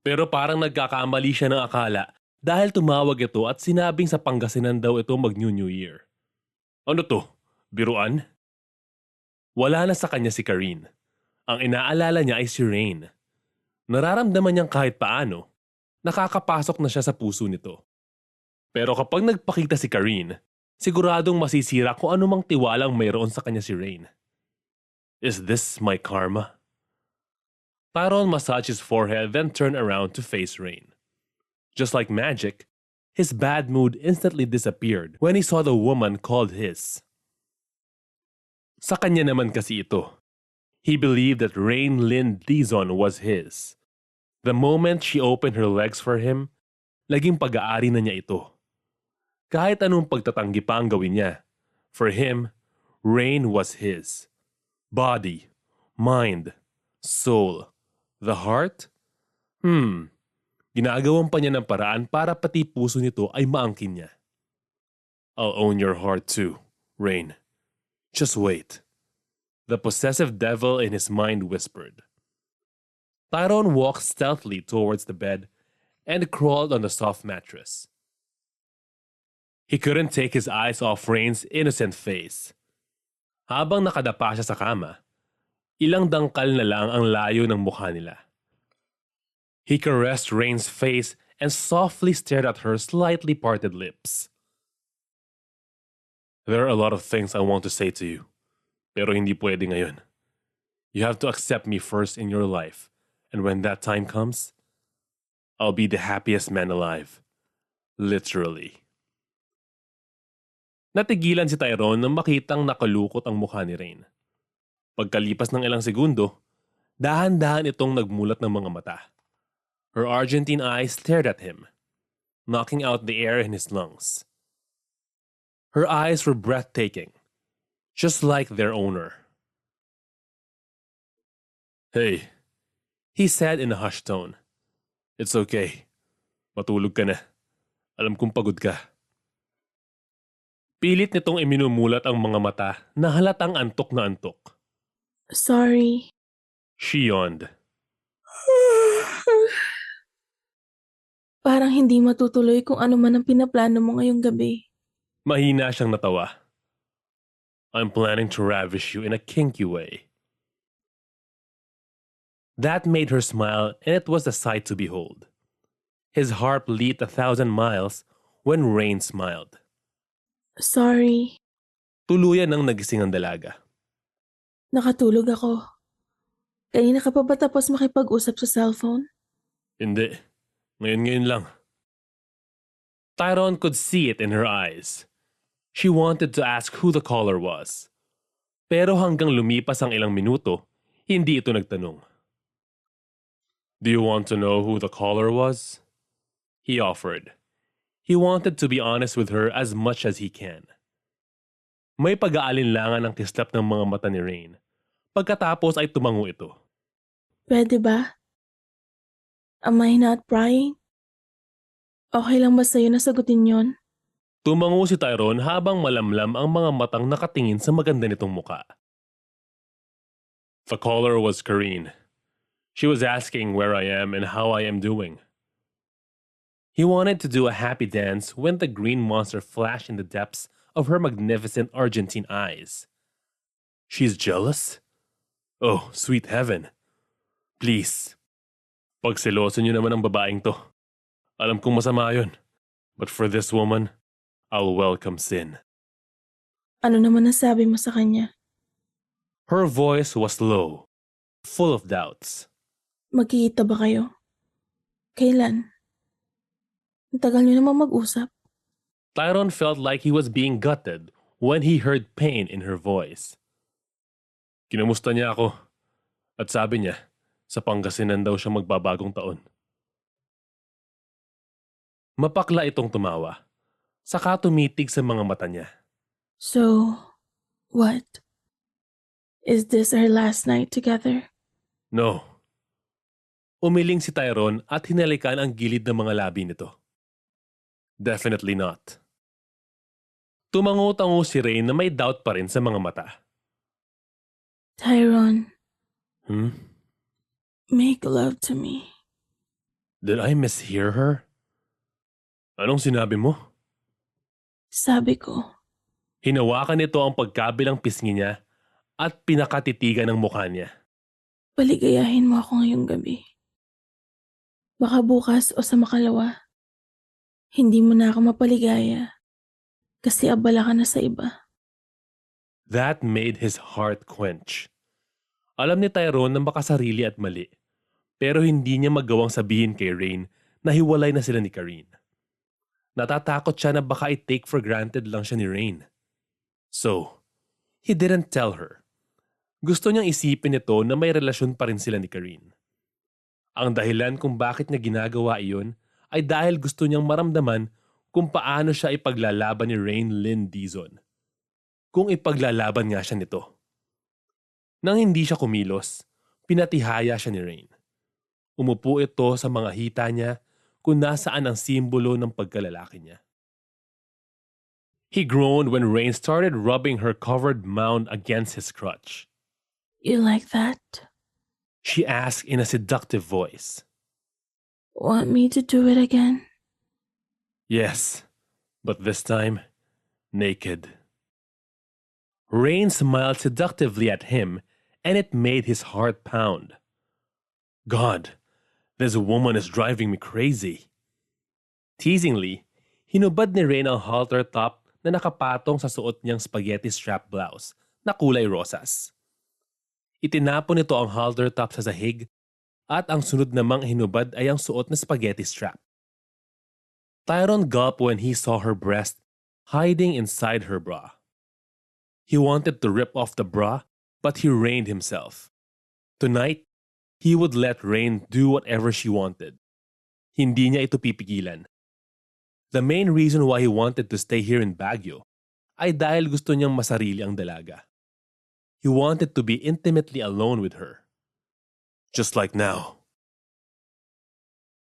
Pero parang nagkakamali siya ng akala dahil tumawag ito at sinabing sa Pangasinan daw ito mag-New Year. Ano to? Biruan? Wala na sa kanya si Karin. Ang inaalala niya ay si Raine. Nararamdaman niyang kahit paano, nakakapasok na siya sa puso nito. Pero kapag nagpakita si Karin, Siguradong masisira kung anumang tiwalang mayroon sa kanya si Raine. Is this my karma? Tyron massaged his forehead then turned around to face Raine. Just like magic, his bad mood instantly disappeared when he saw the woman called his. Sa kanya naman kasi ito. He believed that Raine Lynn Dizon was his. The moment she opened her legs for him, naging pag-aari na niya ito. Kahit anong pagtatanggi pa ang gawin niya, for him, Raine was his. Body, mind, soul, the heart? Ginagawan pa niya ng paraan para pati puso nito ay maangkin niya. I'll own your heart too, Raine. Just wait. The possessive devil in his mind whispered. Tyron walked stealthily towards the bed and crawled on the soft mattress. He couldn't take his eyes off Raine's innocent face. Habang nakadapa siya sa kama, ilang dangkal na lang ang layo ng mukha nila. He caressed Raine's face and softly stared at her slightly parted lips. There are a lot of things I want to say to you, pero hindi pwede ngayon. You have to accept me first in your life, and when that time comes, I'll be the happiest man alive. Literally. Natigilan si Tyron nang makitang nakalukot ang mukha ni Raine. Pagkalipas ng ilang segundo, dahan-dahan itong nagmulat ng mga mata. Her argentine eyes stared at him, knocking out the air in his lungs. Her eyes were breathtaking, just like their owner. Hey, he said in a hushed tone. It's okay. Matulog ka na. Alam kong pagod ka. Pilit nitong iminumulat ang mga mata na halatang antok na antok. Sorry. She yawned. Parang hindi matutuloy kung ano man ang pinaplano mo ngayong gabi. Mahina siyang natawa. I'm planning to ravish you in a kinky way. That made her smile, and it was a sight to behold. His heart leaped 1,000 miles when Raine smiled. Sorry. Tuluyan nang nagising ang dalaga. Nakatulog ako. Kanina ka pa ba tapos makipag-usap sa cellphone? Hindi. Ngayon lang. Tyron could see it in her eyes. She wanted to ask who the caller was. Pero hanggang lumipas ang ilang minuto, hindi ito nagtanong. Do you want to know who the caller was? He offered. He wanted to be honest with her as much as he can. May pag-aalinlangan ang kislap ng mga mata ni Raine. Pagkatapos ay tumango ito. Pwede ba? Am I not prying? Okay lang ba sa'yo na sagutin yon? Tumango si Tyron habang malamlam ang mga matang nakatingin sa maganda nitong muka. The caller was Karine. She was asking where I am and how I am doing. He wanted to do a happy dance when the green monster flashed in the depths of her magnificent Argentine eyes. She's jealous? Oh, sweet heaven. Please. Pagseloso niyo naman ang babaeng to. Alam kong masama yun. But for this woman, I'll welcome sin. Ano naman nasabi mo sa kanya? Her voice was low, full of doubts. Magkikita ba kayo? Kailan? Ang tagal niyo naman mag-usap. Tyron felt like he was being gutted when he heard pain in her voice. Kinamusta niya ako at sabi niya sa Pangasinan daw siya magbabagong taon. Mapakla itong tumawa, saka tumitig sa mga mata niya. So, what? Is this our last night together? No. Umiling si Tyron at hinalikan ang gilid ng mga labi nito. Definitely not. Tumango-tango si Raine na may doubt pa rin sa mga mata. Tyron, Hmm? make love to me. Did I mishear her? Anong sinabi mo? Sabi ko, Hinawakan nito ang pagkabilang pisngi niya at pinakatitigan ng mukha niya. paligayahin mo ako ngayong gabi. Baka bukas o sa makalawa, hindi mo na ako mapaligaya. Kasi abala ka na sa iba. That made his heart quench. Alam ni Tyrone na makasarili at mali, pero hindi niya magawang sabihin kay Raine na hiwalay na sila ni Karine. Natatakot siya na baka i-take for granted lang siya ni Raine. So, he didn't tell her. Gusto niyang isipin ito na may relasyon pa rin sila ni Karine. Ang dahilan kung bakit niya ginagawa iyon ay dahil gusto niyang maramdaman kung paano siya ipaglalaban ni Raine Lynn Dizon. Kung ipaglalaban nga siya nito. Nang hindi siya kumilos, pinatihaya siya ni Raine. Umupo ito sa mga hita niya kung nasaan ang simbolo ng pagkalalaki niya. He groaned when Raine started rubbing her covered mound against his crotch. You like that? She asked in a seductive voice. Want me to do it again? Yes, but this time, naked. Raine smiled seductively at him, and it made his heart pound. God, this woman is driving me crazy. Teasingly, hinubad ni Raine ang halter top na nakapatong sa suot niyang spaghetti strap blouse na kulay rosas. Itinapon nito ang halter top sa sahig at ang sunod namang hinubad ay ang suot na spaghetti strap. Tyron gulped when he saw her breast hiding inside her bra. He wanted to rip off the bra, but he reined himself. Tonight, he would let Raine do whatever she wanted. Hindi niya ito pipigilan. The main reason why he wanted to stay here in Baguio ay dahil gusto niyang masarili ang dalaga. He wanted to be intimately alone with her. Just like now.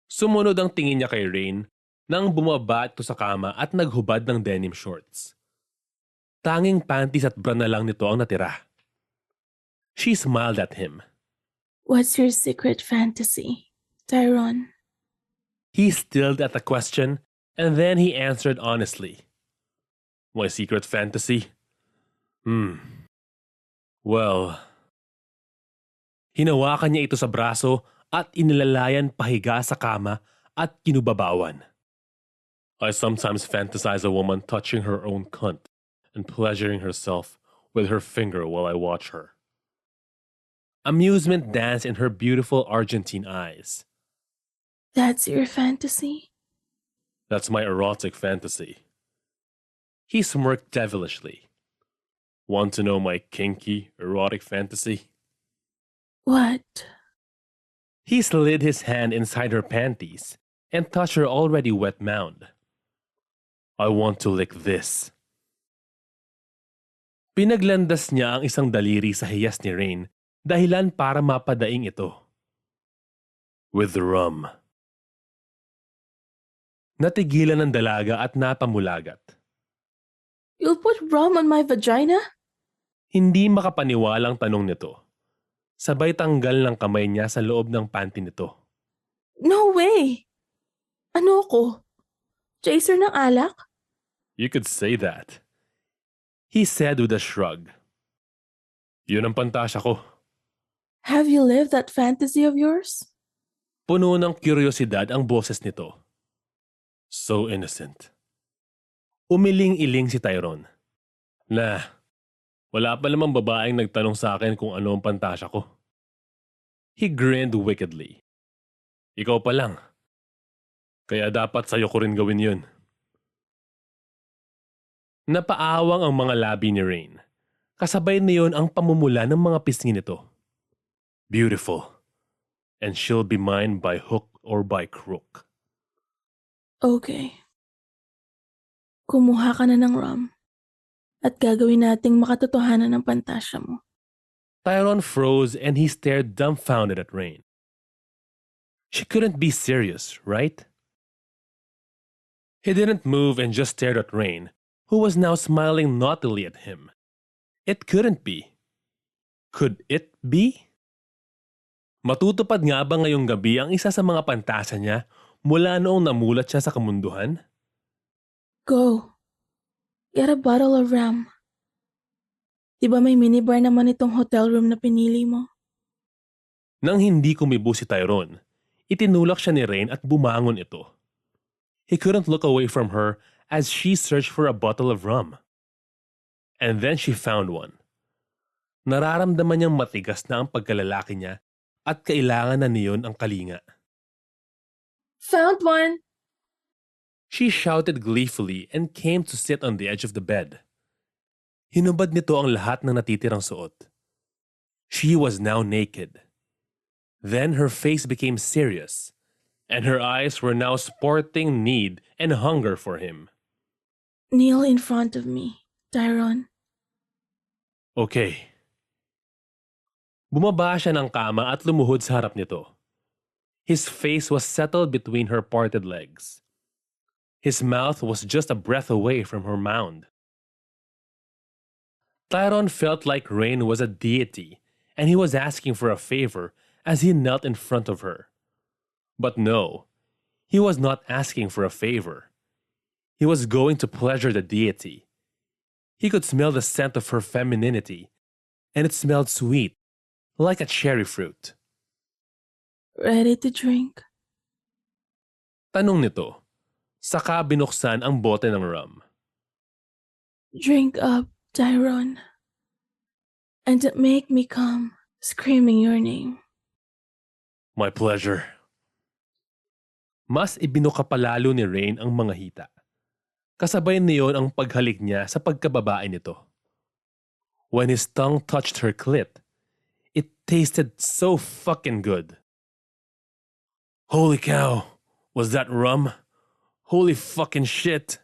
Sumunod ang tingin niya kay Raine nang bumaba ito sa kama at naghubad ng denim shorts. Tanging panties at bra na lang nito ang natira. She smiled at him. What's your secret fantasy, Tyron? He stilled at the question and then he answered honestly. My secret fantasy? Well, hinawakan niya ito sa braso at inilalayan pahiga sa kama at kinubabawan. I sometimes fantasize a woman touching her own cunt and pleasuring herself with her finger while I watch her. Amusement danced in her beautiful Argentine eyes. That's your fantasy? That's my erotic fantasy. He smirked devilishly. Want to know my kinky, erotic fantasy? What? He slid his hand inside her panties and touched her already wet mound. I want to lick this. Pinaglandas niya ang isang daliri sa hiyas ni Raine, dahilan para mapadaing ito. With the rum. Natigilan ng dalaga at napamulagat. You'll put rum on my vagina? Hindi makapaniwalang tanong nito. Sabay tanggal ng kamay niya sa loob ng panty nito. No way! Ano ko? Chaser ng alak? You could say that. He said with a shrug. Yun ang pantasya ko. Have you lived that fantasy of yours? Puno ng kuryosidad ang boses nito. So innocent. Umiling-iling si Tyron. Wala pa namang babaeng nagtanong sa akin kung ano ang pantasya ko. He grinned wickedly. Ikaw pa lang. Kaya dapat sa'yo ko rin gawin yun. Napaawang ang mga labi ni Raine. Kasabay niyon ang pamumula ng mga pisngi nito. Beautiful. And she'll be mine by hook or by crook. Okay. Kumuha ka na ng rum. At gagawin nating makatotohanan ng pantasya mo. Tyron froze and he stared dumbfounded at Raine. She couldn't be serious, right? He didn't move and just stared at Raine, who was now smiling naughtily at him. It couldn't be. Could it be? Matutupad nga ba ngayong gabi ang isa sa mga pantasya niya mula noong namulat siya sa kamunduhan? Go. Get a bottle of rum. Diba may minibar naman itong hotel room na pinili mo? Nang hindi kumibo si Tyron, itinulak siya ni Raine at bumangon ito. He couldn't look away from her as she searched for a bottle of rum. And then she found one. Nararamdaman niyang matigas na ang pagkalalaki niya at kailangan na niyon ang kalinga. Found one! She shouted gleefully and came to sit on the edge of the bed. Hinubad nito ang lahat ng natitirang suot. She was now naked. Then her face became serious, and her eyes were now sporting need and hunger for him. Kneel in front of me, Tyron. Okay. Bumaba siya ng kama at lumuhod sa harap nito. His face was settled between her parted legs. His mouth was just a breath away from her mound. Tyron felt like Raine was a deity and he was asking for a favor as he knelt in front of her. But no, he was not asking for a favor. He was going to pleasure the deity. He could smell the scent of her femininity, and it smelled sweet, like a cherry fruit. Ready to drink? Tanong nito, saka binuksan ang bote ng rum. Drink up, Tyron. And make me come, screaming your name. My pleasure. Mas ibinuka palalo ni Raine ang mga hita. Kasabay niyon ang paghalik niya sa pagkababae nito. When his tongue touched her clit, it tasted so fucking good. Holy cow, was that rum? Holy fucking shit.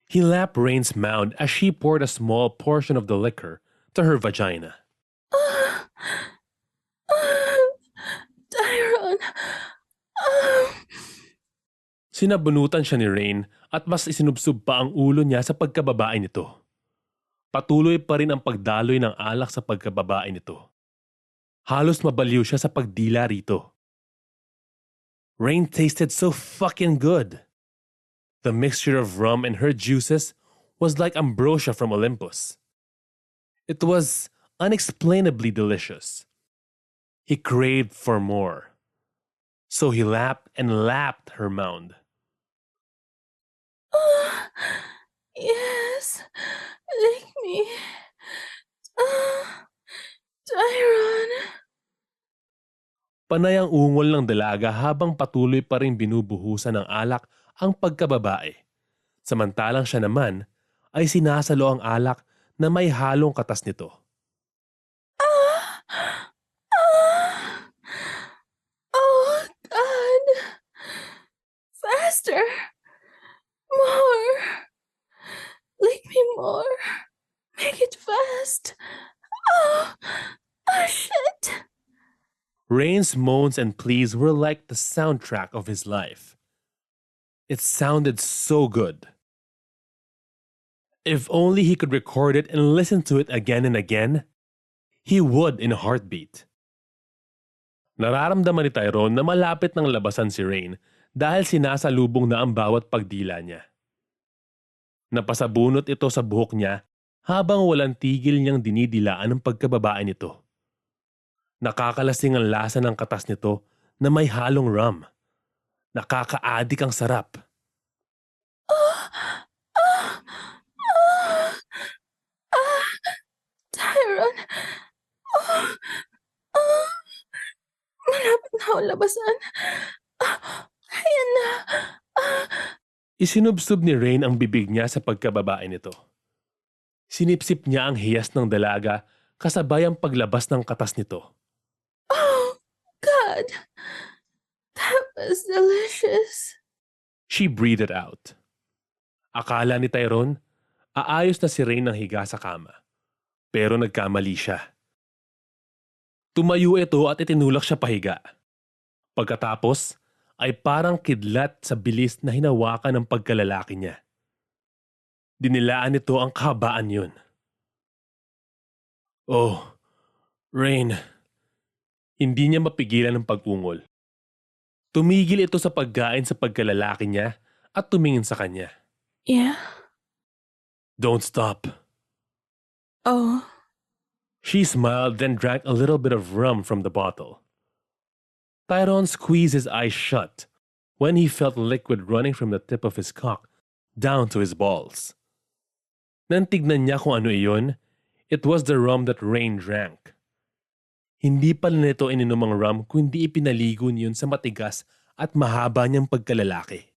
He lapped Raine's mound as she poured a small portion of the liquor to her vagina. Tyron. Sinabunutan siya ni Raine at mas isinubsob pa ang ulo niya sa pagkababae nito. Patuloy pa rin ang pagdaloy ng alak sa pagkababae nito. Halos mabaliw siya sa pagdila rito. Raine tasted so fucking good. The mixture of rum and her juices was like ambrosia from Olympus. It was unexplainably delicious. He craved for more. So he lapped and lapped her mound. Yes, lick me. Tyron. Panay ang ungol ng dalaga habang patuloy pa rin binubuhusan ng alak ang pagkababae. Samantalang siya naman ay sinasalo ang alak na may halong katas nito. Oh, God. Faster. More. Lick me more. Make it fast. Oh, shit. Raine's moans and pleas were like the soundtrack of his life. It sounded so good. If only he could record it and listen to it again and again, he would in a heartbeat. Nararamdaman ni Tyron na malapit ng labasan si Raine dahil sinasalubong na ang bawat pagdila niya. Napasabunot ito sa buhok niya habang walang tigil niyang dinidilaan ang pagkababae nito. Nakakalasing ang lasa ng katas nito na may halong rum. Nakakaadik ang sarap. Tyron. Malapit na ako labasan. Ayan na. Isinubsob ni Raine ang bibig niya sa pagkababae nito. Sinipsip niya ang hiyas ng dalaga kasabay ang paglabas ng katas nito. Oh, God. That was delicious. She breathed out. Akala ni Tyron, aayos na si Raine ng higa sa kama. Pero nagkamali siya. Tumayo ito at itinulak siya pahiga. Pagkatapos ay parang kidlat sa bilis na hinawakan ng pagkalalaki niya. Dinilaan nito ang kahabaan yun. Oh, Raine. Hindi niya mapigilan ang pag-ungol. Tumigil ito sa pagkain sa pagkalalaki niya at tumingin sa kanya. Yeah. Don't stop. Oh. She smiled, then drank a little bit of rum from the bottle. Tyron squeezed his eyes shut when he felt liquid running from the tip of his cock down to his balls. Nang tignan niya kung ano iyon, it was the rum that Raine drank. Hindi pala nito ininom ang rum kundi ipinaligo niyon sa matigas at mahaba niyang pagkalalaki.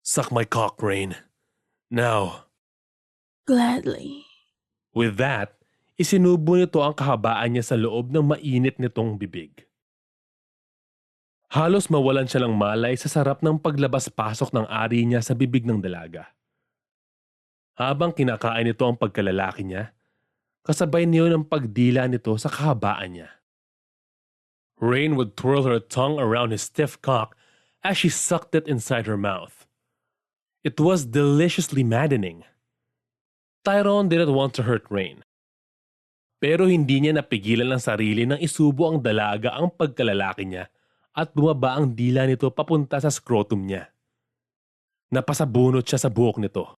Suck my cock, Raine. Now. Gladly. With that, isinubo nito ang kahabaan niya sa loob ng mainit nitong bibig. Halos mawalan siya ng malay sa sarap ng paglabas-pasok ng ari niya sa bibig ng dalaga. Habang kinakain nito ang pagkalalaki niya, kasabay niyo ng pagdila nito sa kahabaan niya. Raine would twirl her tongue around his stiff cock as she sucked it inside her mouth. It was deliciously maddening. Tyron didn't want to hurt Raine. Pero hindi niya napigilan ang sarili nang isubo ang dalaga ang pagkalalaki niya at bumaba ang dila nito papunta sa scrotum niya. Napasabunot siya sa buhok nito.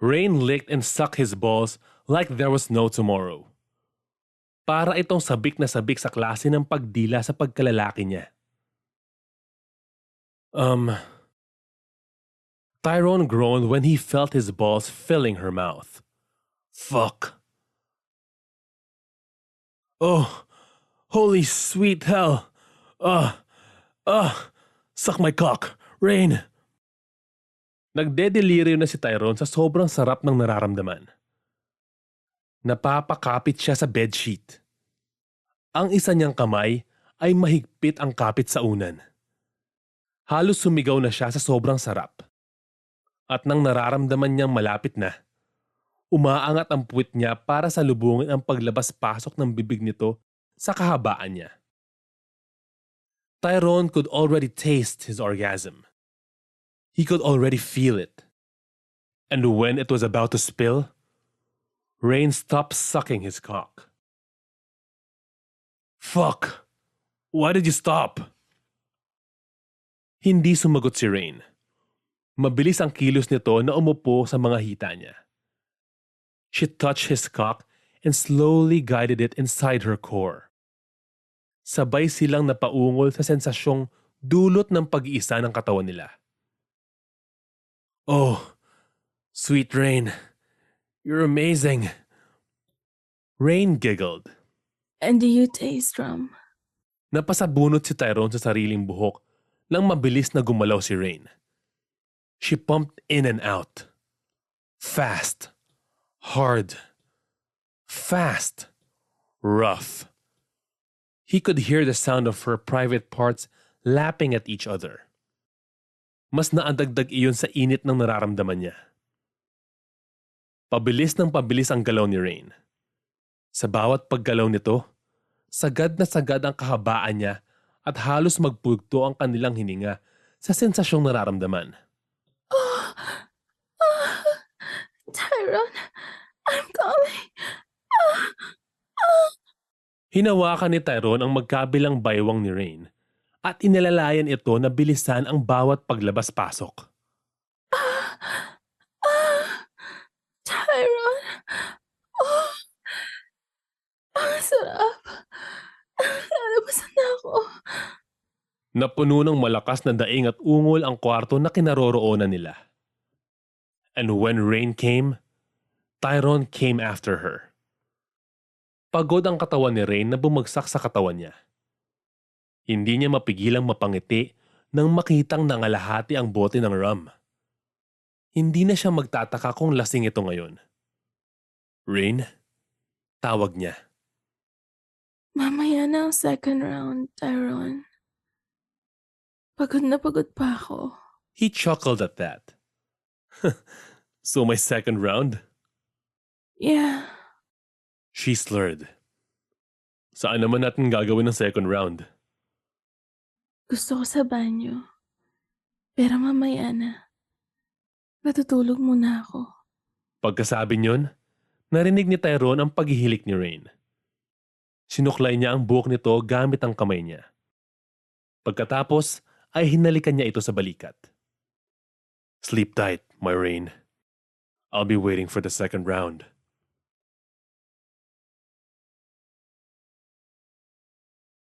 Raine licked and sucked his balls like there was no tomorrow. Para itong sabik na sabik sa klase ng pagdila sa pagkalalaki niya. Tyron groaned when he felt his balls filling her mouth. Fuck. Oh, holy sweet hell. Suck my cock, Raine. Nagdedeliryo na si Tyron sa sobrang sarap ng nararamdaman. Napapakapit siya sa bedsheet. Ang isa niyang kamay ay mahigpit ang kapit sa unan. Halos sumigaw na siya sa sobrang sarap. At nang nararamdaman niyang malapit na, umaangat ang puwit niya para salubungin ang paglabas-pasok ng bibig nito sa kahabaan niya. Tyron could already taste his orgasm. He could already feel it. And when it was about to spill, Raine stopped sucking his cock. Fuck! Why did you stop? Hindi sumagot si Raine. Mabilis ang kilos nito na umupo sa mga hita niya. She touched his cock and slowly guided it inside her core. Sabay silang napaungol sa sensasyong dulot ng pag-iisa ng katawan nila. Oh, sweet Raine, you're amazing. Raine giggled. And do you taste rum? Napasabunot si Tyron sa sariling buhok nang mabilis na gumalaw si Raine. She pumped in and out. Fast. Hard. Fast. Rough. He could hear the sound of her private parts lapping at each other. Mas naandagdag iyon sa init ng nararamdaman niya. Pabilis ng pabilis ang galaw ni Raine. Sa bawat paggalaw nito, sagad na sagad ang kahabaan niya at halos magpugto ang kanilang hininga sa sensasyong nararamdaman. Tyron, I'm coming. Hinawakan ni Tyron ang magkabilang baywang ni Raine at inilalayan ito na bilisan ang bawat paglabas-pasok. Tyron. Ang sarap. Lalabasan na ako. Napuno ng malakas na daing at ungol ang kwarto na kinaroroonan nila. And when Raine came, Tyron came after her. Pagod ang katawan ni Raine na bumagsak sa katawan niya. Hindi niya mapigilang mapangiti nang makitang nangalahati ang bote ng rum. Hindi na siya magtataka kung lasing ito ngayon. Raine, tawag niya. Mamaya na ang second round, Tyron. Pagod na pagod pa ako. He chuckled at that. So my second round? Yeah. She slurred. Saan naman natin gagawin ng second round? Gusto ko sa banyo. Pero mamaya na. Natutulog muna ako. Pagkasabi niyon, narinig ni Tyron ang paghihilik ni Raine. Sinuklay niya ang buhok nito gamit ang kamay niya. Pagkatapos ay hinalikan niya ito sa balikat. Sleep tight, my Raine. I'll be waiting for the second round.